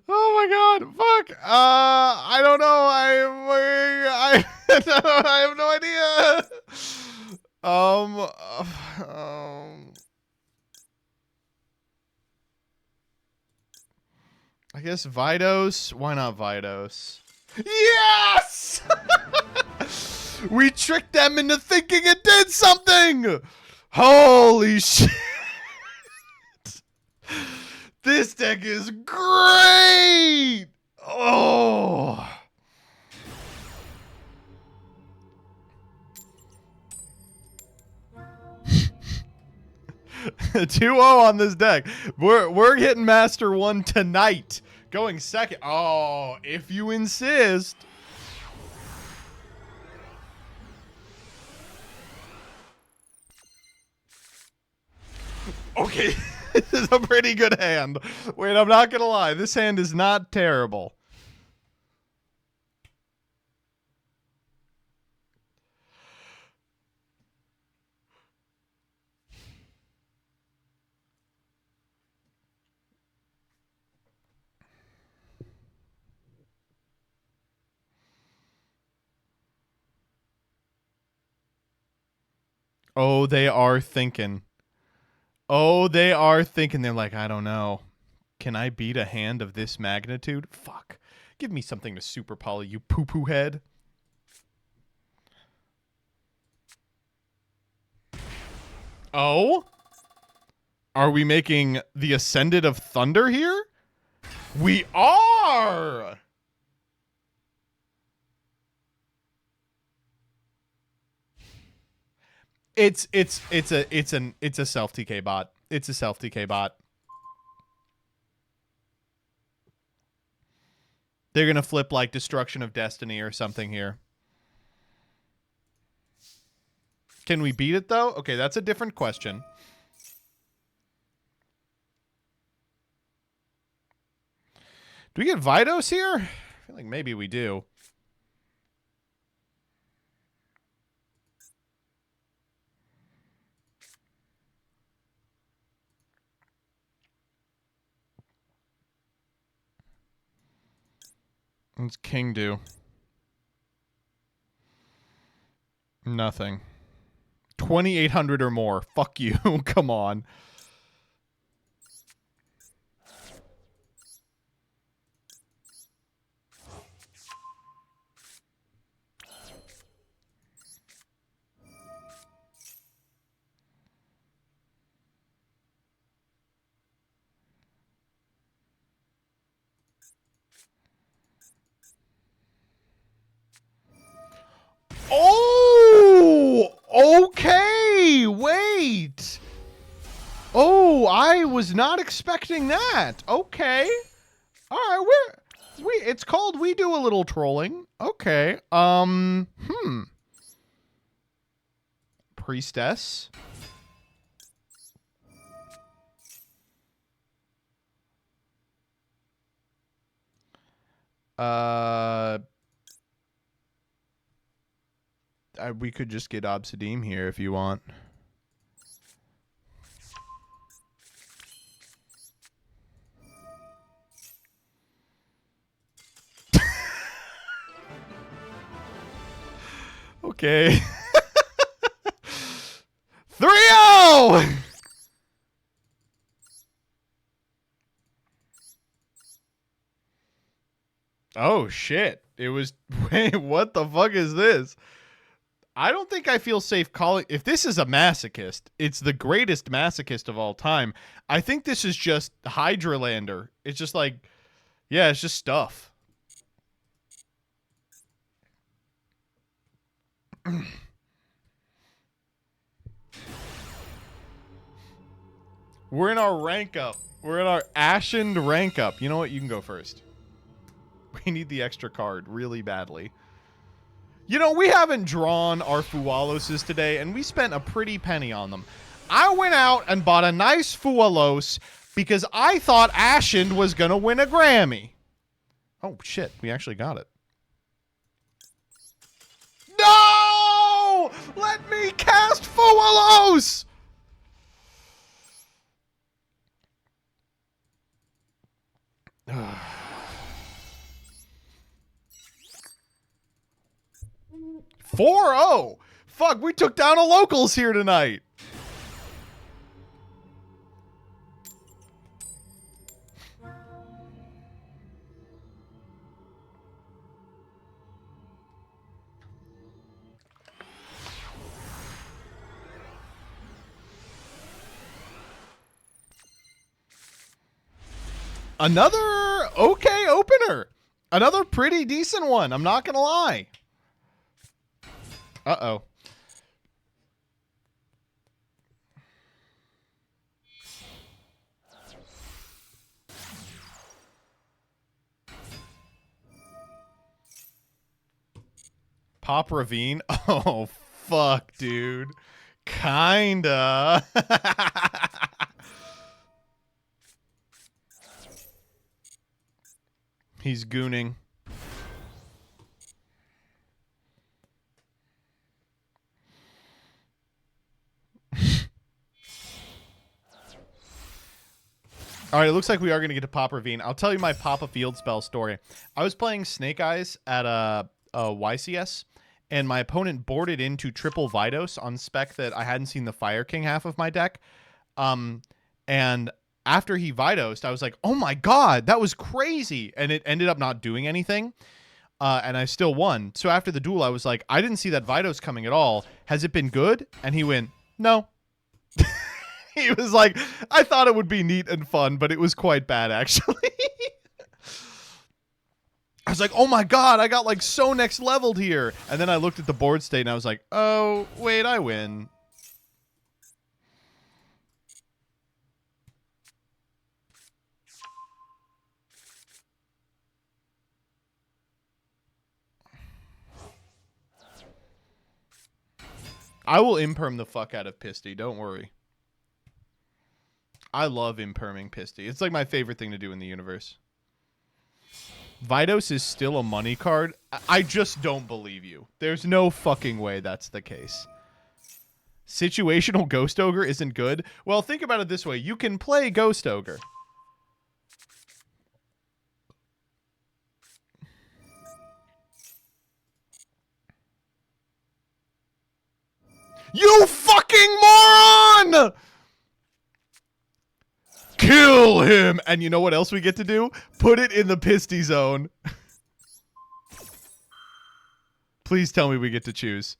Oh my god, fuck! I don't know, I have no idea! I guess Vidos. Why not Vidos? Yes! We tricked them into thinking it did something! Holy shit! This deck is great! Oh! 2-0 on this deck. We're hitting Master 1 tonight. Going second. Oh, if you insist. Okay, this is a pretty good hand. Wait, I'm not gonna lie. This hand is not terrible. Oh, they are thinking. Oh, they are thinking. They're like, I don't know. Can I beat a hand of this magnitude? Fuck. Give me something to super poly, you poo-poo head. Oh? Are we making the Ascendant of Thunder here? We are! It's a self TK bot. It's a self TK bot. They're gonna flip like Destruction of Destiny or something here. Can we beat it though? Okay, that's a different question. Do we get Vidos here? I feel like maybe we do. What's King do? Nothing. 2,800 or more. Fuck you. Come on. Oh! Okay! Wait! Oh, I was not expecting that. Okay. All right, it's called We Do a Little Trolling. Okay. Priestess. We could just get Obsidian here if you want. Okay. 3-0! Oh, shit. It was... Wait, what the fuck is this? I don't think I feel safe calling... If this is a masochist, it's the greatest masochist of all time. I think this is just Hydralander. It's just like... Yeah, it's just stuff. We're in our rank up. We're in our Ashened rank up. You know what? You can go first. We need the extra card really badly. You know, we haven't drawn our Fualoses today, and we spent a pretty penny on them. I went out and bought a nice Fualos because I thought Ashened was going to win a Grammy. Oh, shit. We actually got it. No! Let me cast Fualos! 4-0. Fuck, we took down a locals here tonight. Another okay opener. Another pretty decent one. I'm not going to lie. Uh-oh. Pop Ravine? Oh, fuck, dude. Kinda. He's gooning. All right, it looks like we are going to get to Pop Ravine. I'll tell you my Papa Field spell story. I was playing Snake Eyes at a YCS, and my opponent boarded into triple Vidos on spec that I hadn't seen the Fire King half of my deck. And after he Vidosed, I was like, oh my god, that was crazy. And it ended up not doing anything. And I still won. So after the duel, I was like, I didn't see that Vidos coming at all. Has it been good? And he went, no. He was like, I thought it would be neat and fun, but it was quite bad, actually. I was like, oh my god, I got like so next leveled here. And then I looked at the board state and I was like, oh, wait, I win. I will imperm the fuck out of Pisty, don't worry. I love imperming Pisty. It's like my favorite thing to do in the universe. Vidos is still a money card. I just don't believe you. There's no fucking way that's the case. Situational Ghost Ogre isn't good. Well, think about it this way. You can play Ghost Ogre. You fucking moron! Kill him! And you know what else we get to do? Put it in the Pisty zone. Please tell me we get to choose.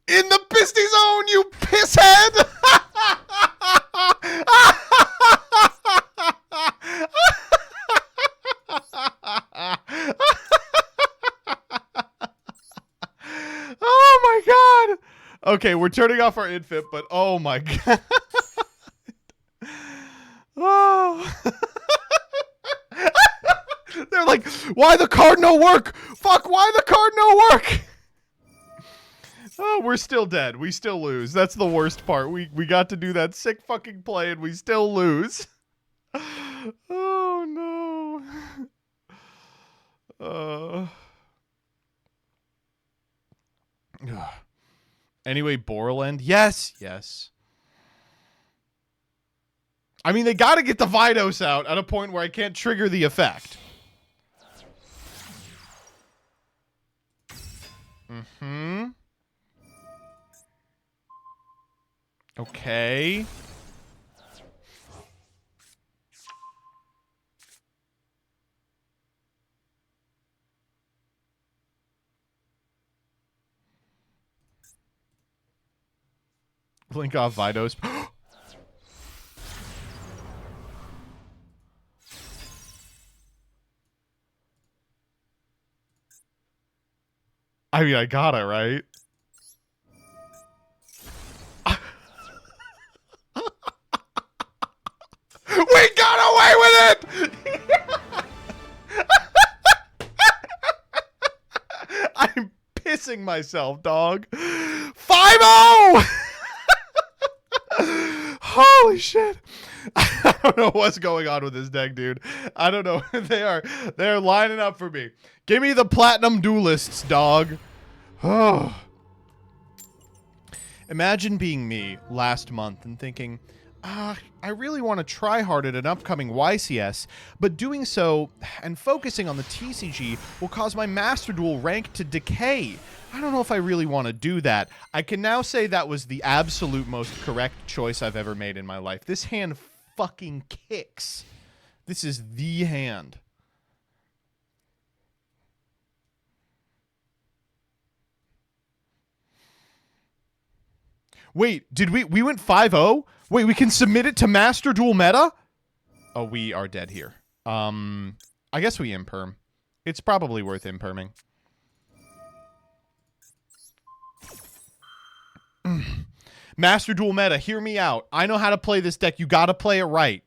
In the Pisty zone, you pisshead! Oh my god! Okay, we're turning off our infib, but oh my god. Oh. They're like, why the card no work? Fuck, why the card no work? Oh, we're still dead. We still lose. That's the worst part. We got to do that sick fucking play and we still lose. Oh no. Anyway, Borland. Yes, yes. I mean, they got to get the Vidos out at a point where I can't trigger the effect. Mm-hmm. Okay. Blink off Vidos. I mean, I got it, right? We got away with it! I'm pissing myself, dog. 5-0! Holy shit. I don't know what's going on with this deck, dude. I don't know. They're lining up for me. Give me the platinum duelists, dog. Oh. Imagine being me last month and thinking, I really want to try hard at an upcoming YCS, but doing so and focusing on the TCG will cause my Master Duel rank to decay. I don't know if I really want to do that. I can now say that was the absolute most correct choice I've ever made in my life. This hand fucking kicks. This is the hand. Wait, did we went 5-0? Wait, we can submit it to Master Duel Meta? Oh, we are dead here. I guess we imperm. It's probably worth imperming. Master Duel Meta, hear me out. I know how to play this deck. You gotta play it right.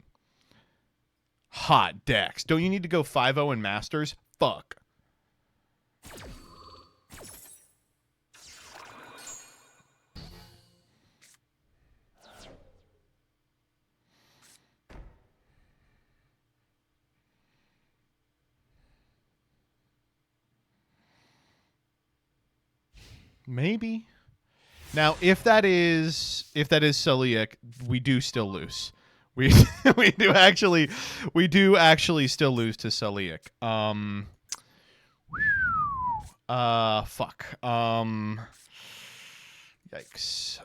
Hot decks. Don't you need to go 5-0 in Masters? Fuck. Maybe. Now, if that is Saliak, we do still lose. We we do actually still lose to Saliak. Fuck. Yikes.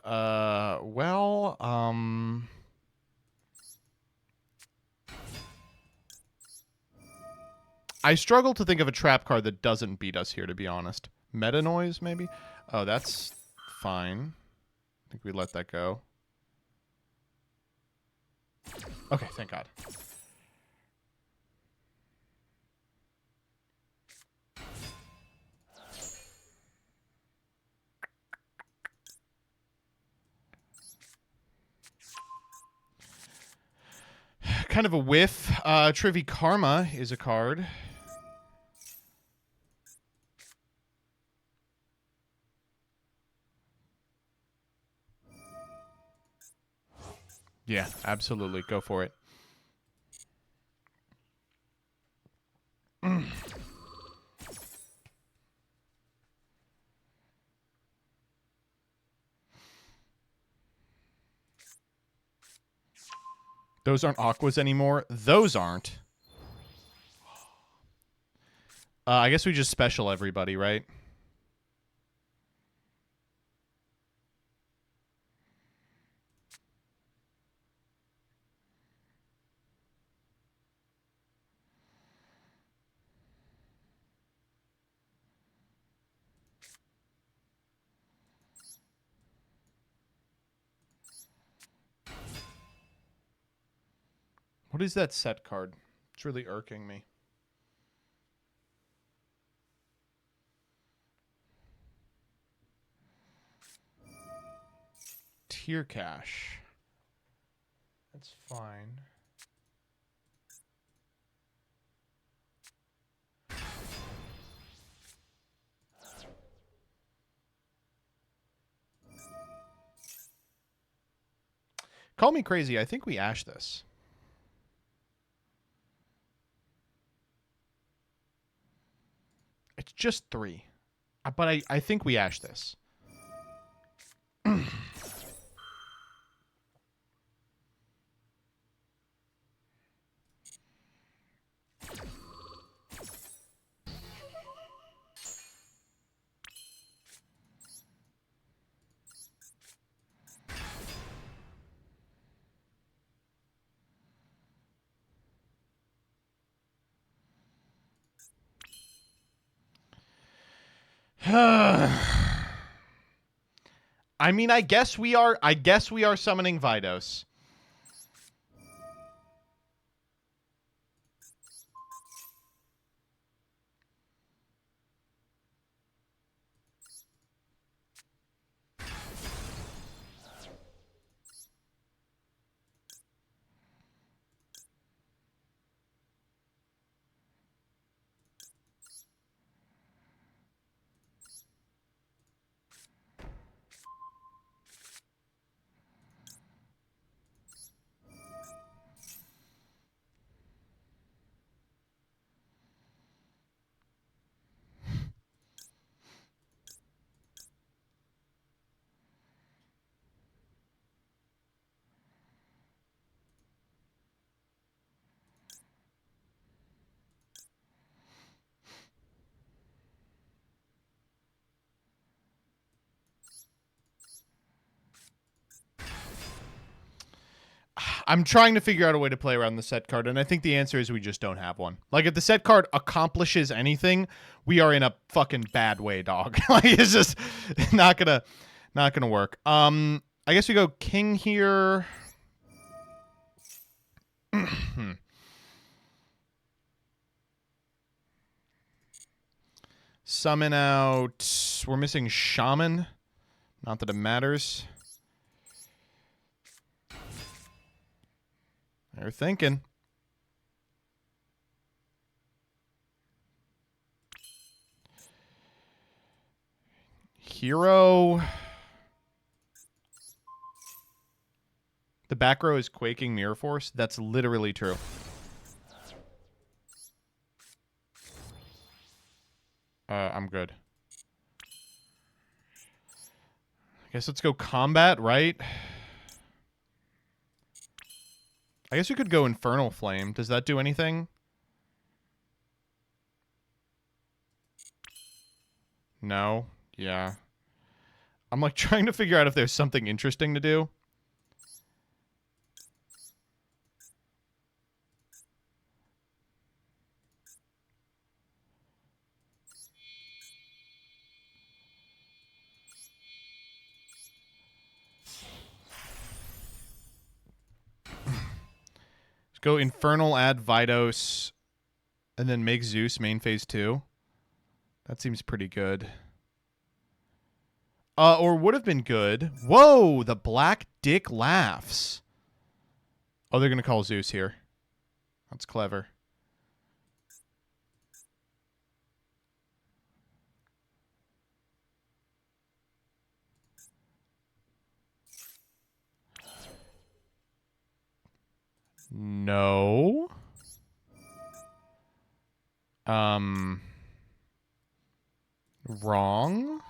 I struggle to think of a trap card that doesn't beat us here, to be honest. Meta noise, maybe? Oh, that's fine. I think we let that go. Okay, thank God. Kind of a whiff. Trivi Karma is a card. Yeah, absolutely. Go for it. Those aren't Aquas anymore. Those aren't. I guess we just special everybody, right? What is that set card? It's really irking me. Tier cash. That's fine. Call me crazy. I think we ash this. It's just 3. But I think we ash this. I mean, I guess we are summoning Vidos. I'm trying to figure out a way to play around the set card, and I think the answer is we just don't have one. Like, if the set card accomplishes anything, we are in a fucking bad way, dog. Like, it's just not gonna work. I guess we go king here. Summon out. We're missing shaman. Not that it matters. They're thinking. Hero. The back row is quaking Mirror Force. That's literally true. I'm good. I guess let's go combat, right? I guess we could go Infernal Flame. Does that do anything? No. Yeah. I'm like trying to figure out if there's something interesting to do. Go Infernal, add Vidos, and then make Zeus main phase 2. That seems pretty good. Or would have been good. Whoa, the black dick laughs. Oh, they're going to call Zeus here. That's clever. No. Wrong.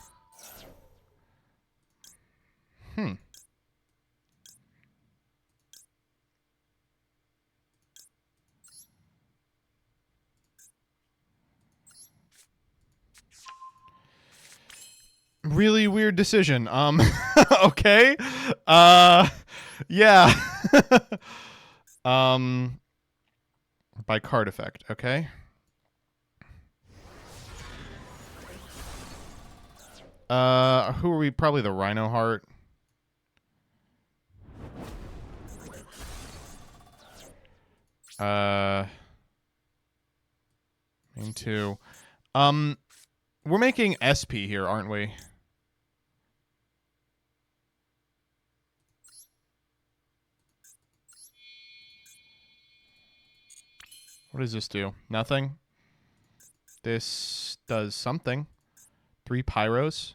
Really weird decision. Okay. Yeah. By card effect, okay? Who are we? Probably the Rhino Heart. Main 2. We're making SP here, aren't we? What does this do? Nothing. This does something. 3 pyros.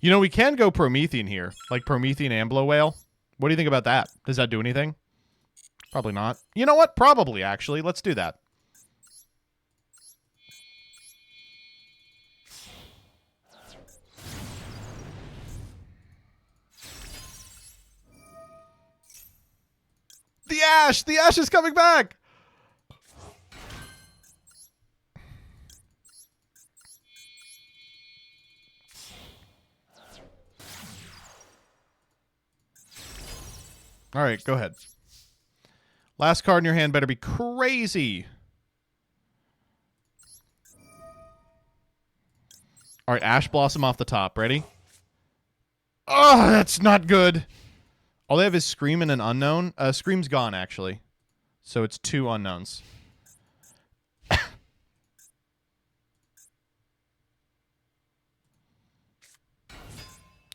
You know, we can go Promethean here, like Promethean Amblo Whale. What do you think about that? Does that do anything? Probably not. You know what? Probably, actually. Let's do that. The Ash! The Ash is coming back! All right, go ahead. Last card in your hand better be crazy. All right, Ash Blossom off the top. Ready? Oh, that's not good. All they have is Scream and an unknown. Scream's gone, actually. So it's 2 unknowns.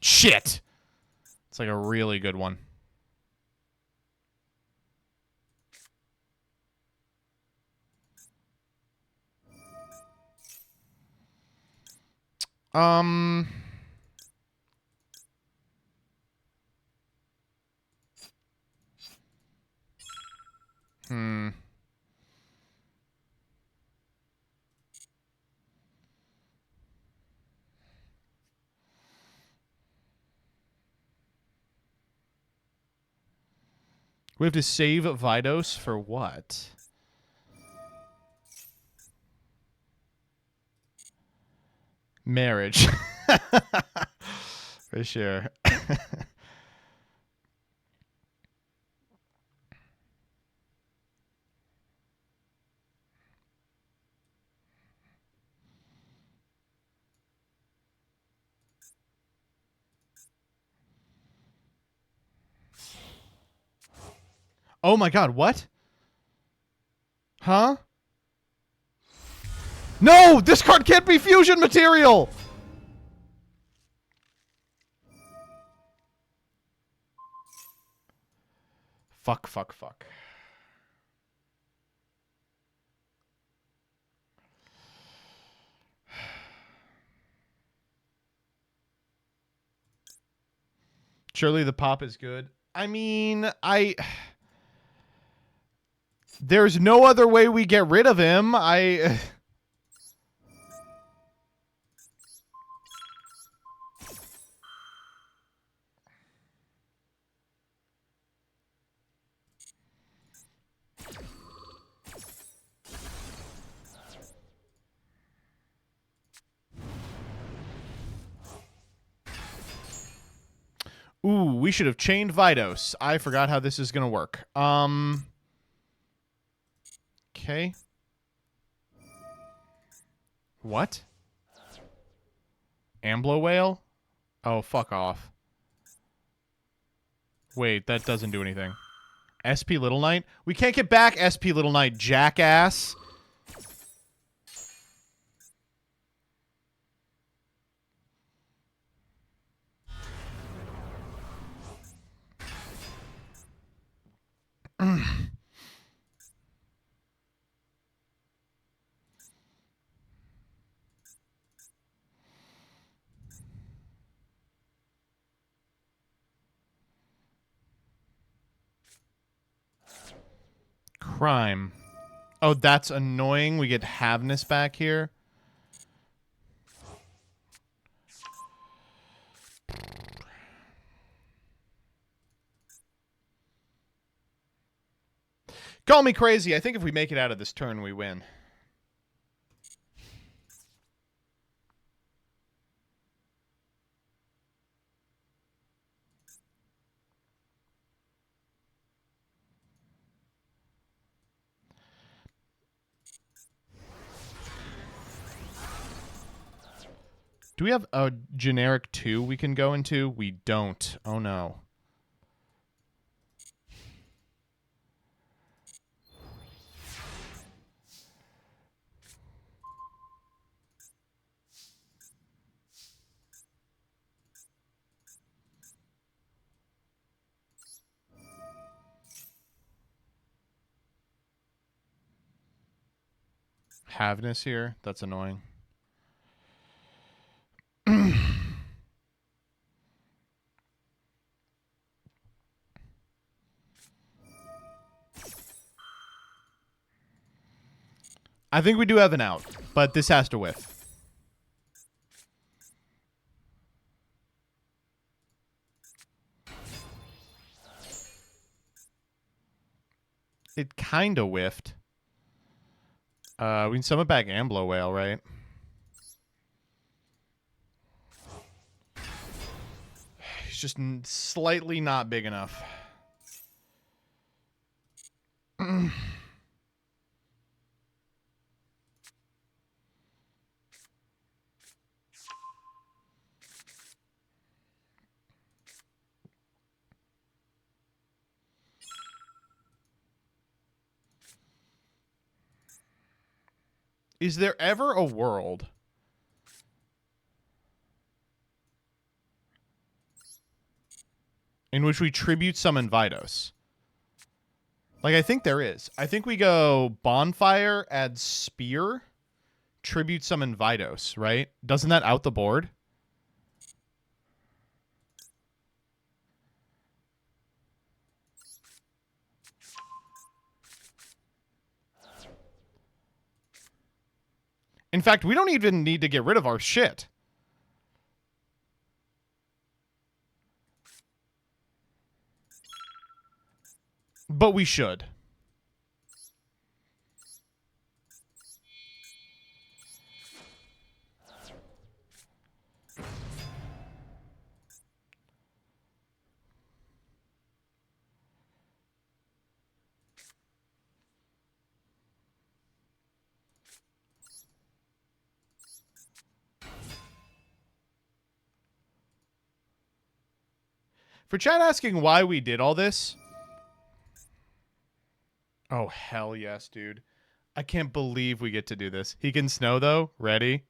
Shit! It's like a really good one. Hmm. We have to save Vidos for what? Marriage. For sure. Oh my god, what? Huh? No! This card can't be fusion material! Fuck, fuck, fuck. Surely the pop is good. I mean, there's no other way we get rid of him. Ooh, we should have chained Vidos. I forgot how this is going to work. Okay. What? Amblo Whale? Oh, fuck off. Wait, that doesn't do anything. SP Little Knight? We can't get back SP Little Knight, jackass. Crime. Oh, that's annoying. We get Havness back here. Call me crazy. I think if we make it out of this turn, we win. Do we have a generic 2 we can go into? We don't. Oh, no. Havness here? That's annoying. I think we do have an out, but this has to whiff. It kind of whiffed. We can summon back Amblo Whale, right? It's just slightly not big enough. Is there ever a world in which we tribute summon Vidos? Like, I think there is. I think we go Bonfire, add Spear, tribute summon Vidos, right? Doesn't that out the board? In fact, we don't even need to get rid of our shit. But we should. For chat asking why we did all this. Oh, hell yes, dude. I can't believe we get to do this. He can snow, though. Ready?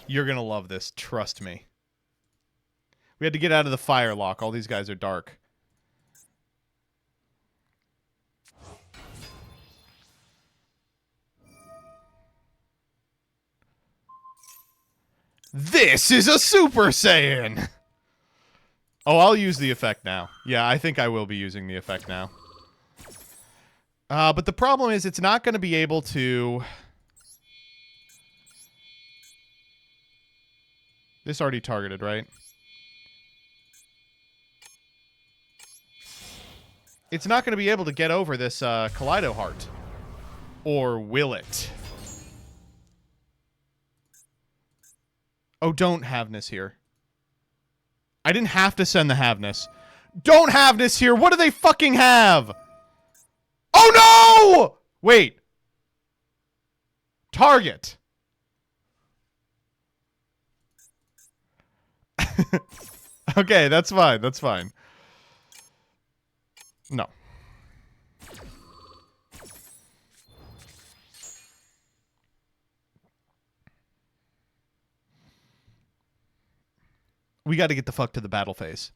You're going to love this. Trust me. We had to get out of the fire lock. All these guys are dark. This is a Super Saiyan! Oh, I'll use the effect now. Yeah, I think I will be using the effect now. But the problem is it's not going to be able to... This already targeted, right? It's not going to be able to get over this Kaleido Heart. Or will it? Oh, don't Havness here. I didn't have to send the Havness. Don't Havness here! What do they fucking have? Oh no! Wait. Target. Okay, that's fine. That's fine. No. We got to get the fuck to the battle phase.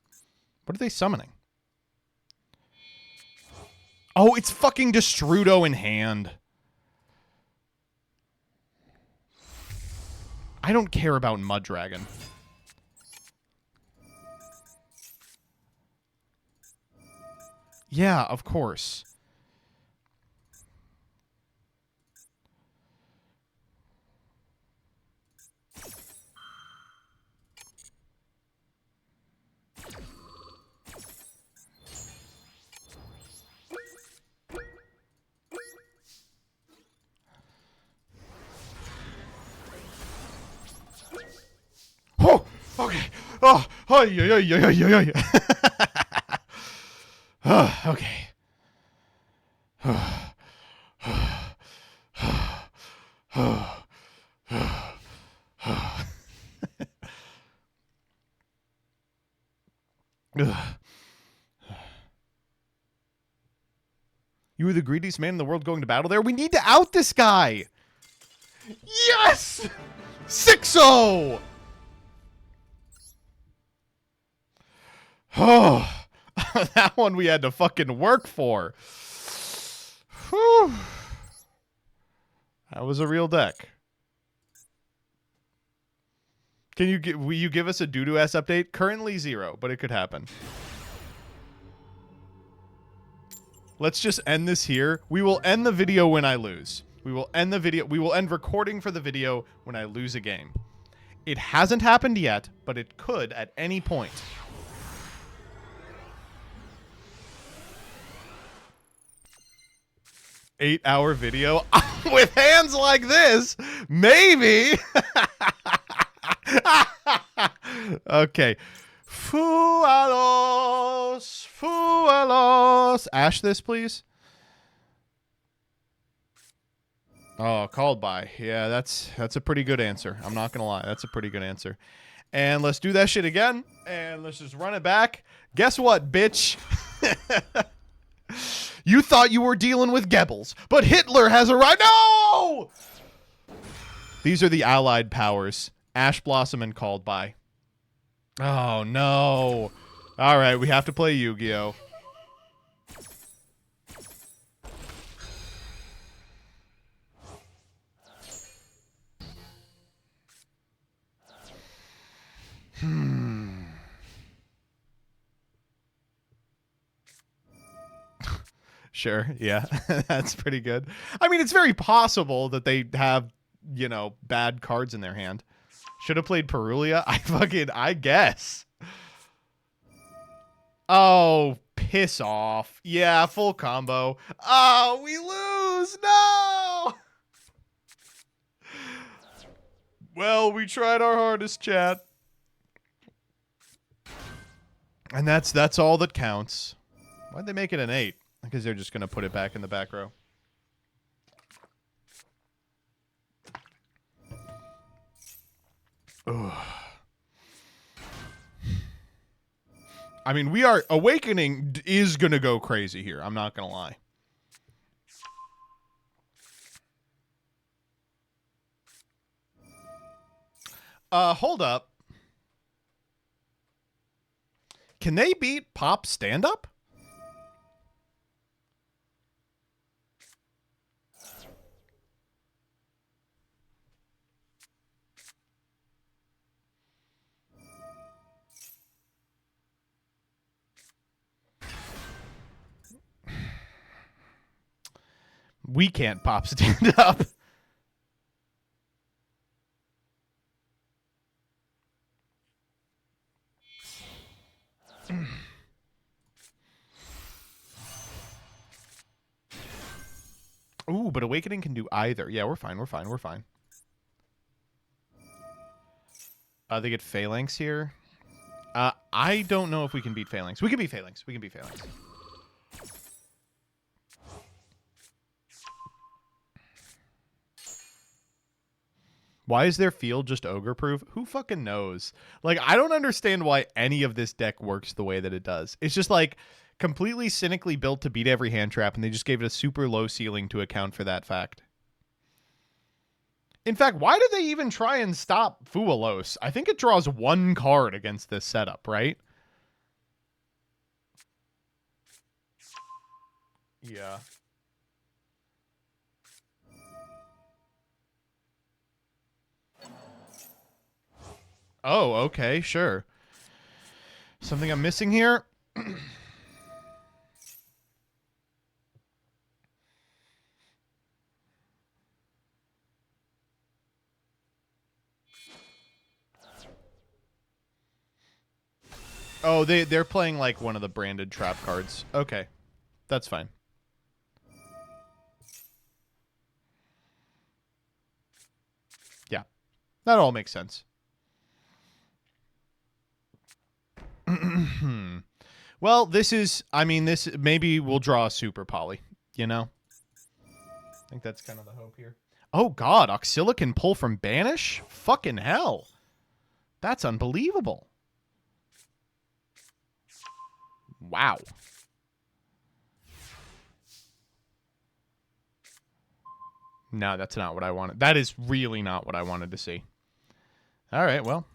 What are they summoning? Oh, it's fucking Destrudo in hand. I don't care about Mud Dragon. Yeah, of course. Oh, okay. Oh, oh, yeah, yeah, yeah, yeah, yeah. Oh, okay. You were the greediest man in the world going to battle there? We need to out this guy! Yes! 6-0! Oh, that one we had to fucking work for. Whew. That was a real deck. Will you give us a doo-doo ass update? Currently 0, but it could happen. Let's just end this here. We will end the video when I lose. We will end the video. We will end recording for the video when I lose a game. It hasn't happened yet, but it could at any point. Eight-hour video with hands like this, maybe. Okay. Fualos, fualos. Ash this, please. Oh, called by. Yeah, that's a pretty good answer. I'm not gonna lie. That's a pretty good answer. And let's do that shit again. And let's just run it back. Guess what, bitch? You thought you were dealing with Goebbels, but Hitler has arrived. No! These are the allied powers. Ash Blossom and Called By. Oh, no. All right, we have to play Yu-Gi-Oh! Sure, yeah, that's pretty good. I mean, it's very possible that they have, you know, bad cards in their hand. Should have played Perulia? I guess. Oh, piss off. Yeah, full combo. Oh, we lose! No! Well, we tried our hardest, chat. And that's all that counts. Why'd they make it an 8? Because they're just going to put it back in the back row. Ugh. I mean, Awakening is going to go crazy here. I'm not going to lie. Hold up. Can they beat Pop stand-up? We can't Pop stand-up. Ooh, but Awakening can do either. Yeah, we're fine. We're fine. We're fine. They get Phalanx here. I don't know if we can beat Phalanx. We can beat Phalanx. We can beat Phalanx. Why is their field just ogre-proof? Who fucking knows? Like, I don't understand why any of this deck works the way that it does. It's just, like, completely cynically built to beat every hand trap, and they just gave it a super low ceiling to account for that fact. In fact, why did they even try and stop Fualos? I think it draws one card against this setup, right? Yeah. Oh, okay, sure. Something I'm missing here? Oh, they're playing like one of the branded trap cards. Okay. That's fine. Yeah. That all makes sense. Well, this is, I mean, this, maybe we'll draw a super poly, you know? I think that's kind of the hope here. Oh, God, Auxilla can pull from Banish? Fucking hell. That's unbelievable. Wow. No, that's not what I wanted. That is really not what I wanted to see. All right, well.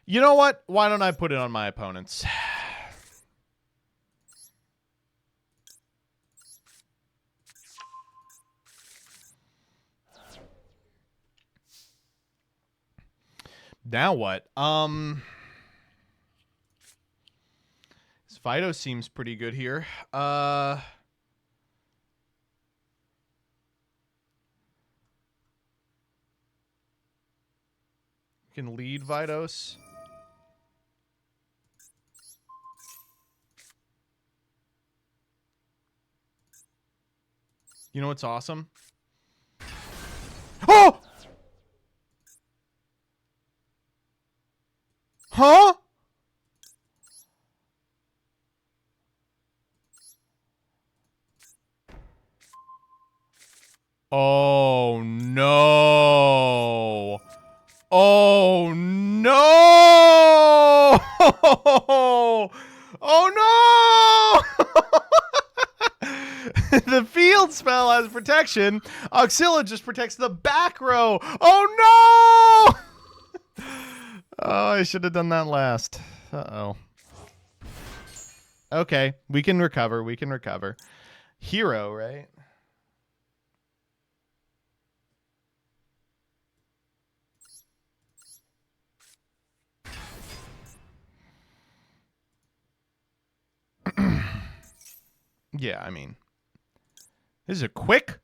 You know what? Why don't I put it on my opponents? Now what? Fido seems pretty good here. We can lead Vidos. You know what's awesome? Oh! Huh? Oh no. Oh no. Oh no. The field spell has protection. Auxilia just protects the back row. Oh no. Oh, I should have done that last. Uh-oh. Okay, we can recover. We can recover. Hero, right? Yeah, I mean, this is a quick.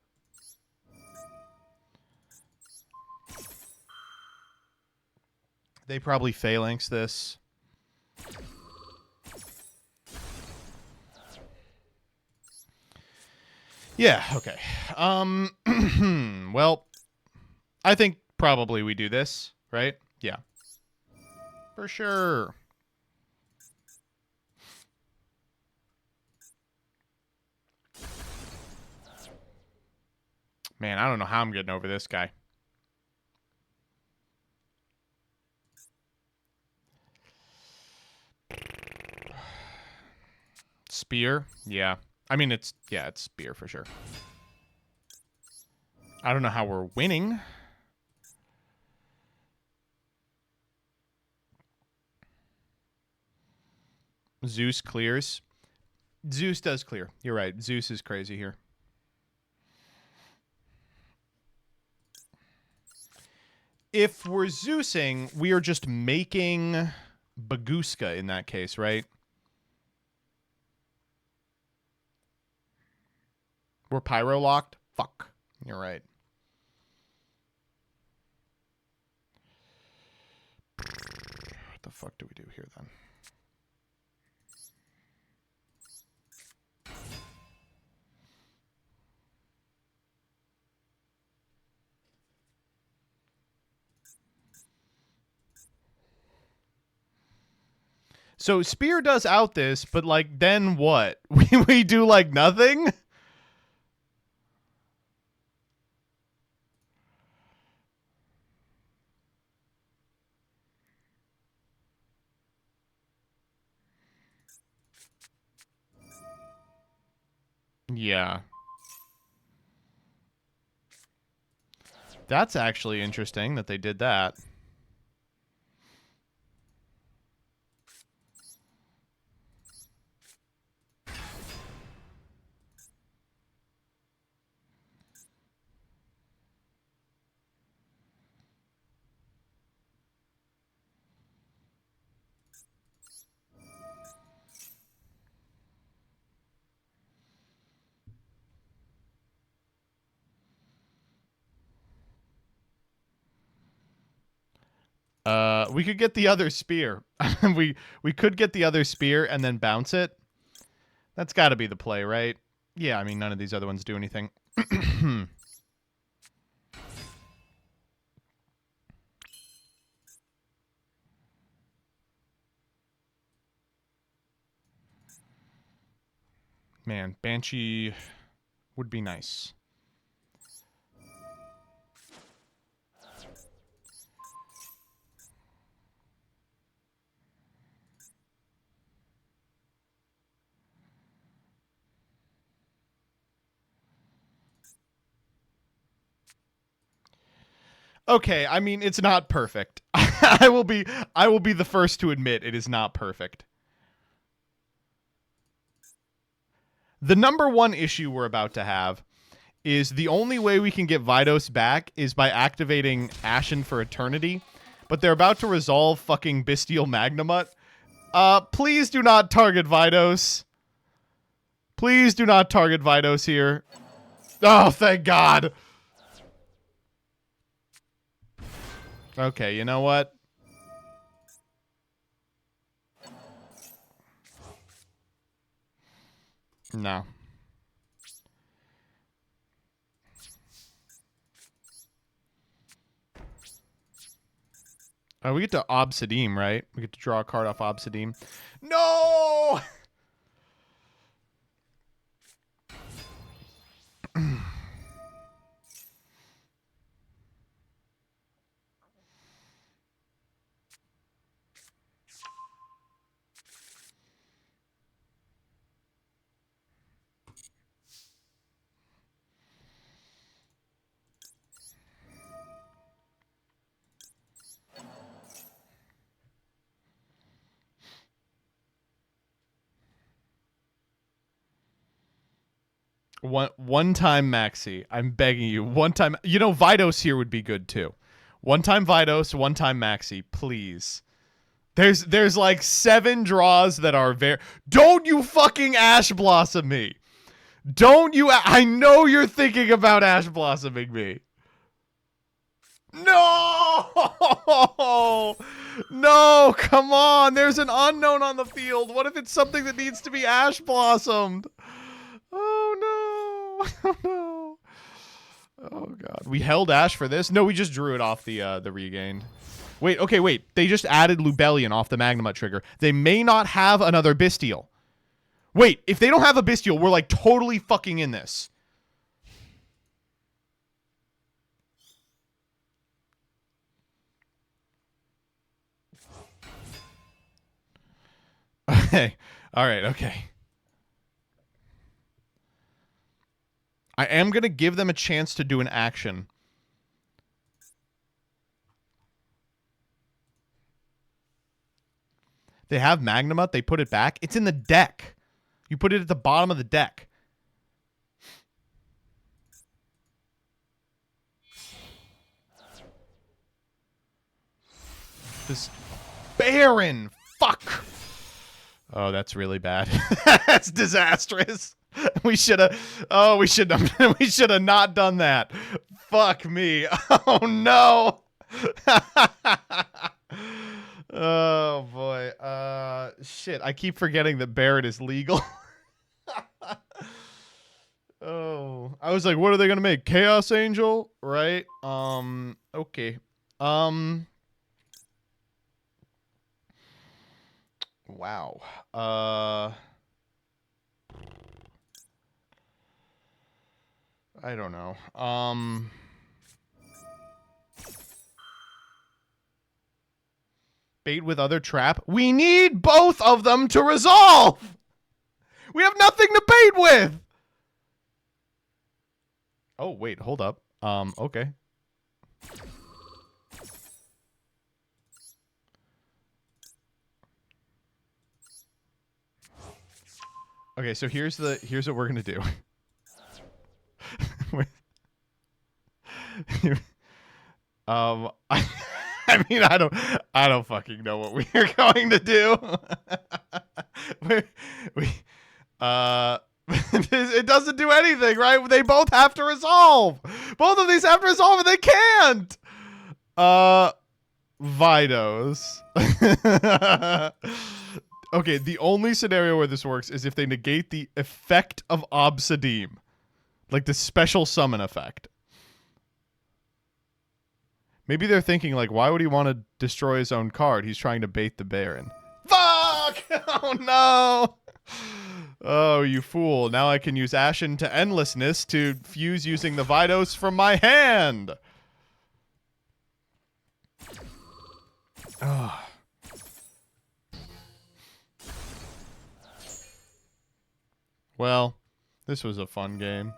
They probably phalanx this. Yeah, okay. Well, I think probably we do this, right? Yeah. For sure. Man, I don't know how I'm getting over this guy. Spear? Yeah. I mean, it's spear for sure. I don't know how we're winning. Zeus clears. Zeus does clear. You're right. Zeus is crazy here. If we're Zeusing, we are just making Baguska in that case, right? We're pyro locked? Fuck. You're right. What the fuck do we do here then? So Spear does out this, but like then what? We do like nothing? Yeah. That's actually interesting that they did that. We could get the other spear. we could get the other spear and then bounce it. That's got to be the play, right? Yeah, I mean none of these other ones do anything. Man, Banshee would be nice. Okay, I mean, it's not perfect. I will be the first to admit it is not perfect. The number one issue we're about to have is the only way we can get Vidos back is by activating Ashen for Eternity, but they're about to resolve fucking Bestial Magnamut. Please do not target Vidos. Please do not target Vidos here. Oh, thank God. Okay, you know what? No. Oh, we get to Obsidian, right? We get to draw a card off Obsidian. No! One time Maxi. I'm begging you. One time. You know, Vidos here would be good too. One time Vidos, one time Maxi, please. There's like 7 draws that are very. Don't you fucking Ash Blossom me. Don't you. I know you're thinking about Ash Blossoming me. No! No, come on. There's an unknown on the field. What if it's something that needs to be Ash Blossomed? Oh no! Oh no! Oh god! We held Ash for this. No, we just drew it off the regained. Wait, okay, wait. They just added Lubellion off the Magnamut trigger. They may not have another Bestial. Wait, if they don't have a Bestial, we're like totally fucking in this. Okay. All right. Okay. I am going to give them a chance to do an action. They have Magnamut. They put it back. It's in the deck. You put it at the bottom of the deck. This Baron. Fuck. Oh, that's really bad. That's disastrous. We should have. Oh, we should have. We should have not done that. Fuck me. Oh no. Oh boy. Shit. I keep forgetting that Barrett is legal. Oh, I was like, what are they gonna make? Chaos Angel, right? Okay. Wow. I don't know. Bait with other trap. We need both of them to resolve. We have nothing to bait with. Oh, wait, hold up. Okay. Okay, so here's what we're gonna do. I mean, I don't fucking know what we're going to do. It doesn't do anything, right? They both have to resolve. Both of these have to resolve, and they can't. Vidos. Okay, the only scenario where this works is if they negate the effect of Obsidian. Like the special summon effect. Maybe they're thinking, like, why would he want to destroy his own card? He's trying to bait the Baron. Fuck! Oh, no! Oh, you fool. Now I can use Ashen to Endlessness to fuse using the Vidos from my hand. Oh. Well, this was a fun game.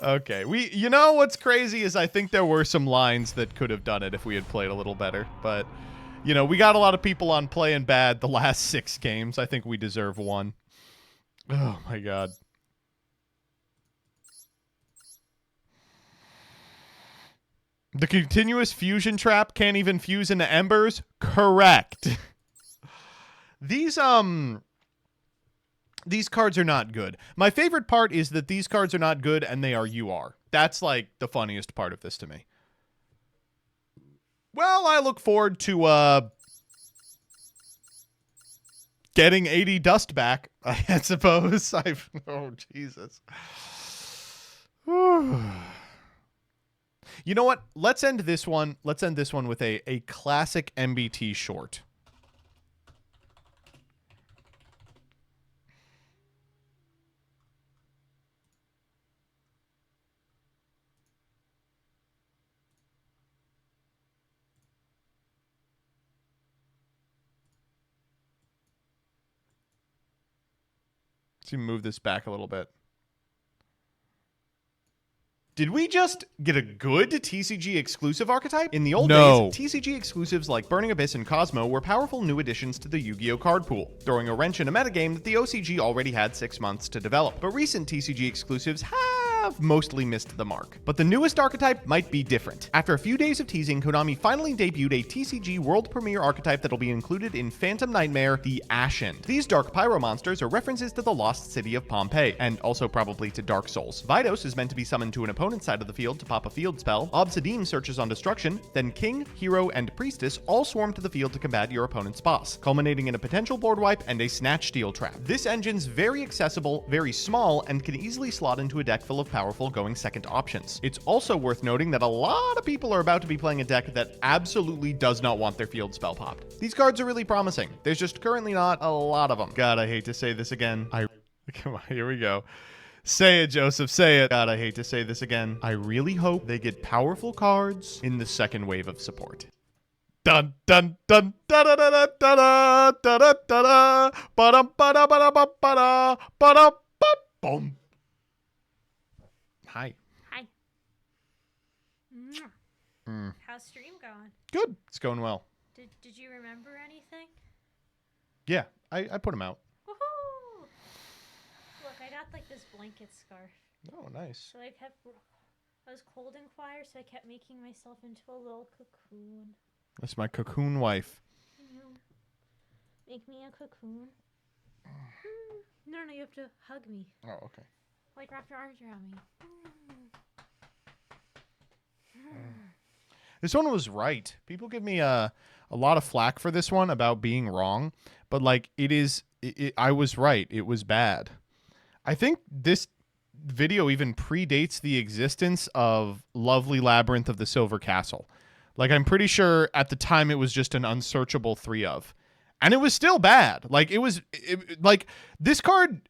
Okay, you know what's crazy is I think there were some lines that could have done it if we had played a little better, but you know, we got a lot of people on playing bad the last 6 games. I think we deserve one. Oh my god. The continuous fusion trap can't even fuse into embers? Correct. These cards are not good. My favorite part is that these cards are not good and they are UR. That's like the funniest part of this to me. Well, I look forward to getting 80 dust back, I suppose. Oh, Jesus. You know what? Let's end this one. Let's end this one with a classic MBT short. Let's even move this back a little bit. Did we just get a good TCG exclusive archetype? In the old days, TCG exclusives like Burning Abyss and Cosmo were powerful new additions to the Yu-Gi-Oh card pool, throwing a wrench in a metagame that the OCG already had 6 months to develop. But recent TCG exclusives have mostly missed the mark. But the newest archetype might be different. After a few days of teasing, Konami finally debuted a TCG world premiere archetype that'll be included in Phantom Nightmare, the Ashen. These dark pyro monsters are references to the lost city of Pompeii, and also probably to Dark Souls. Vidos is meant to be summoned to an opponent's side of the field to pop a field spell. Obsidian searches on destruction, then King, Hero, and Priestess all swarm to the field to combat your opponent's boss, culminating in a potential board wipe and a Snatch Steal trap. This engine's very accessible, very small, and can easily slot into a deck full of powerful going second options. It's also worth noting that a lot of people are about to be playing a deck that absolutely does not want their field spell popped. These cards are really promising. There's just currently not a lot of them. God, I hate to say this again. Come on, here we go. Say it, Joseph, say it. God, I hate to say this again. I really hope they get powerful cards in the second wave of support. Dun dun dun da da da da da da da da da ba da ba da ba da ba da ba da ba boom. Hi. Hi. How's stream going? Good. It's going well. Did you remember anything? Yeah, I put them out. Woohoo! Look, I got like this blanket scarf. Oh, nice. So I was cold and quiet, so I kept making myself into a little cocoon. That's my cocoon wife. Make me a cocoon. No, you have to hug me. Oh, okay. Like wrap your arms around me. This one was right. People give me a lot of flack for this one about being wrong, but like I was right. It was bad. I think this video even predates the existence of Lovely Labyrinth of the Silver Castle. Like, I'm pretty sure at the time it was just an unsearchable 3 of. And it was still bad. Like, like, this card...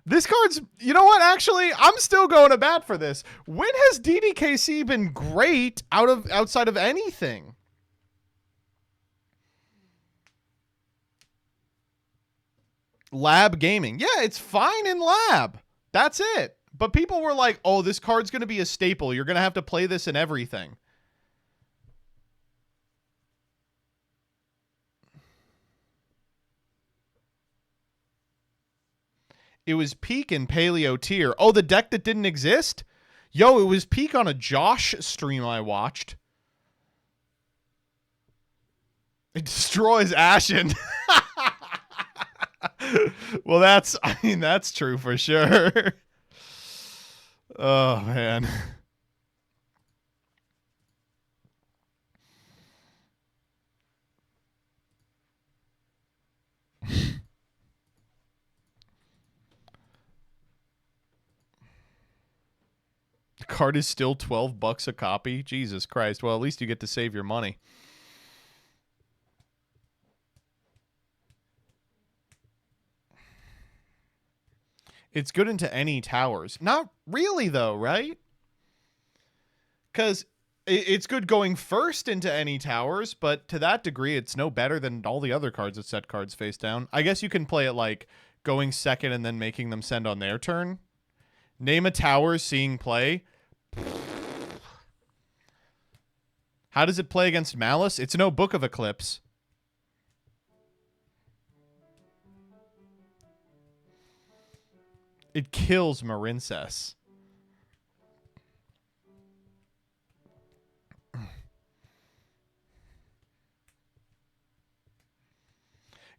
This card's... You know what? Actually, I'm still going to bat for this. When has DDKC been great outside of anything? Lab gaming. Yeah, it's fine in lab. That's it. But people were like, oh, this card's going to be a staple. You're going to have to play this in everything. It was peak in Paleo tier. Oh, the deck that didn't exist? Yo, it was peak on a Josh stream I watched. It destroys Ashen. Well, that's true for sure. Oh, man. The card is still $12 a copy. Jesus Christ. Well, at least you get to save your money. It's good into any towers. Not really, though, right? Because it's good going first into any towers, but to that degree, it's no better than all the other cards that set cards face down. I guess you can play it like going second and then making them send on their turn. Name a tower seeing play. How does it play against Malice? It's no Book of Eclipse. It kills Marincess.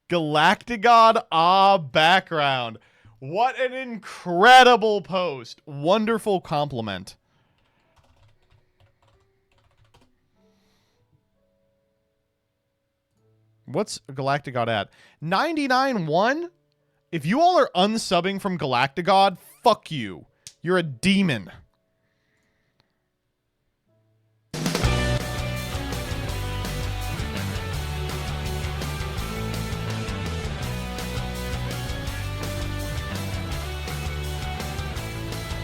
Galactigod background. What an incredible post. Wonderful compliment. What's Galactigod at? 99-1? If you all are unsubbing from Galactigod, fuck you. You're a demon.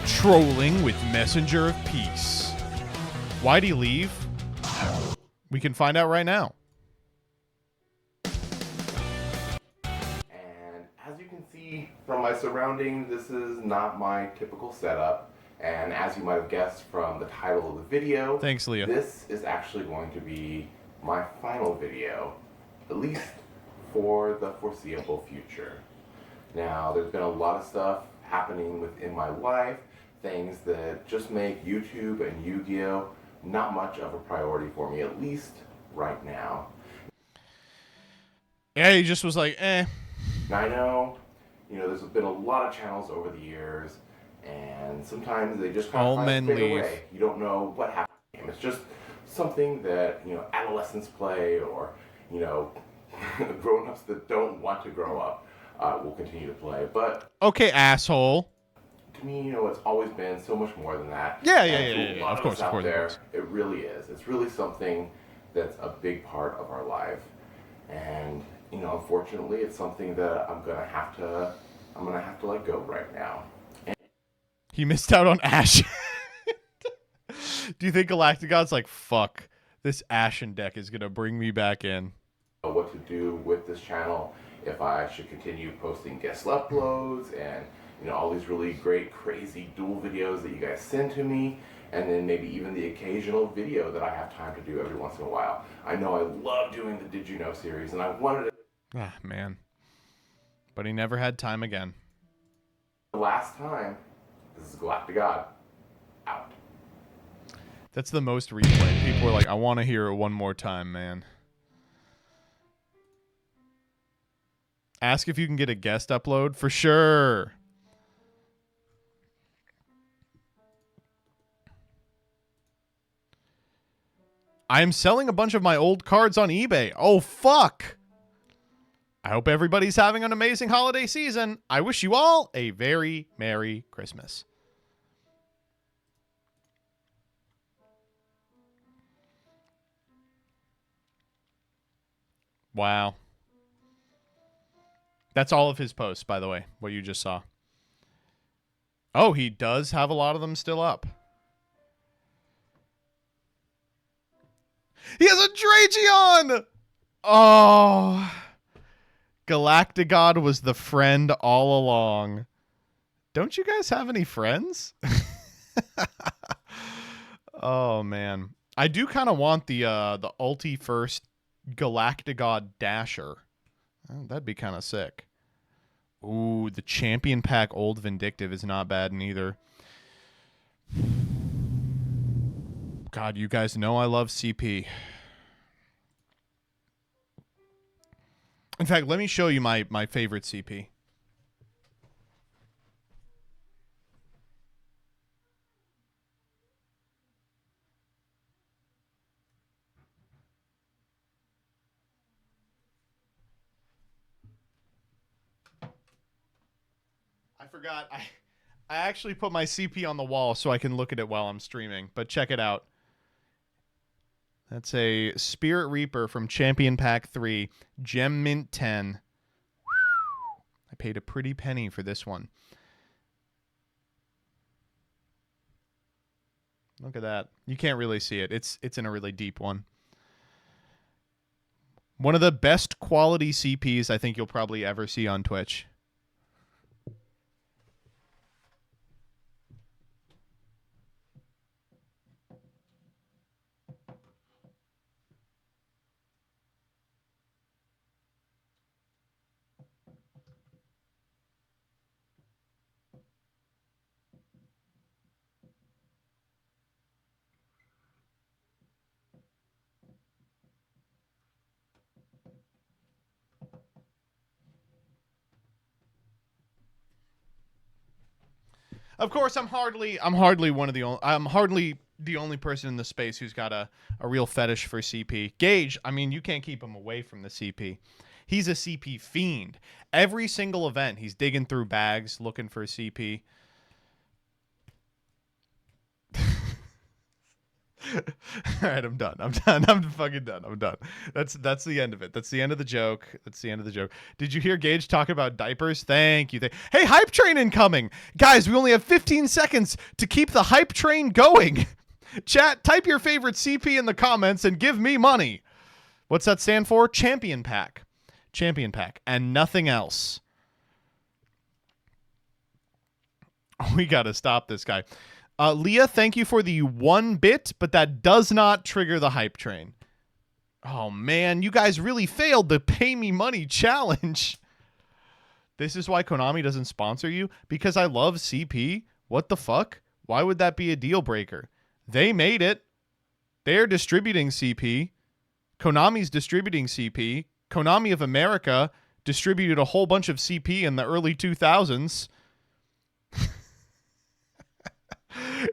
Trolling with Messenger of Peace. Why'd he leave? We can find out right now. As you can see from my surroundings, this is not my typical setup. And as you might have guessed from the title of the video, thanks, Leah. This is actually going to be my final video, at least for the foreseeable future. Now, there's been a lot of stuff happening within my life, things that just make YouTube and Yu-Gi-Oh! Not much of a priority for me, at least right now. Yeah, he just was like, eh. Now, I know, there's been a lot of channels over the years, and sometimes they just kind of fade away. You don't know what happened to them. It's just something that, adolescents play, or, grown-ups that don't want to grow up will continue to play. But okay, asshole. To me, it's always been so much more than that. Yeah. Of course. It really is. It's really something that's a big part of our life, and unfortunately, it's something that I'm gonna have to let go right now. He missed out on Ashen. Do you think Galactigod's like, fuck, this Ashen deck is gonna bring me back in? What to do with this channel, if I should continue posting guest uploads and all these really great, crazy duel videos that you guys send to me, and then maybe even the occasional video that I have time to do every once in a while. I know I love doing the Did You Know series, and I wanted to... Ah, man. But he never had time again. The last time, this is Galactigod, out. That's the most replayed. People are like, I want to hear it one more time, man. Ask if you can get a guest upload. For sure. I am selling a bunch of my old cards on eBay. Oh, fuck. I hope everybody's having an amazing holiday season. I wish you all a very Merry Christmas. Wow. That's all of his posts, by the way, what you just saw. Oh, he does have a lot of them still up. He has a Dragion! Oh. Galactigod was the friend all along. Don't you guys have any friends? Oh, man. I do kind of want the ulti first Galactigod Dasher. Oh, that'd be kind of sick. Ooh, the Champion Pack Old Vindictive is not bad neither. God, you guys know I love CP. In fact, let me show you my favorite CP. I forgot. I actually put my CP on the wall so I can look at it while I'm streaming, but check it out. That's a Spirit Reaper from Champion Pack 3, Gem Mint 10. I paid a pretty penny for this one. Look at that. You can't really see it. It's in a really deep one. One of the best quality CPs I think you'll probably ever see on Twitch. Of course, I'm hardly the only person in the space who's got a real fetish for CP. Gage, I mean, you can't keep him away from the CP. He's a CP fiend. Every single event, he's digging through bags looking for a CP. All right, I'm done. I'm fucking done. I'm done. That's the end of it. That's the end of the joke. Did you hear Gage talk about diapers? Thank you. Hey, hype train incoming. Guys, we only have 15 seconds to keep the hype train going. Chat, type your favorite CP in the comments and give me money. What's that stand for? Champion pack. Champion pack. And nothing else. We got to stop this guy. Leah, thank you for the 1 bit, but that does not trigger the hype train. Oh, man, you guys really failed the pay me money challenge. This is why Konami doesn't sponsor you? Because I love CP? What the fuck? Why would that be a deal breaker? They made it. They're distributing CP. Konami's distributing CP. Konami of America distributed a whole bunch of CP in the early 2000s.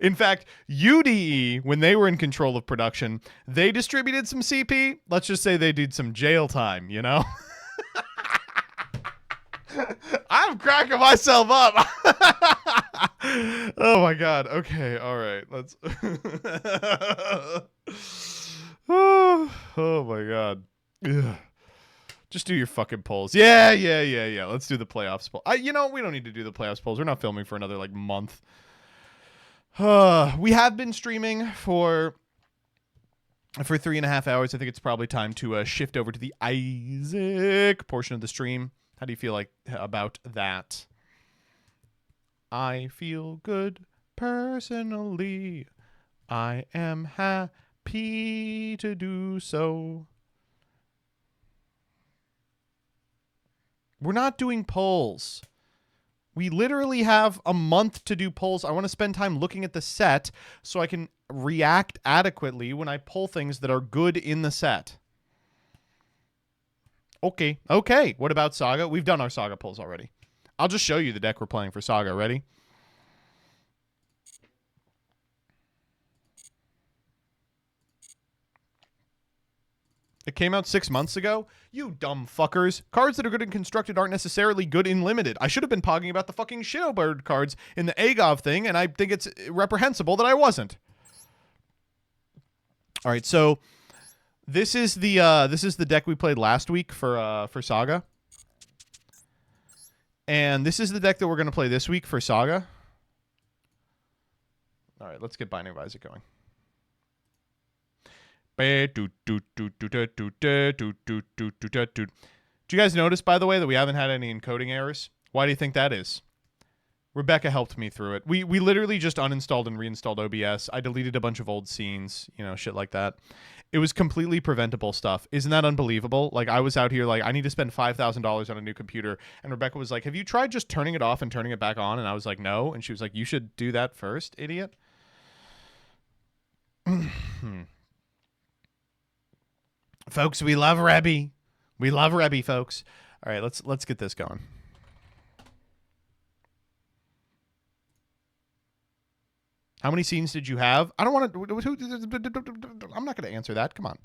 In fact, UDE, when they were in control of production, they distributed some CP. Let's just say they did some jail time, you know? I'm cracking myself up. Oh, my God. Okay. All right. Let's... oh, my God. Ugh. Just do your fucking polls. Yeah. Let's do the playoffs poll. We don't need to do the playoffs polls. We're not filming for another, month. We have been streaming for 3.5 hours. I think it's probably time to shift over to the Isaac portion of the stream. How do you feel about that? I feel good personally. I am happy to do so. We're not doing polls. We literally have a month to do polls. I want to spend time looking at the set so I can react adequately when I pull things that are good in the set. Okay. What about Saga? We've done our Saga polls already. I'll just show you the deck we're playing for Saga. Ready? It came out 6 months ago? You dumb fuckers. Cards that are good in Constructed aren't necessarily good in Limited. I should have been pogging about the fucking Shadowbird cards in the Agov thing, and I think it's reprehensible that I wasn't. All right, so this is the deck we played last week for Saga. And this is the deck that we're going to play this week for Saga. All right, let's get Binding of Isaac going. Do you guys notice, by the way, that we haven't had any encoding errors? Why do you think that is? Rebecca helped me through it. We literally just uninstalled and reinstalled OBS. I deleted a bunch of old scenes, shit like that. It was completely preventable stuff. Isn't that unbelievable? I was out here I need to spend $5,000 on a new computer. And Rebecca was like, have you tried just turning it off and turning it back on? And I was like, no. And she was like, you should do that first, idiot. Folks, we love Rebby. We love Rebby, folks. All right, let's get this going. How many scenes did you have? I don't want to... I'm not going to answer that. Come on.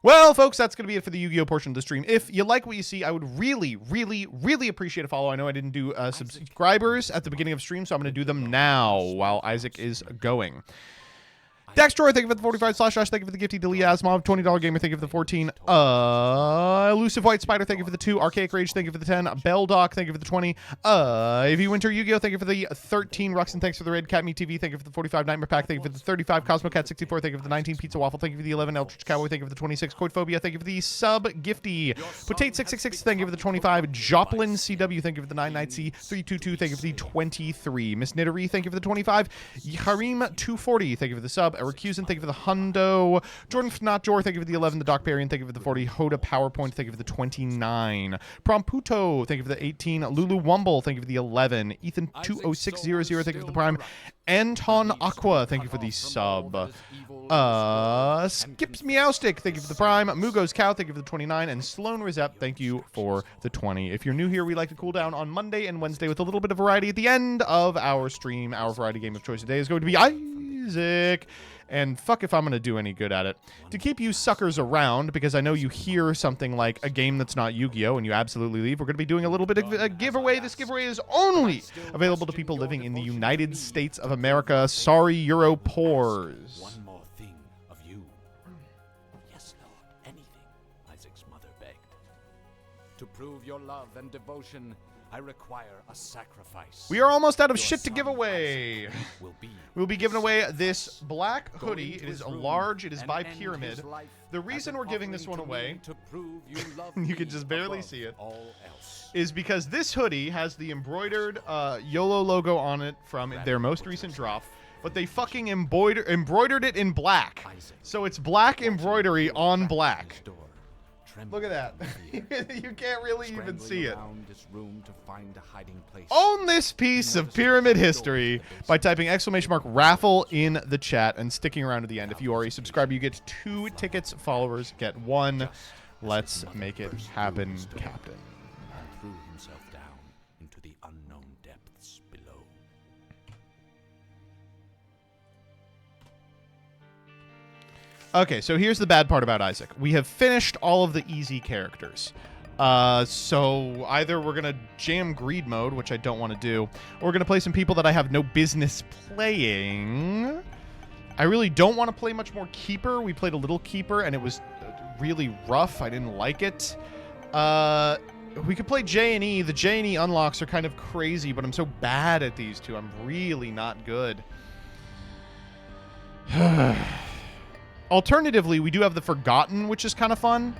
Well, folks, that's going to be it for the Yu-Gi-Oh! Portion of the stream. If you like what you see, I would really, really, really appreciate a follow. I know I didn't do subscribers at the beginning of stream, so I'm going to do them now while Isaac is going. Dextroy, thank you for the 45 // thank you for the gifty. Delia Asmov, $20 gamer, thank you for the 14. Elusive White Spider, thank you for the 2. Archaic Rage, thank you for the 10. Beldoc, thank you for the 20. AV Winter Yu-Gi-Oh, thank you for the 13. Ruxin, thanks for the Red Cat Me TV, thank you for the 45. Nightmare Pack, thank you for the 35. Cosmo Cat 64, thank you for the 19. Pizza Waffle, thank you for the 11. Eldritch Cowboy, thank you for the 26. Coidphobia, thank you for the sub gifty. Potate 666, thank you for the 25. Joplin CW, thank you for the 9 Night C. 322, thank you for the 23. Miss Nittery, thank you for the 25. Harim 240, thank you for the sub. Eric Hewson, thank you for the hundo. Jordan Fnotjor, thank you for the 11. The Doc Barian, thank you for the 40. Hoda PowerPoint, thank you for the 29. Promputo, thank you for the 18. Lulu Wumble, thank you for the 11. Ethan 20600, thank you for the prime. Anton Aqua, thank you for the sub. Skips Meowstick, thank you for the prime. Mugo's Cow, thank you for the 29. And Sloan Rizep, thank you for the 20. If you're new here, we like to cool down on Monday and Wednesday with a little bit of variety at the end of our stream. Our variety game of choice today is going to be Isaac. And fuck if I'm going to do any good at it. To keep you suckers around, because I know you hear something like a game that's not Yu-Gi-Oh! And you absolutely leave, we're going to be doing a little bit of a giveaway. This giveaway is only available to people living in the United States of America. Sorry, Euro pores. One more thing of you. Yes, Lord, anything, Isaac's mother begged. To prove your love and devotion, I require a sacrifice. We are almost out of shit to give away. Will be giving away this black hoodie. It is a large. It is by Pyramid. The reason we're giving this one away, you can just barely see it, is because this hoodie has the embroidered YOLO logo on it from their most recent drop, but they fucking embroidered it in black. So it's black embroidery on black. Look at that. You can't really even see it. Own this piece of Pyramid history by typing !raffle in the chat and sticking around to the end. If you are a subscriber, you get 2 tickets. Followers get 1. Let's make it happen, Captain. Threw himself down into the unknown depths below. Okay, so here's the bad part about Isaac. We have finished all of the easy characters. So either we're going to jam greed mode, which I don't want to do, or we're going to play some people that I have no business playing. I really don't want to play much more Keeper. We played a little Keeper, and it was really rough. I didn't like it. We could play J&E. The J&E unlocks are kind of crazy, but I'm so bad at these two. I'm really not good. Alternatively, we do have the Forgotten, which is kind of fun.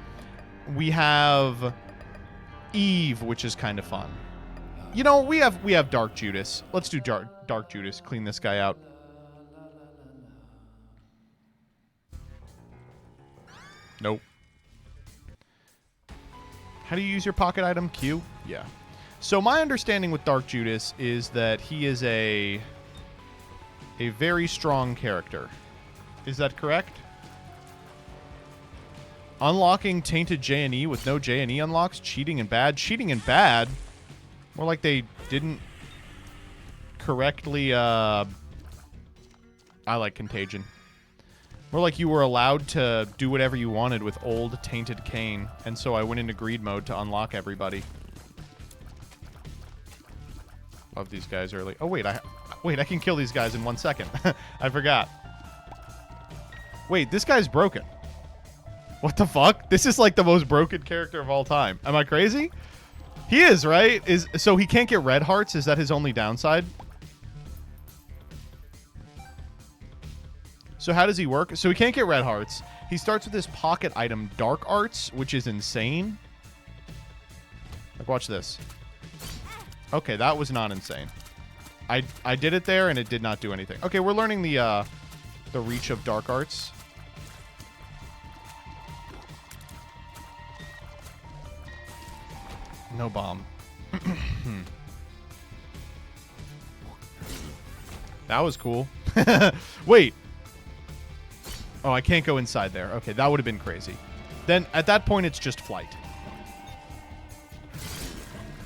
We have Eve, which is kind of fun. You know, we have Dark Judas. Let's do Dark Judas. Clean this guy out. Nope. How do you use your pocket item? Q? Yeah. So my understanding with Dark Judas is that he is a very strong character. Is that correct? Unlocking Tainted J&E with no J&E unlocks? Cheating and bad? Cheating and bad? More like they didn't correctly, I like Contagion. More like you were allowed to do whatever you wanted with old Tainted Kane, and so I went into greed mode to unlock everybody. Love these guys early. Oh, wait, I can kill these guys in 1 second. I forgot. Wait, this guy's broken. What the fuck? This is like the most broken character of all time. Am I crazy? He is, right? So he can't get red hearts? Is that his only downside? So how does he work? So he can't get red hearts. He starts with his pocket item, Dark Arts, which is insane. Like, watch this. Okay, that was not insane. I did it there, and it did not do anything. Okay, we're learning the reach of Dark Arts. No bomb. That was cool. Wait. Oh, I can't go inside there. Okay, that would have been crazy. Then, at that point, it's just flight.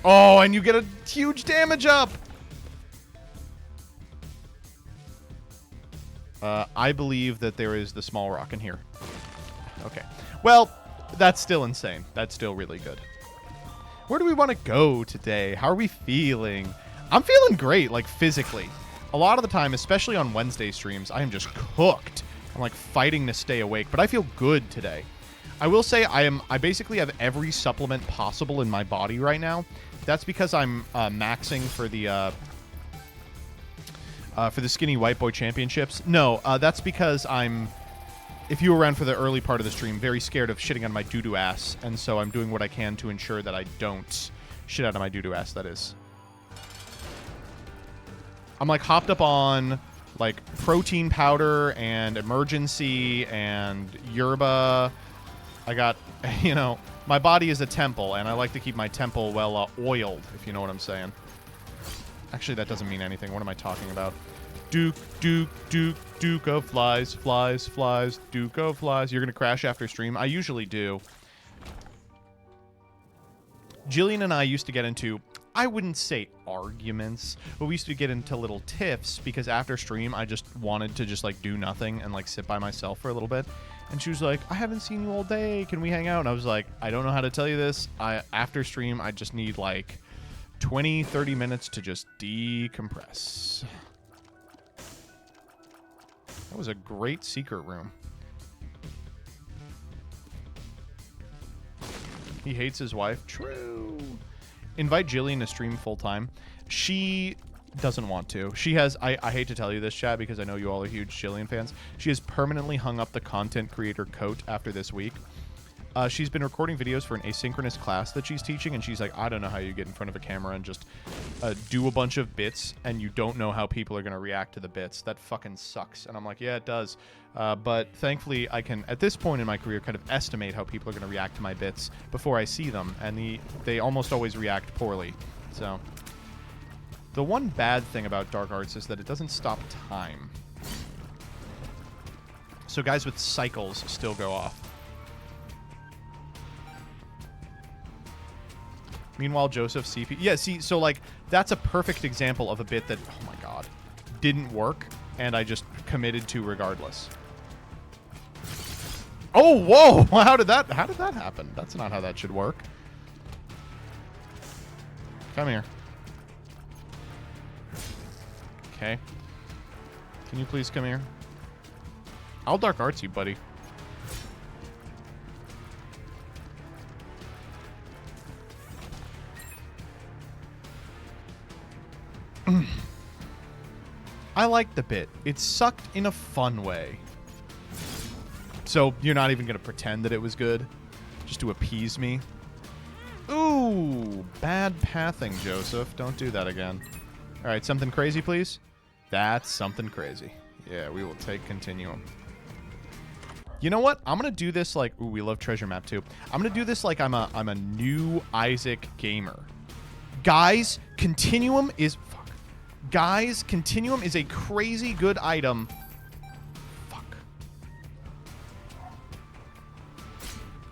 Oh, and you get a huge damage up! I believe that there is the small rock in here. Okay. Well, that's still insane. That's still really good. Where do we want to go today? How are we feeling? I'm feeling great, like, physically. A lot of the time, especially on Wednesday streams, I am just cooked. I'm, like, fighting to stay awake, but I feel good today. I will say I basically have every supplement possible in my body right now. That's because I'm maxing for the Skinny White Boy Championships. No, that's because I'm, if you were around for the early part of the stream, very scared of shitting on my doo-doo ass, and so I'm doing what I can to ensure that I don't shit out of my doo-doo ass, that is. I'm, like, hopped up on, like protein powder and emergency and yerba. I got, you know, my body is a temple, and I like to keep my temple well oiled, if you know what I'm saying. Actually, that doesn't mean anything. What am I talking about? Duke, Duke, Duke, Duke of flies, flies, flies, Duke of flies. You're going to crash after stream? I usually do. Jillian and I used to get into, I wouldn't say arguments, but we used to get into little tiffs because after stream, I just wanted to just, like, do nothing and, like, sit by myself for a little bit. And she was like, I haven't seen you all day. Can we hang out? And I was like, I don't know how to tell you this. After stream, I just need, like, 20, 30 minutes to just decompress. That was a great secret room. He hates his wife. True. Invite Jillian to stream full time. She doesn't want to. She has, I hate to tell you this, chat, because I know you all are huge Jillian fans. She has permanently hung up the content creator coat after this week. She's been recording videos for an asynchronous class that she's teaching, and she's like, I don't know how you get in front of a camera and just do a bunch of bits, and you don't know how people are going to react to the bits. That fucking sucks. And I'm like, yeah, it does. But thankfully, I can, at this point in my career, kind of estimate how people are going to react to my bits before I see them, and they almost always react poorly. So, the one bad thing about Dark Arts is that it doesn't stop time. So guys with cycles still go off. Meanwhile, Joseph CP... Yeah, see, so, like, that's a perfect example of a bit that, oh my god, didn't work, and I just committed to regardless. Oh, whoa! How did that happen? That's not how that should work. Come here. Okay. Can you please come here? I'll Dark Arts you, buddy. I like the bit. It sucked in a fun way. So you're not even going to pretend that it was good? Just to appease me? Ooh, bad pathing, Joseph. Don't do that again. All right, something crazy, please? That's something crazy. Yeah, we will take Continuum. You know what? I'm going to do this like... Ooh, we love Treasure Map too. I'm going to do this like I'm a new Isaac gamer. Guys, Continuum is... Guys, Continuum is a crazy good item. Fuck.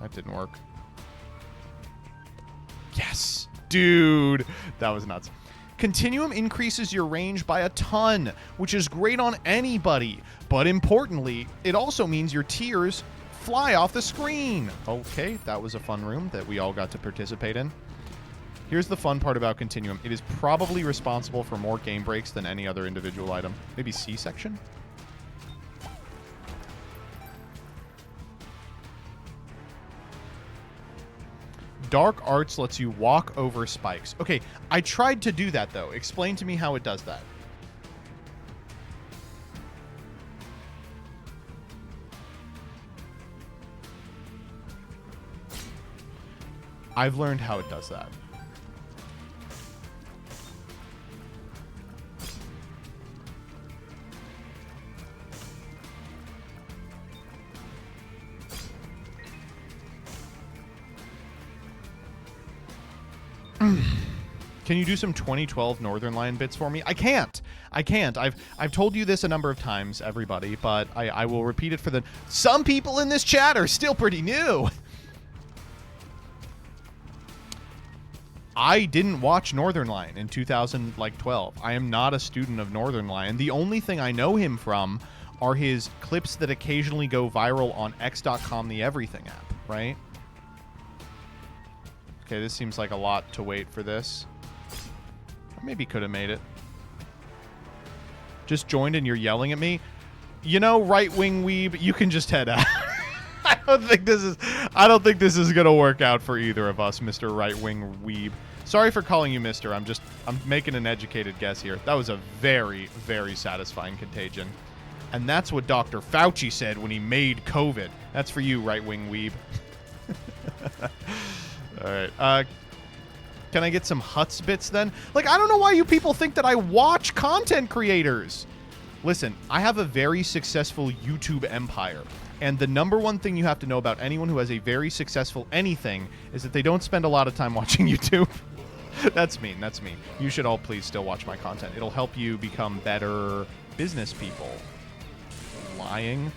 That didn't work. Yes. Dude. That was nuts. Continuum increases your range by a ton, which is great on anybody. But importantly, it also means your tears fly off the screen. Okay, that was a fun room that we all got to participate in. Here's the fun part about Continuum. It is probably responsible for more game breaks than any other individual item. Maybe C-section? Dark Arts lets you walk over spikes. Okay, I tried to do that, though. Explain to me how it does that. I've learned how it does that. Can you do some 2012 Northern Lion bits for me? I can't. I've told you this a number of times, everybody, but I will repeat it for the... Some people in this chat are still pretty new. I didn't watch Northern Lion in 2012. I am not a student of Northern Lion. The only thing I know him from are his clips that occasionally go viral on X.com, the Everything app, right? Okay, this seems like a lot to wait for this. Maybe could have made it. Just joined and you're yelling at me? You know, right-wing weeb, you can just head out. I don't think this is gonna work out for either of us, Mr. Right-wing weeb. Sorry for calling you Mr. I'm making an educated guess here. That was a very, very satisfying contagion. And that's what Dr. Fauci said when he made COVID. That's for you, right-wing weeb. All right. Can I get some Huts bits then? Like, I don't know why you people think that I watch content creators. Listen, I have a very successful YouTube empire. And the number one thing you have to know about anyone who has a very successful anything is that they don't spend a lot of time watching YouTube. That's mean. That's mean. You should all please still watch my content. It'll help you become better business people. Lying.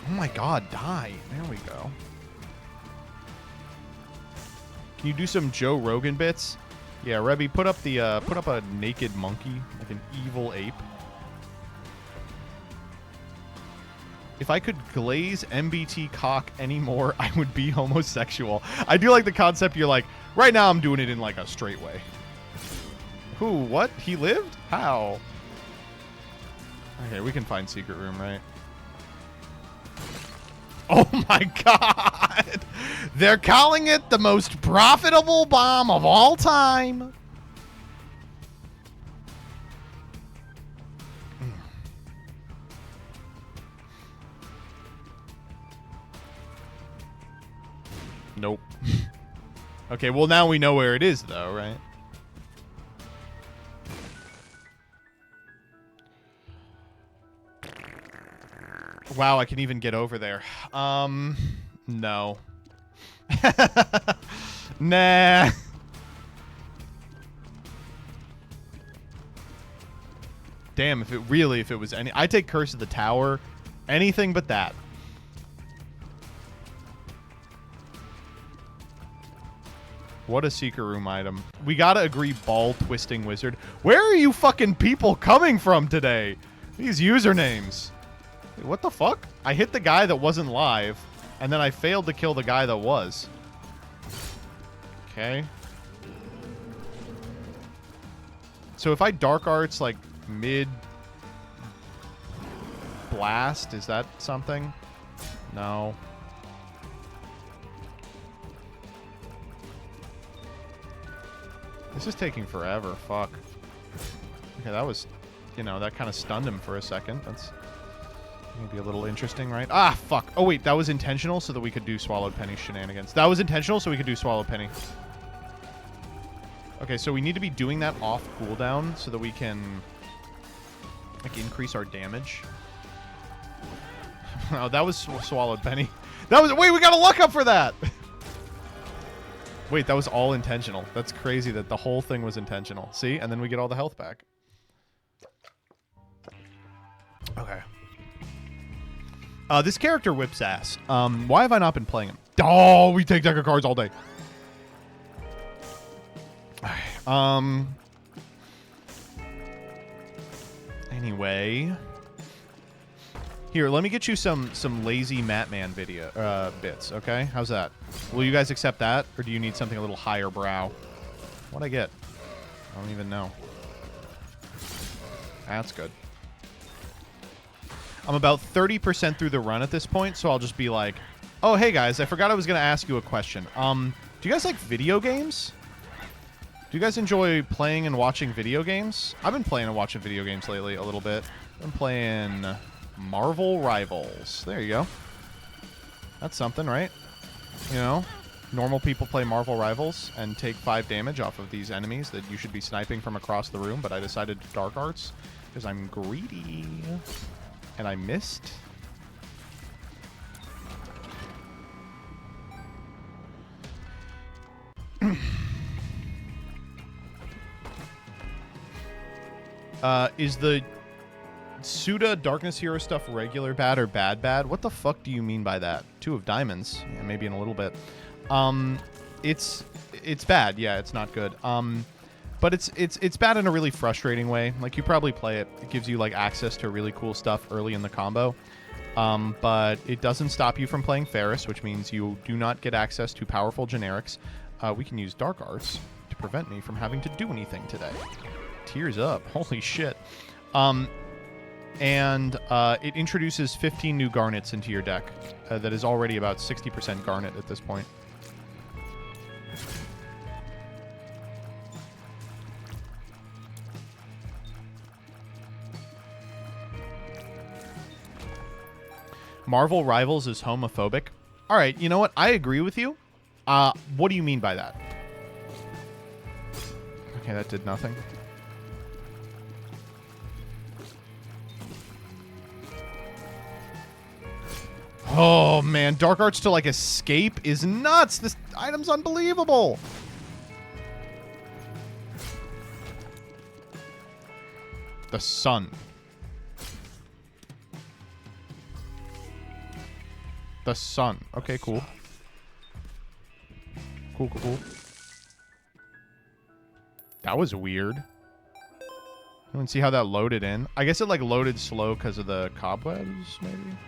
Oh my god, die. There we go. Can you do some Joe Rogan bits? Yeah, Rebby, put up a naked monkey, like an evil ape. If I could glaze MBT cock anymore, I would be homosexual. I do like the concept. You're like, right now I'm doing it in like a straight way. Who? What? He lived? How? Okay, we can find secret room, right? Oh my god! They're calling it the most profitable bomb of all time. Nope. Okay, well now we know where it is though, right? Wow, I can even get over there. No. Nah. Damn, if it was any... I take Curse of the Tower. Anything but that. What a secret room item. We gotta agree, ball twisting wizard. Where are you fucking people coming from today? These usernames. Wait, what the fuck? I hit the guy that wasn't live, and then I failed to kill the guy that was. Okay. So if I Dark Arts, like, mid... blast, is that something? No. This is taking forever. Fuck. Okay, that was... You know, that kind of stunned him for a second. That's... maybe a little interesting, right? Ah, fuck. Oh, wait, that was intentional so that we could do Swallowed Penny shenanigans. That was intentional so we could do Swallowed Penny. Okay, so we need to be doing that off cooldown so that we can, like, increase our damage. Oh, that was Swallowed Penny. That was... Wait, we got a luck up for that! Wait, that was all intentional. That's crazy that the whole thing was intentional. See? And then we get all the health back. Okay. This character whips ass. Why have I not been playing him? Oh, we take deck of cards all day. Anyway. Here, let me get you some lazy Matman video bits, okay? How's that? Will you guys accept that? Or do you need something a little higher brow? What'd I get? I don't even know. That's good. I'm about 30% through the run at this point, so I'll just be like, oh, hey, guys, I forgot I was going to ask you a question. Do you guys like video games? Do you guys enjoy playing and watching video games? I've been playing and watching video games lately a little bit. I'm playing Marvel Rivals. There you go. That's something, right? You know, normal people play Marvel Rivals and take 5 damage off of these enemies that you should be sniping from across the room, but I decided to Dark Arts because I'm greedy. And I missed. Is the Suda Darkness Hero stuff regular bad or bad bad? What the fuck do you mean by that? 2 of diamonds. Yeah, maybe in a little bit. It's bad. Yeah, it's not good. But it's bad in a really frustrating way. Like, you probably play it. It gives you, like, access to really cool stuff early in the combo. But it doesn't stop you from playing Ferris, which means you do not get access to powerful generics. We can use Dark Arts to prevent me from having to do anything today. Tears up. Holy shit. And it introduces 15 new Garnets into your deck. That is already about 60% Garnet at this point. Marvel Rivals is homophobic. All right, you know what? I agree with you. What do you mean by that? Okay, that did nothing. Oh, man. Dark Arts to, like, escape is nuts. This item's unbelievable. The sun. The sun. Okay, cool. Cool, cool, cool. That was weird. You want to see how that loaded in? I guess it, like, loaded slow because of the cobwebs, maybe?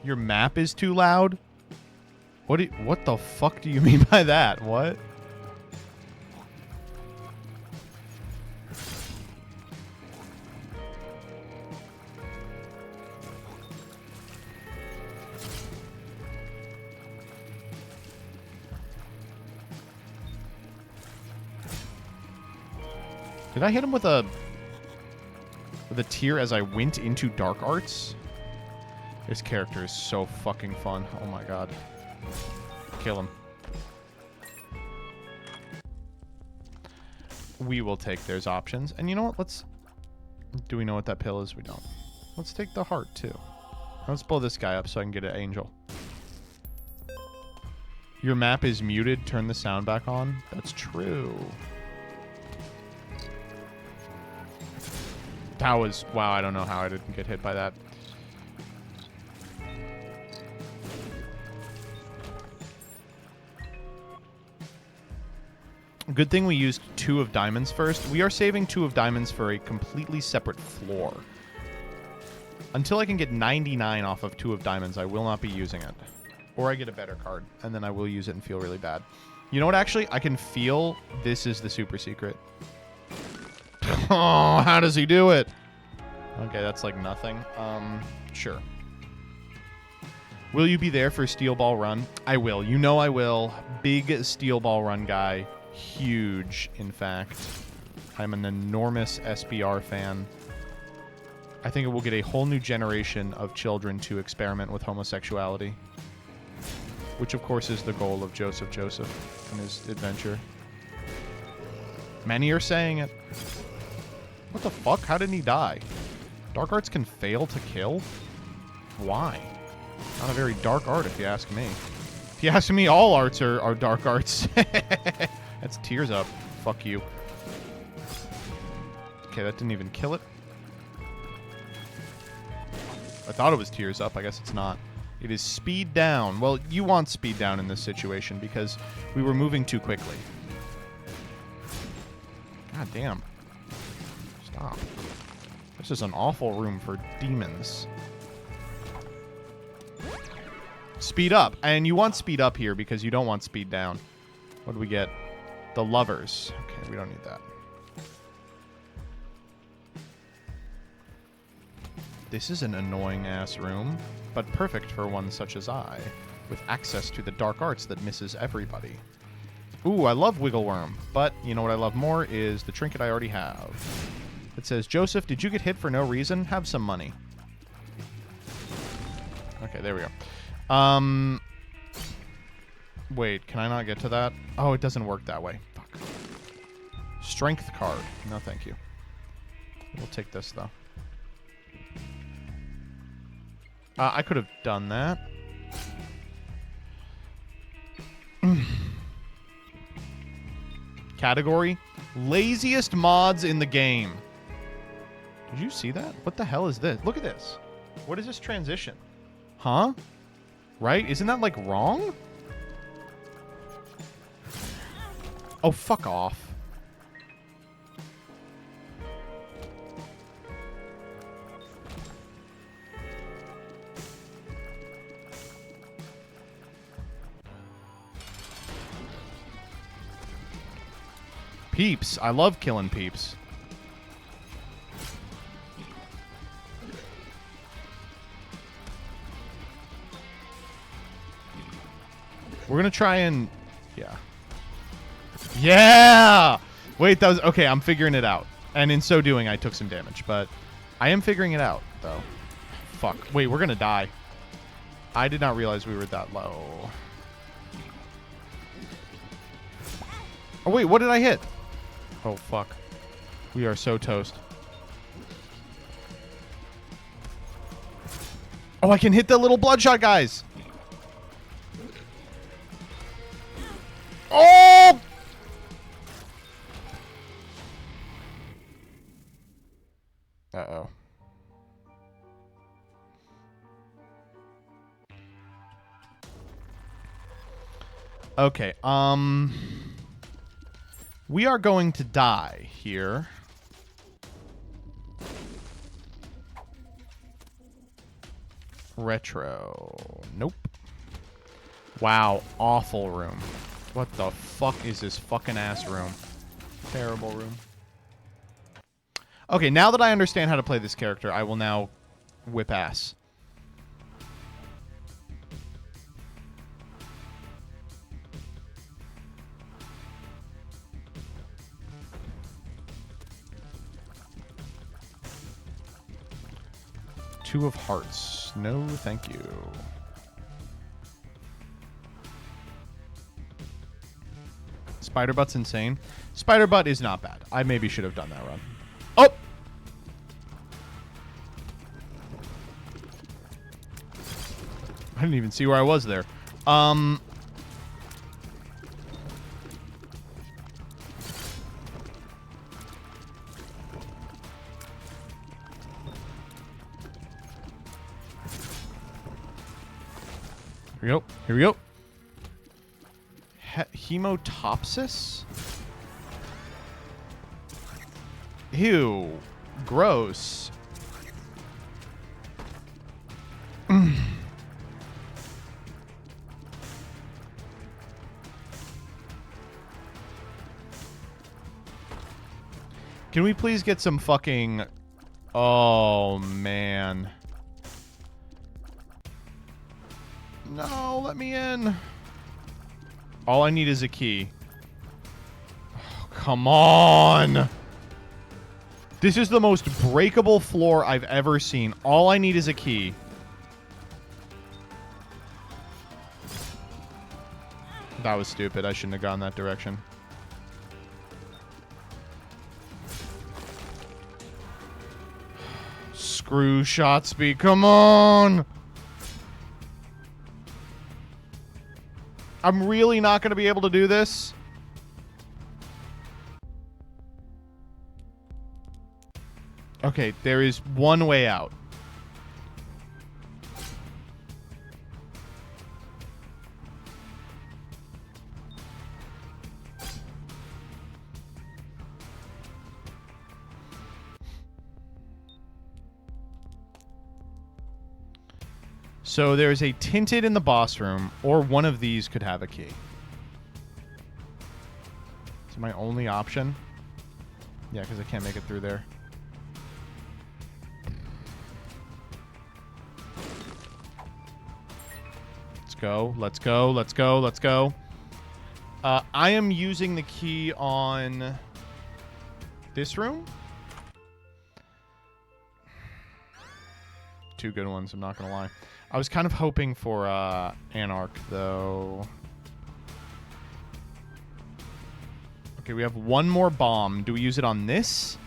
Your map is too loud? What the fuck do you mean by that? What? Did I hit him with a tear as I went into Dark Arts? This character is so fucking fun. Oh my god. Kill him. We will take those options. And you know what? Let's... Do we know what that pill is? We don't. Let's take the heart, too. Let's blow this guy up so I can get an angel. Your map is muted. Turn the sound back on. That's true. That was... Wow, I don't know how I didn't get hit by that. Good thing we used 2 of diamonds first. We are saving 2 of diamonds for a completely separate floor. Until I can get 99 off of 2 of diamonds, I will not be using it. Or I get a better card, and then I will use it and feel really bad. You know what, actually? I can feel this is the super secret. Oh, how does he do it? Okay, that's like nothing. Sure. Will you be there for Steel Ball Run? I will. You know I will. Big Steel Ball Run guy. Huge, in fact. I'm an enormous SBR fan. I think it will get a whole new generation of children to experiment with homosexuality. Which, of course, is the goal of Joseph and his adventure. Many are saying it. What the fuck? How didn't he die? Dark Arts can fail to kill? Why? Not a very dark art, if you ask me. If you ask me, all arts are dark arts. That's tears up. Fuck you. Okay, that didn't even kill it. I thought it was tears up. I guess it's not. It is speed down. Well, you want speed down in this situation because we were moving too quickly. God damn. Stop. This is an awful room for demons. Speed up. And you want speed up here because you don't want speed down. What do we get? The lovers. Okay, we don't need that. This is an annoying-ass room, but perfect for one such as I, with access to the dark arts that misses everybody. Ooh, I love Wiggle Worm, but you know what I love more is the trinket I already have. It says, Joseph, did you get hit for no reason? Have some money. Okay, there we go. Wait, can I not get to that? Oh, it doesn't work that way. Fuck. Strength card. No, thank you. We'll take this, though. I could have done that. Category? Laziest mods in the game. Did you see that? What the hell is this? Look at this. What is this transition? Huh? Right? Isn't that, like, wrong? Oh, fuck off. Peeps. I love killing peeps. We're gonna try and... Yeah. Yeah! Wait, that was... Okay, I'm figuring it out. And in so doing, I took some damage. But I am figuring it out, though. Fuck. Wait, we're gonna die. I did not realize we were that low. Oh, wait, what did I hit? Oh, fuck. We are so toast. Oh, I can hit the little bloodshot guys. Oh! Uh-oh. Okay, we are going to die here. Retro. Nope. Wow, awful room. What the fuck is this fucking ass room? Terrible room. Okay, now that I understand how to play this character, I will now whip ass. Two of Hearts. No, thank you. Spider Butt's insane. Spider Butt is not bad. I maybe should have done that run. Oh! I didn't even see where I was there. Here we go. Here we go. Hemotopsis? Ew. Gross. Can we please get some fucking... Oh, man. No, let me in. All I need is a key. Oh, come on. This is the most breakable floor I've ever seen. All I need is a key. That was stupid. I shouldn't have gone that direction. Screw shot speed. Come on. I'm really not going to be able to do this. Okay, there is one way out. So there's a tinted in the boss room, or one of these could have a key. Is it my only option? Yeah, because I can't make it through there. Let's go. Let's go. Let's go. Let's go. I am using the key on this room. Two good ones, I'm not going to lie. I was kind of hoping for Anarch, though. Okay, we have one more bomb. Do we use it on this?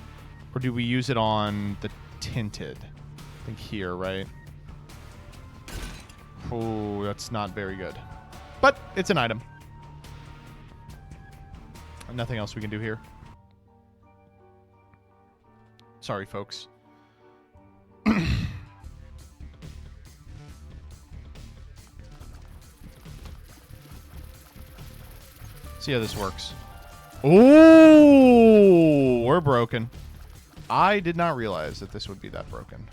Or do we use it on the tinted? I think here, right? Oh, that's not very good. But it's an item. Nothing else we can do here. Sorry, folks. See how this works. Ooh, we're broken. I did not realize that this would be that broken.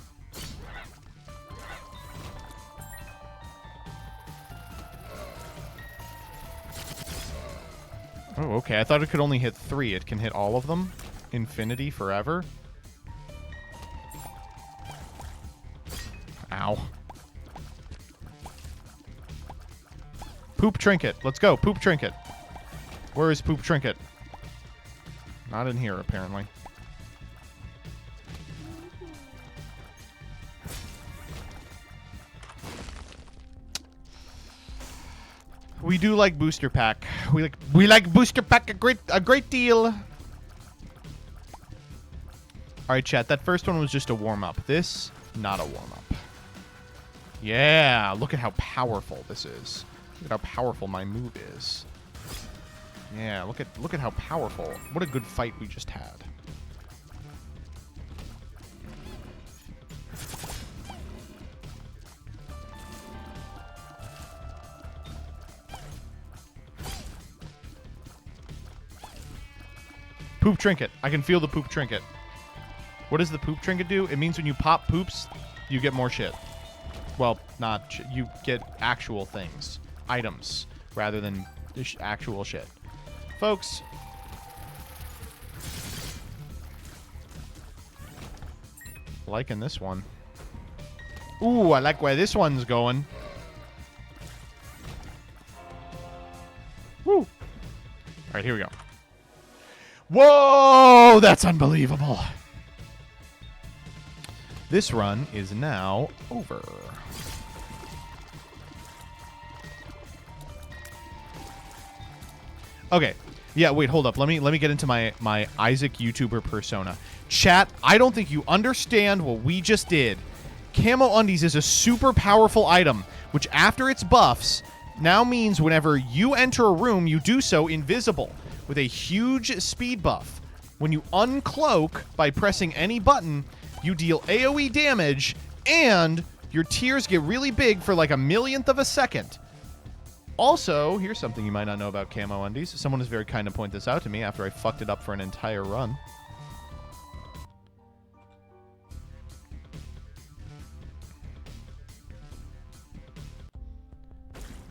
Oh, okay. I thought it could only hit 3. It can hit all of them. Infinity forever. Ow. Poop trinket. Let's go. Poop trinket. Where is poop trinket? Not in here, apparently. We do like booster pack. We like booster pack a great deal. All right, chat. That first one was just a warm up. This, not a warm up. Yeah, look at how powerful this is. Look at how powerful my move is. Yeah, look at how powerful. What a good fight we just had. Poop trinket. I can feel the poop trinket. What does the poop trinket do? It means when you pop poops, you get more shit. Well, not shit. You get actual things. Items. Rather than actual shit. Folks. Liking this one. Ooh, I like where this one's going. Woo. All right, here we go. Whoa, that's unbelievable. This run is now over. Okay. Yeah, wait, hold up. Let me get into my Isaac YouTuber persona. Chat, I don't think you understand what we just did. Camo Undies is a super powerful item, which after its buffs now means whenever you enter a room, you do so invisible with a huge speed buff. When you uncloak by pressing any button, you deal AoE damage, and your tears get really big for like a millionth of a second. Also, here's something you might not know about Camo Undies. Someone was very kind to point this out to me after I fucked it up for an entire run.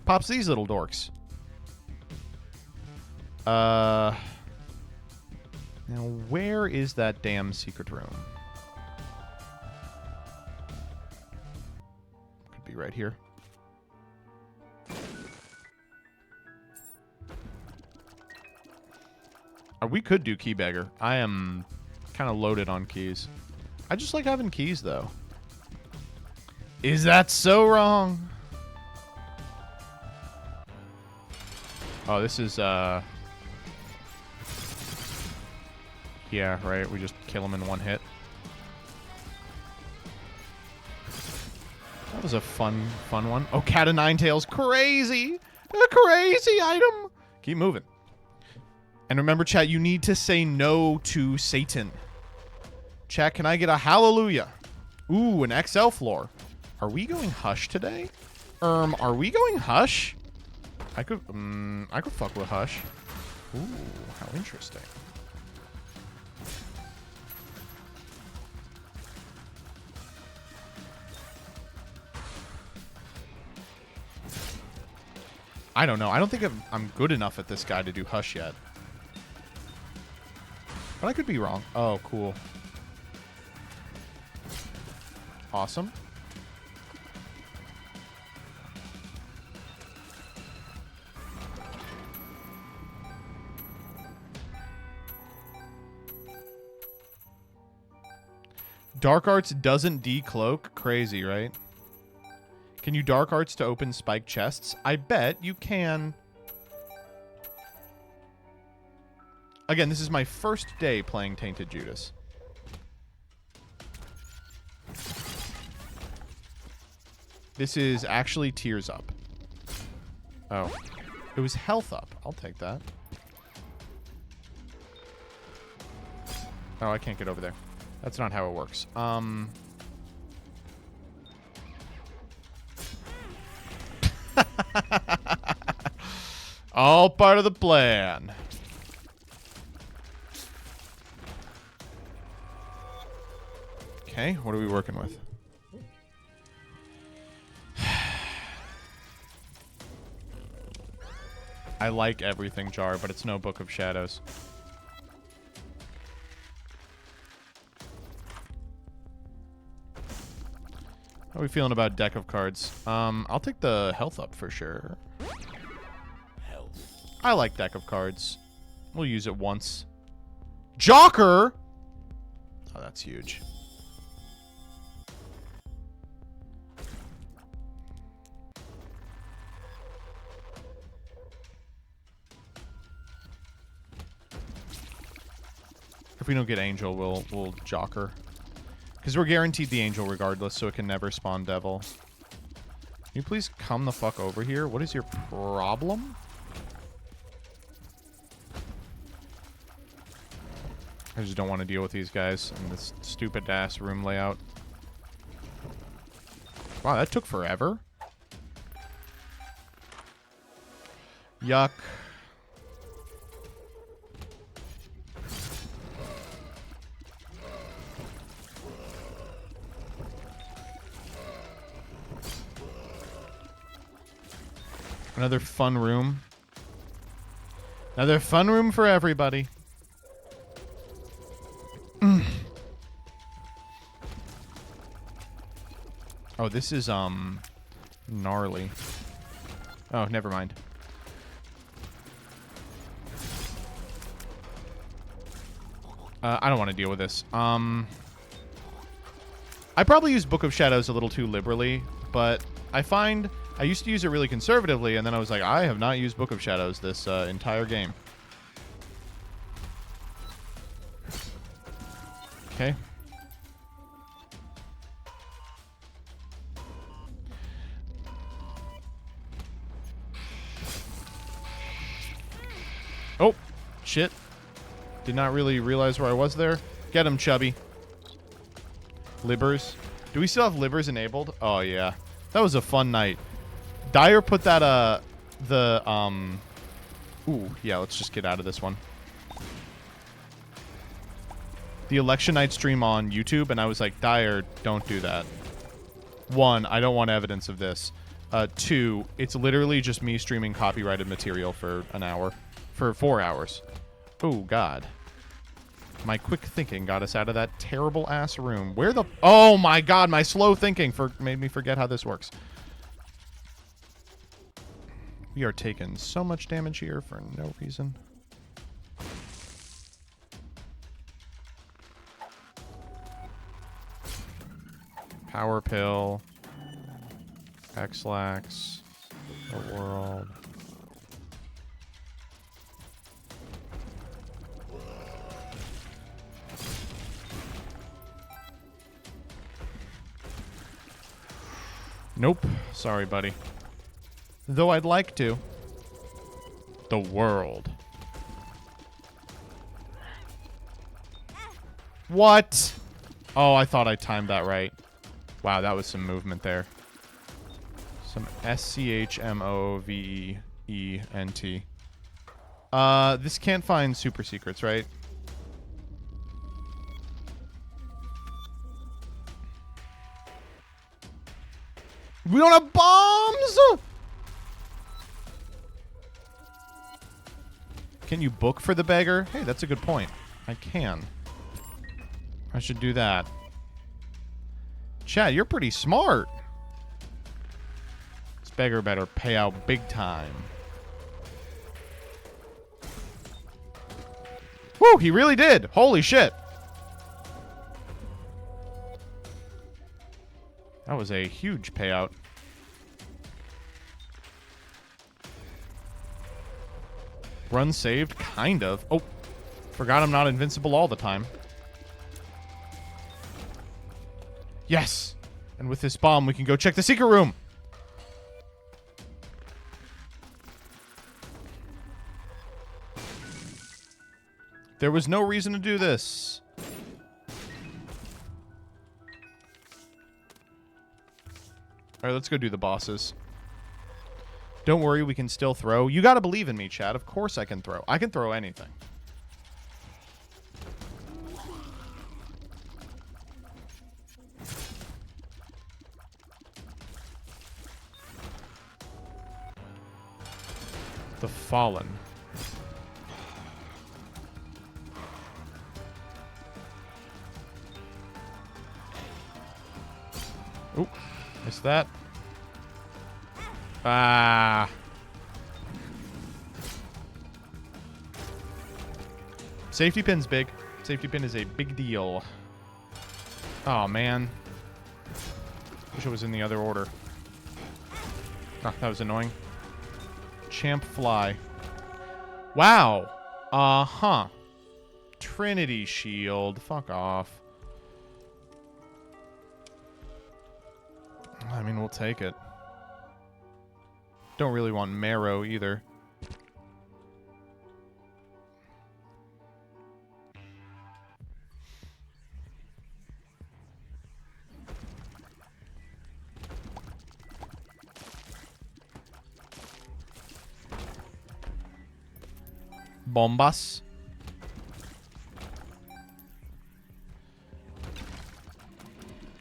Pops these little dorks. Now, where is that damn secret room? Could be right here. We could do key beggar. I am kind of loaded on keys. I just like having keys, though. Is that so wrong? Oh, this is, yeah, right. We just kill him in one hit. That was a fun one. Oh, Cat of Nine Tails. Crazy. A crazy item. Keep moving. And remember, chat, you need to say no to Satan. Chat, can I get a hallelujah? Ooh, an XL floor. Are we going Hush today? Are we going Hush? I could fuck with Hush. Ooh, how interesting. I don't know. I don't think I'm good enough at this guy to do Hush yet. But I could be wrong. Oh, cool. Awesome. Dark Arts doesn't decloak? Crazy, right? Can you Dark Arts to open spiked chests? I bet you can. Again, this is my first day playing Tainted Judas. This is actually Tears Up. Oh. It was Health Up. I'll take that. Oh, I can't get over there. That's not how it works. All part of the plan. Okay, what are we working with? I like everything, Jar, but it's no Book of Shadows. How are we feeling about deck of cards? I'll take the health up for sure. Health. I like deck of cards. We'll use it once. Jocker! Oh, that's huge. If we don't get Angel, we'll Jocker. Because we're guaranteed the Angel regardless, so it can never spawn Devil. you please come the fuck over here? What is your problem? I just don't want to deal with these guys in this stupid ass room layout. Wow, that took forever. Yuck. Another fun room. Another fun room for everybody. Oh, this is, gnarly. Oh, never mind. I don't want to deal with this. I probably use Book of Shadows a little too liberally, but I find I used to use it really conservatively, and then I was like, I have not used Book of Shadows this entire game. Okay. Oh, shit. Did not really realize where I was there. Get him, Chubby. Libbers. Do we still have Libbers enabled? Oh, yeah. That was a fun night. Dyer put that, Ooh, yeah, let's just get out of this one. The election night stream on YouTube, and I was like, Dyer, don't do that. 1, I don't want evidence of this. 2, it's literally just me streaming copyrighted material for an hour. For 4 hours. Oh, God. My quick thinking got us out of that terrible-ass room. Where the... Oh, my God, my slow thinking made me forget how this works. We are taking so much damage here for no reason. Power Pill. X-Lax. The world. Nope. Sorry, buddy. Though I'd like to. The world. What? Oh, I thought I timed that right. Wow, that was some movement there. Some SCHMOVENT. This can't find super secrets, right? We don't have bombs! Can you book for the beggar? Hey, that's a good point. I can. I should do that. Chad, you're pretty smart. This beggar better pay out big time. Woo, he really did. Holy shit. That was a huge payout. Run saved? Kind of. Oh, forgot I'm not invincible all the time. Yes! And with this bomb, we can go check the secret room! There was no reason to do this. Alright, let's go do the bosses. Don't worry, we can still throw. You gotta believe in me, Chad. Of course I can throw. I can throw anything. The Fallen. Oop. Missed that. Ah. Safety pin's big. Safety pin is a big deal. Oh, man. Wish it was in the other order. Ah, that was annoying. Champ fly. Wow. Uh-huh. Trinity shield. Fuck off. I mean, we'll take it. Don't really want marrow either. Bombas.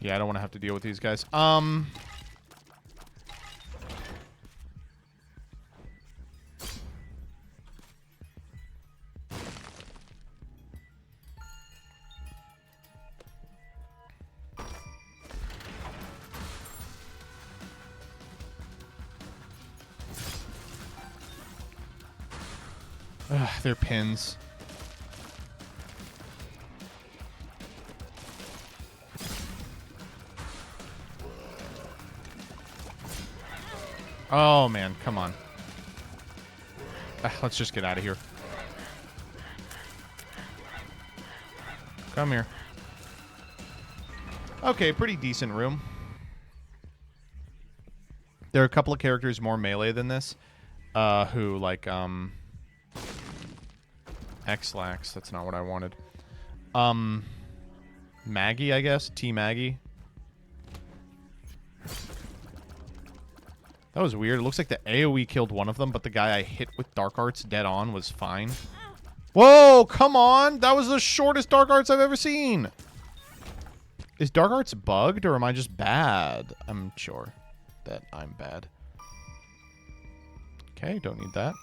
Yeah, I don't want to have to deal with these guys. Ugh, they're pins. Oh, man. Come on. Let's just get out of here. Come here. Okay, pretty decent room. There are a couple of characters more melee than this. Who, like, X-Lax. That's not what I wanted. Maggie, I guess. T. Maggie. That was weird. It looks like the AoE killed one of them, but the guy I hit with Dark Arts dead on was fine. Whoa, come on! That was the shortest Dark Arts I've ever seen! Is Dark Arts bugged, or am I just bad? I'm sure that I'm bad. Okay, don't need that.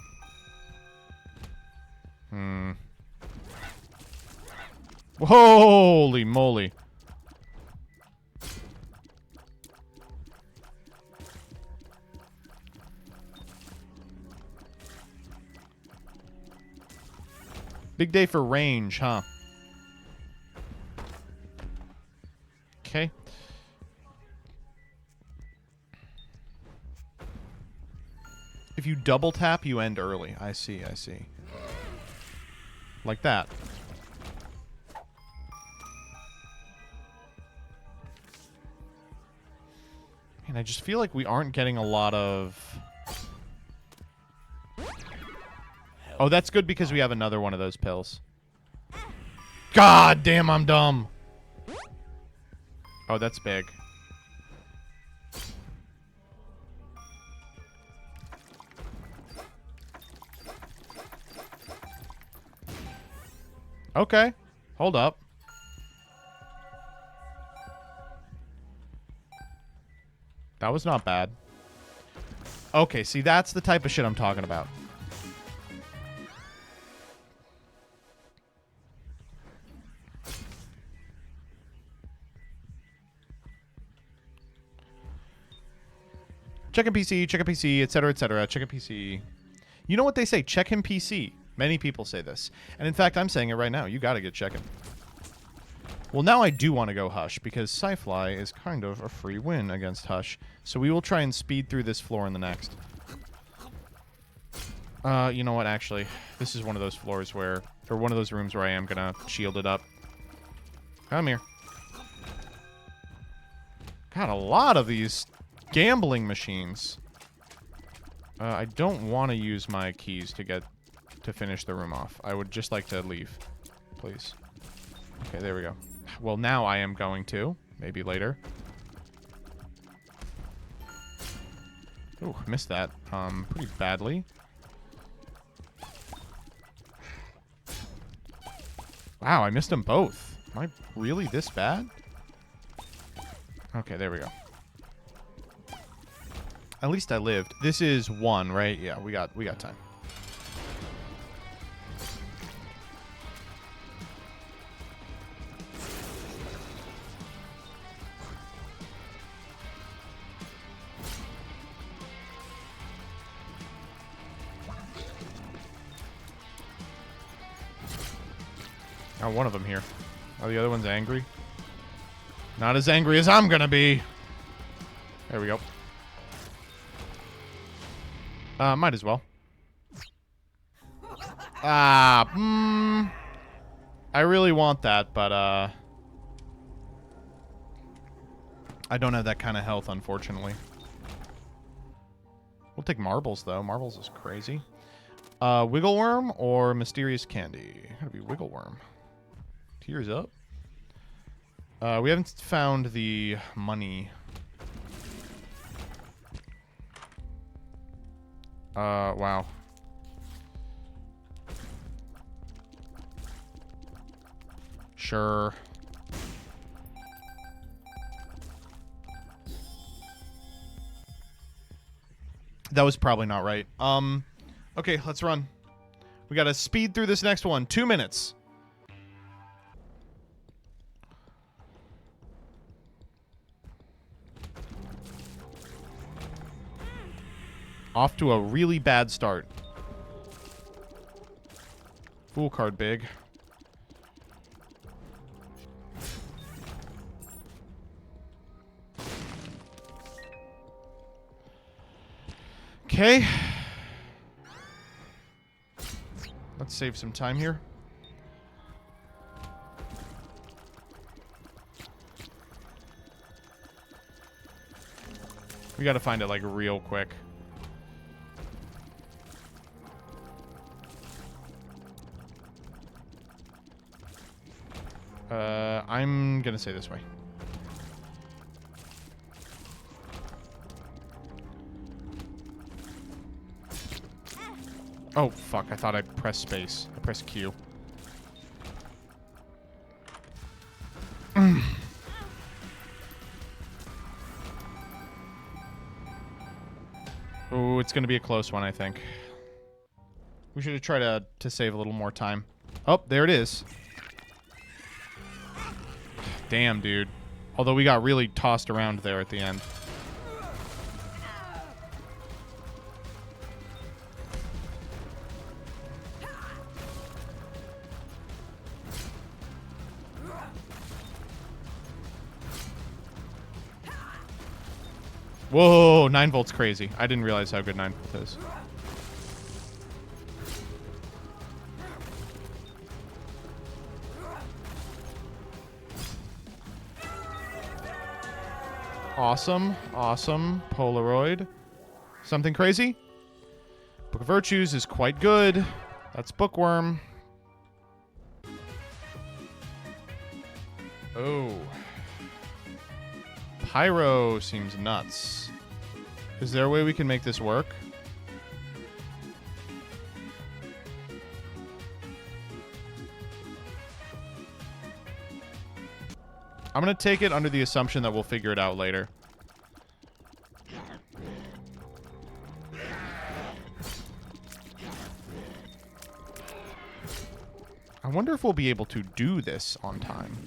Holy moly. Big day for range, huh? Okay. If you double tap, you end early. I see, I see. Like that. And I just feel like we aren't getting a lot of... Oh, that's good because we have another one of those pills. God damn, I'm dumb. Oh, that's big. Okay. Hold up. That was not bad. Okay, see, that's the type of shit I'm talking about. Check him PC, etc., etc. Check him PC. You know what they say? Check him PC. Many people say this. And in fact, I'm saying it right now. You gotta get checking. Well, now I do want to go Hush, because Sci-Fly is kind of a free win against Hush. So we will try and speed through this floor in the next. You know what, actually? This is one of those floors where... Or one of those rooms where I am gonna shield it up. Come here. Got a lot of these gambling machines. I don't want to use my keys to finish the room off. I would just like to leave, please. Okay, there we go. Well, now I am going to. Maybe later. Oh, missed that. Pretty badly. Wow, I missed them both. Am I really this bad? Okay, there we go. At least I lived. This is 1, right? Yeah, we got time. Oh, one of them here. Oh, the other one's angry. Not as angry as I'm gonna be. There we go. Might as well. I really want that, but, I don't have that kind of health, unfortunately. We'll take marbles, though. Marbles is crazy. Wiggle worm or mysterious candy? Gotta be wiggle worm. Tears up. We haven't found the money. Wow. Sure. That was probably not right. Okay, let's run. We gotta speed through this next one. 2 minutes. Off to a really bad start. Fool card big. Okay. Let's save some time here. We gotta find it, like, real quick. I'm gonna say this way. Oh, fuck. I thought I pressed space. I pressed Q. Oh, it's going to be a close one, I think. We should have tried to save a little more time. Oh, there it is. Damn, dude. Although we got really tossed around there at the end. Whoa, 9 volt's crazy. I didn't realize how good 9 volt is. Awesome, awesome. Polaroid. Something crazy? Book of Virtues is quite good. That's Bookworm. Oh. Pyro seems nuts. Is there a way we can make this work? I'm going to take it under the assumption that we'll figure it out later. I wonder if we'll be able to do this on time.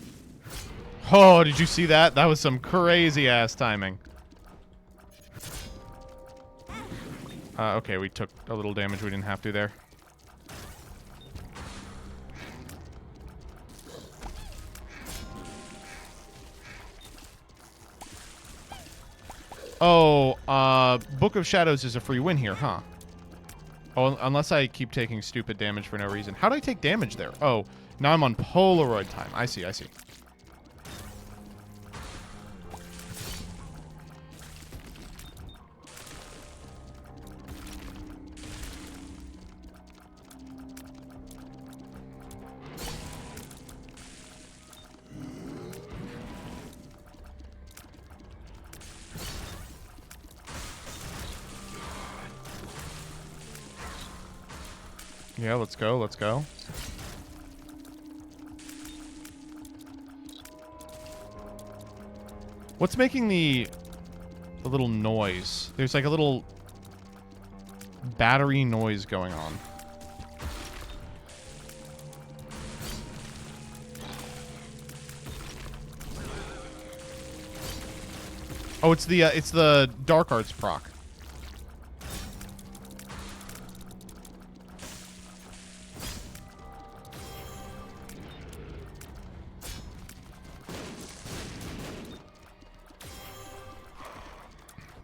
Oh, did you see that? That was some crazy-ass timing. Okay, we took a little damage we didn't have to there. Oh, Book of Shadows is a free win here, huh? Oh, unless I keep taking stupid damage for no reason. How do I take damage there? Oh, now I'm on Polaroid time. I see, I see. Yeah, let's go, let's go. What's making the little noise? There's like a little battery noise going on. Oh, it's the Dark Arts proc.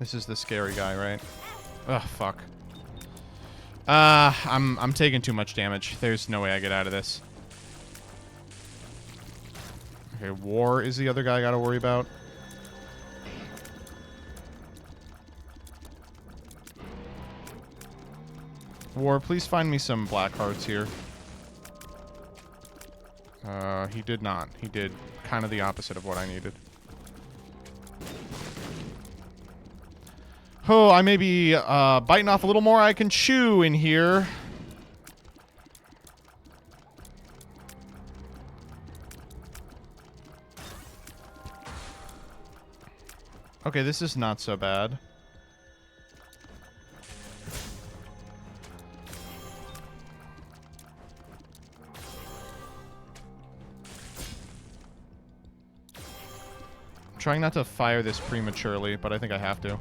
This is the scary guy, right? Ugh, fuck. I'm taking too much damage. There's no way I get out of this. Okay, War is the other guy I gotta worry about. War, please find me some black hearts here. He did not. He did kind of the opposite of what I needed. Oh, I may be biting off a little more I can chew in here. Okay, this is not so bad. I'm trying not to fire this prematurely, but I think I have to.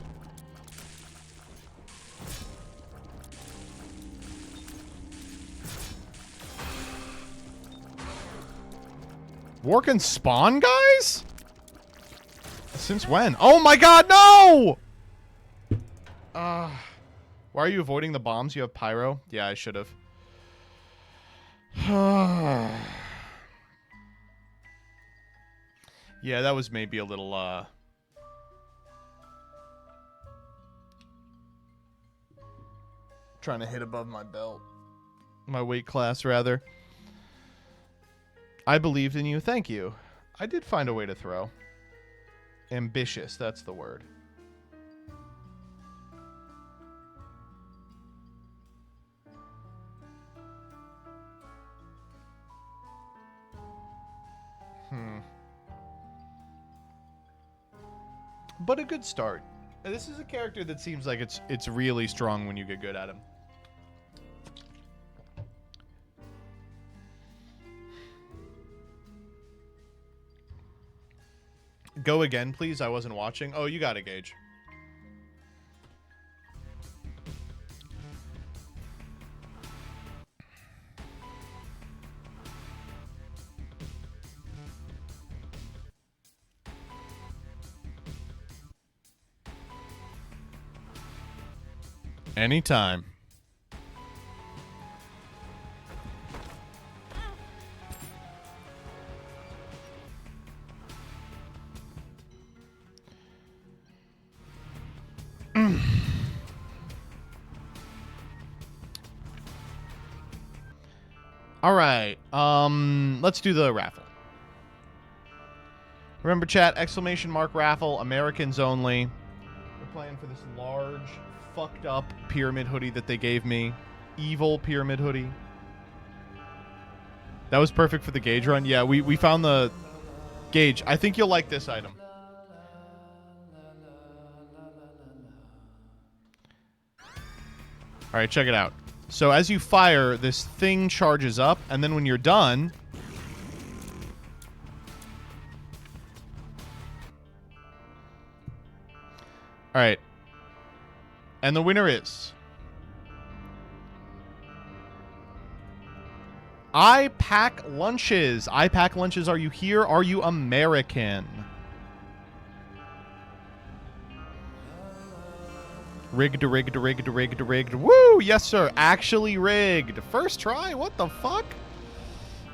War can spawn, guys? Since when? Oh my god, no! Why are you avoiding the bombs? You have pyro? Yeah, I should have. Yeah, that was maybe a little, trying to hit above my belt. My weight class, rather. I believed in you. Thank you. I did find a way to throw. Ambitious, that's the word. But a good start. This is a character that seems like it's really strong when you get good at him. Go again, please. I wasn't watching. Oh, you got it, Gage. Anytime. All right. Let's do the raffle. Remember, chat, exclamation mark raffle, Americans only. We're playing for this large, fucked up pyramid hoodie that they gave me. Evil pyramid hoodie. That was perfect for the Gauge run. Yeah, we found the Gauge. I think you'll like this item. All right, check it out. So as you fire, this thing charges up, and then when you're done... All right. And the winner is... I Pack Lunches. I Pack Lunches, are you here? Are you American? Rigged. Woo! Yes, sir. Actually rigged. First try? What the fuck?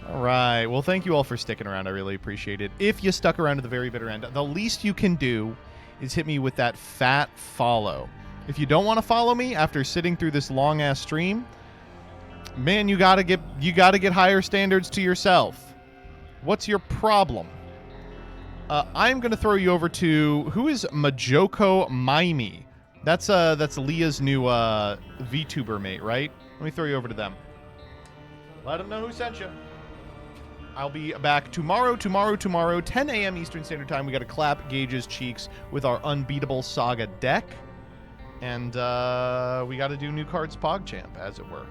All right. Well, thank you all for sticking around. I really appreciate it. If you stuck around to the very bitter end, the least you can do is hit me with that fat follow. If you don't want to follow me after sitting through this long-ass stream, man, you gotta get higher standards to yourself. What's your problem? I'm gonna throw you over to who is Majoko Maimi. That's Leah's new VTuber mate, right? Let me throw you over to them. Let them know who sent you. I'll be back tomorrow, 10 a.m. Eastern Standard Time. We got to clap Gage's cheeks with our Unbeatable Saga deck. And we got to do New Cards PogChamp, as it were.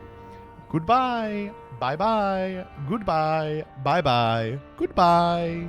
Goodbye. Bye-bye. Goodbye. Bye-bye. Goodbye.